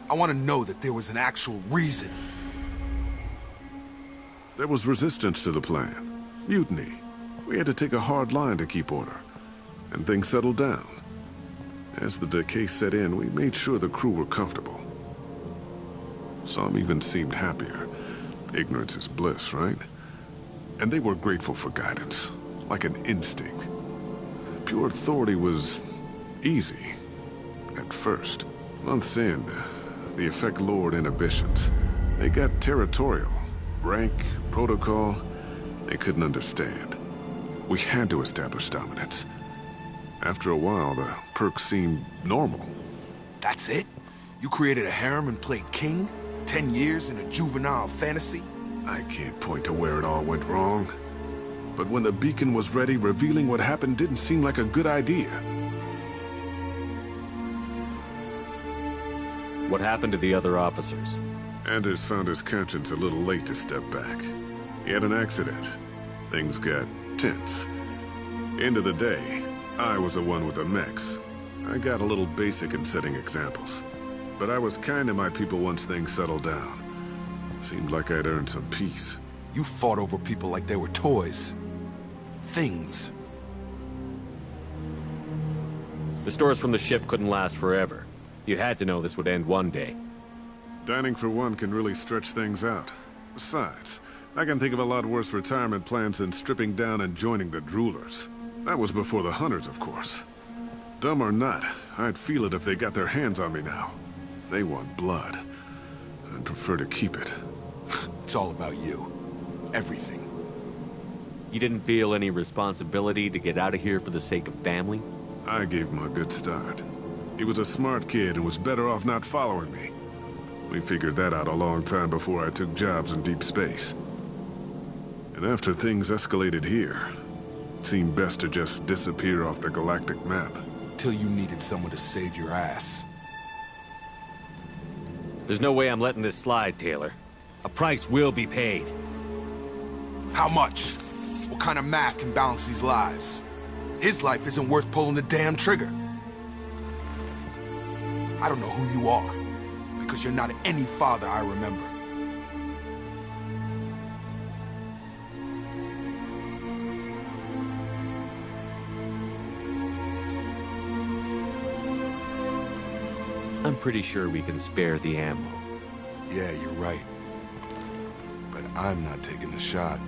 I want to know that there was an actual reason. There was resistance to the plan. Mutiny. We had to take a hard line to keep order. And things settled down. As the decay set in, we made sure the crew were comfortable. Some even seemed happier. Ignorance is bliss, right? And they were grateful for guidance, like an instinct. Pure authority was easy, at first. Months in, the effect lowered inhibitions. They got territorial. Rank, protocol, they couldn't understand. We had to establish dominance. After a while, the perks seemed normal. That's it? You created a harem and played king? 10 years in a juvenile fantasy? I can't point to where it all went wrong. But when the beacon was ready, revealing what happened didn't seem like a good idea. What happened to the other officers? Anders found his conscience a little late to step back. He had an accident. Things got tense. End of the day, I was the one with the mechs. I got a little basic in setting examples. But I was kind to my people once things settled down. Seemed like I'd earned some peace. You fought over people like they were toys. Things. The stores from the ship couldn't last forever. You had to know this would end one day. Dining for one can really stretch things out. Besides, I can think of a lot worse retirement plans than stripping down and joining the droolers. That was before the hunters, of course. Dumb or not, I'd feel it if they got their hands on me now. They want blood. I'd prefer to keep it. It's all about you. Everything. You didn't feel any responsibility to get out of here for the sake of family? I gave him a good start. He was a smart kid and was better off not following me. We figured that out a long time before I took jobs in deep space. And after things escalated here, it seemed best to just disappear off the galactic map. Till you needed someone to save your ass. There's no way I'm letting this slide, Taylor. A price will be paid. How much? What kind of math can balance these lives? His life isn't worth pulling the damn trigger. I don't know who you are, because you're not any father I remember. I'm pretty sure we can spare the ammo. Yeah, you're right. But I'm not taking the shot.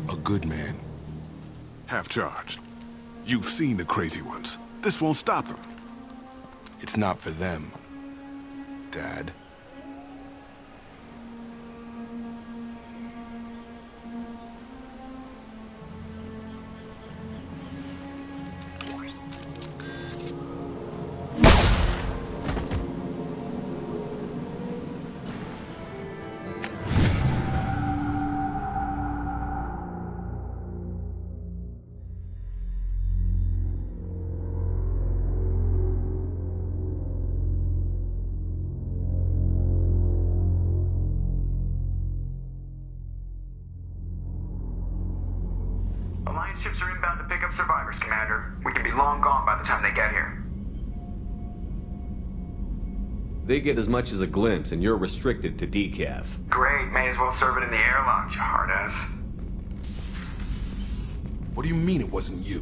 A good man. Half charged. You've seen the crazy ones. This won't stop them. It's not for them, Dad. Alliance ships are inbound to pick up survivors, Commander. We can be long gone by the time they get here. They get as much as a glimpse, and you're restricted to decaf. Great, may as well serve it in the airlock, you hard ass. What do you mean it wasn't you?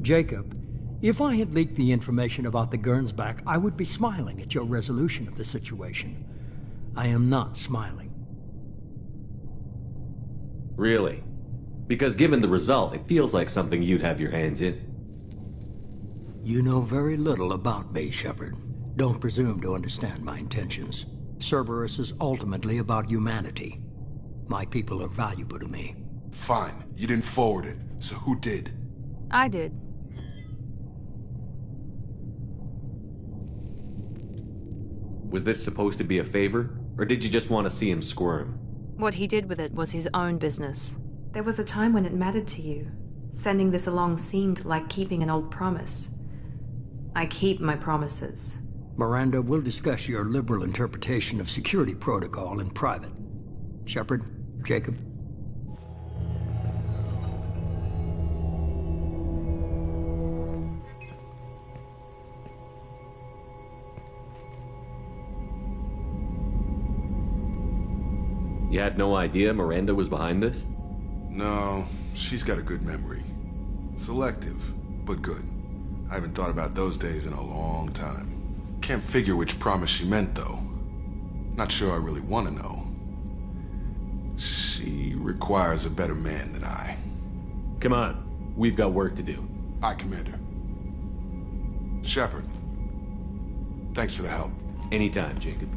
Jacob, if I had leaked the information about the Gernsback, I would be smiling at your resolution of the situation. I am not smiling. Really? Because given the result, it feels like something you'd have your hands in. You know very little about me, Shepard. Don't presume to understand my intentions. Cerberus is ultimately about humanity. My people are valuable to me. Fine. You didn't forward it, so who did? I did. Was this supposed to be a favor? Or did you just want to see him squirm? What he did with it was his own business. There was a time when it mattered to you. Sending this along seemed like keeping an old promise. I keep my promises. Miranda, we'll discuss your liberal interpretation of security protocol in private. Shepard, Jacob. You had no idea Miranda was behind this? No, she's got a good memory. Selective, but good. I haven't thought about those days in a long time. Can't figure which promise she meant, though. Not sure I really want to know. She requires a better man than I. Come on, we've got work to do. Aye, Commander. Shepard, thanks for the help. Anytime, Jacob.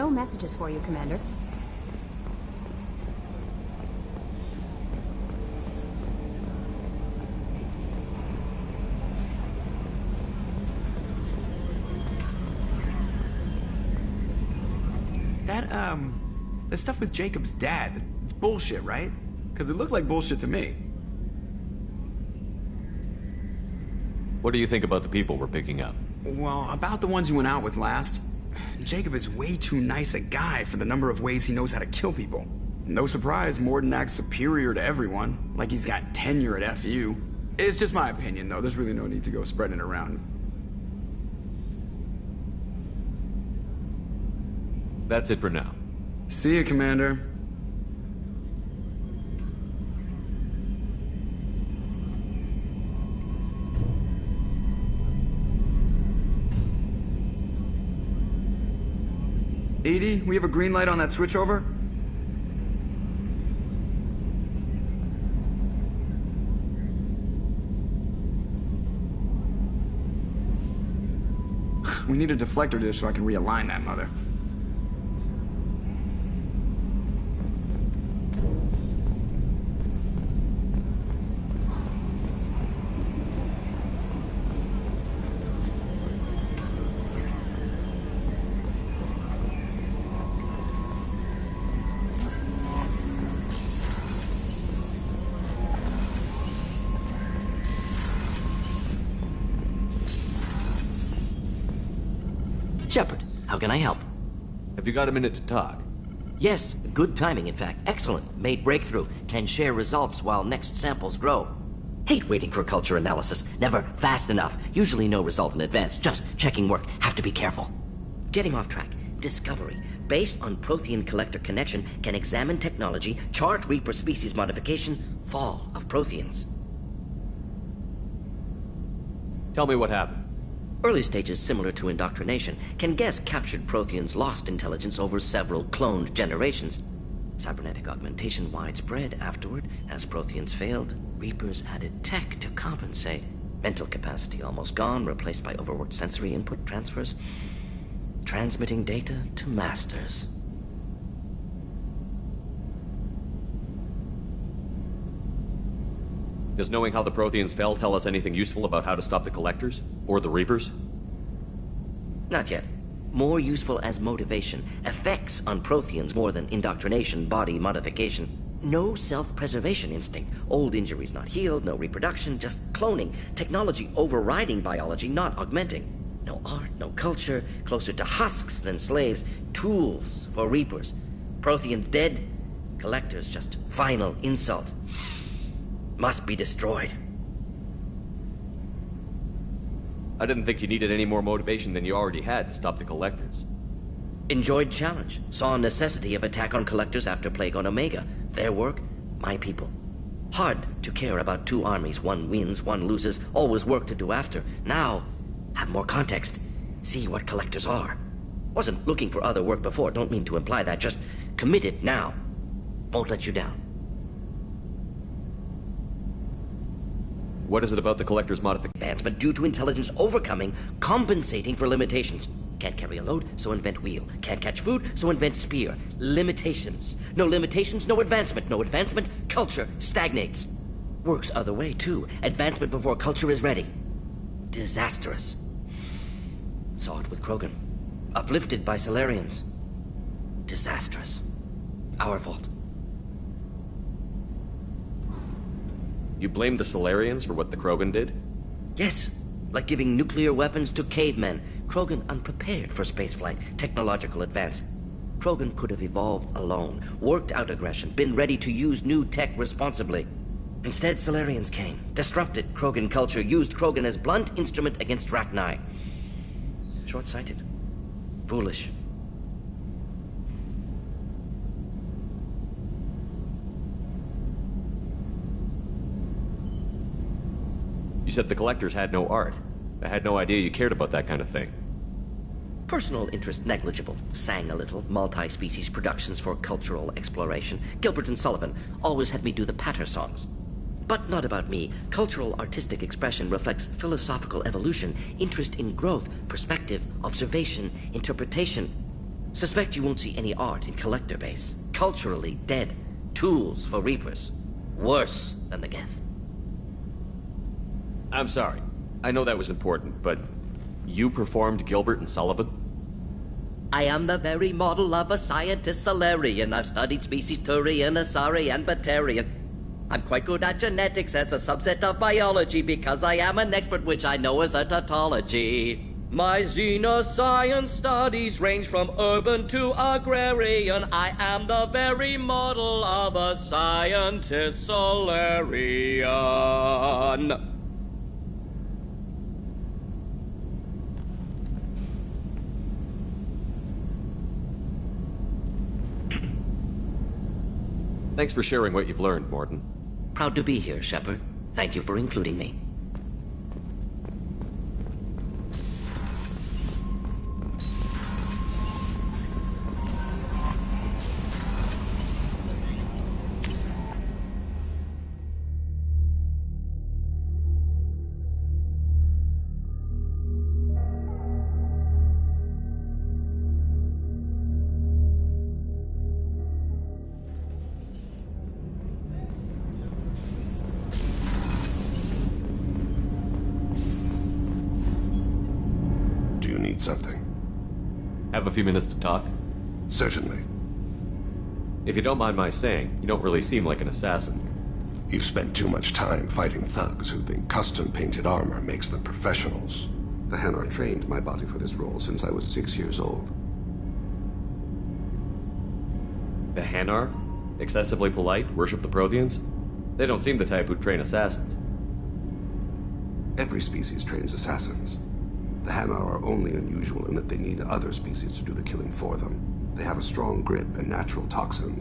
no messages for you, Commander. That stuff with Jacob's dad, it's bullshit, right? Because it looked like bullshit to me. What do you think about the people we're picking up? Well, about the ones you went out with last. Jacob is way too nice a guy for the number of ways he knows how to kill people. No surprise, Morden acts superior to everyone, like he's got tenure at FU. It's just my opinion, though. There's really no need to go spreading it around. That's it for now. See you, Commander. Edie, we have a green light on that switchover? We need a deflector dish so I can realign that mother. Shepard, how can I help? Have you got a minute to talk? Yes, good timing, in fact. Excellent. Made breakthrough. Can share results while next samples grow. Hate waiting for culture analysis. Never fast enough. Usually no result in advance. Just checking work. Have to be careful. Getting off track. Discovery. Based on Prothean collector connection, can examine technology, chart Reaper species modification, fall of Protheans. Tell me what happened. Early stages similar to indoctrination, can guess captured Protheans lost intelligence over several cloned generations. Cybernetic augmentation widespread afterward. As Protheans failed, Reapers added tech to compensate. Mental capacity almost gone, replaced by overworked sensory input transfers. Transmitting data to masters. Does knowing how the Protheans fell tell us anything useful about how to stop the Collectors? Or the Reapers? Not yet. More useful as motivation. Effects on Protheans more than indoctrination, body modification. No self-preservation instinct. Old injuries not healed, no reproduction, just cloning. Technology overriding biology, not augmenting. No art, no culture, closer to husks than slaves. Tools for Reapers. Protheans dead, Collectors just final insult. Must be destroyed. I didn't think you needed any more motivation than you already had to stop the Collectors. Enjoyed challenge. Saw necessity of attack on Collectors after Plague on Omega. Their work, my people. Hard to care about two armies. One wins, one loses. Always work to do after. Now, have more context. See what Collectors are. Wasn't looking for other work before. Don't mean to imply that. Just committed now. Won't let you down. What is it about the Collector's modification? Advancement due to intelligence overcoming, compensating for limitations. Can't carry a load, so invent wheel. Can't catch food, so invent spear. Limitations. No limitations, no advancement. No advancement, culture stagnates. Works other way, too. Advancement before culture is ready. Disastrous. Saw it with Krogan. Uplifted by Solarians. Disastrous. Our fault. You blame the Solarians for what the Krogan did? Yes. Like giving nuclear weapons to cavemen. Krogan unprepared for spaceflight. Technological advance. Krogan could have evolved alone. Worked out aggression. Been ready to use new tech responsibly. Instead, Solarians came. Disrupted Krogan culture. Used Krogan as blunt instrument against Rachni. Short-sighted. Foolish. You said the Collectors had no art. I had no idea you cared about that kind of thing. Personal interest negligible. Sang a little. Multi-species productions for cultural exploration. Gilbert and Sullivan always had me do the patter songs. But not about me. Cultural artistic expression reflects philosophical evolution, interest in growth, perspective, observation, interpretation. Suspect you won't see any art in Collector Base. Culturally dead. Tools for Reapers. Worse than the Geth. I'm sorry. I know that was important, but you performed Gilbert and Sullivan? I am the very model of a scientist Solarian. I've studied species Turian, Asari, and Batarian. I'm quite good at genetics as a subset of biology because I am an expert, which I know is a tautology. My xenoscience studies range from urban to agrarian. I am the very model of a scientist Solarian. Thanks for sharing what you've learned, Morton. Proud to be here, Shepard. Thank you for including me. Something. Have a few minutes to talk? Certainly. If you don't mind my saying, you don't really seem like an assassin. You've spent too much time fighting thugs who think custom-painted armor makes them professionals. The Hanar trained my body for this role since I was 6 years old. The Hanar? Excessively polite? Worship the Protheans? They don't seem the type who'd train assassins. Every species trains assassins. The Hanar are only unusual in that they need other species to do the killing for them. They have a strong grip and natural toxins,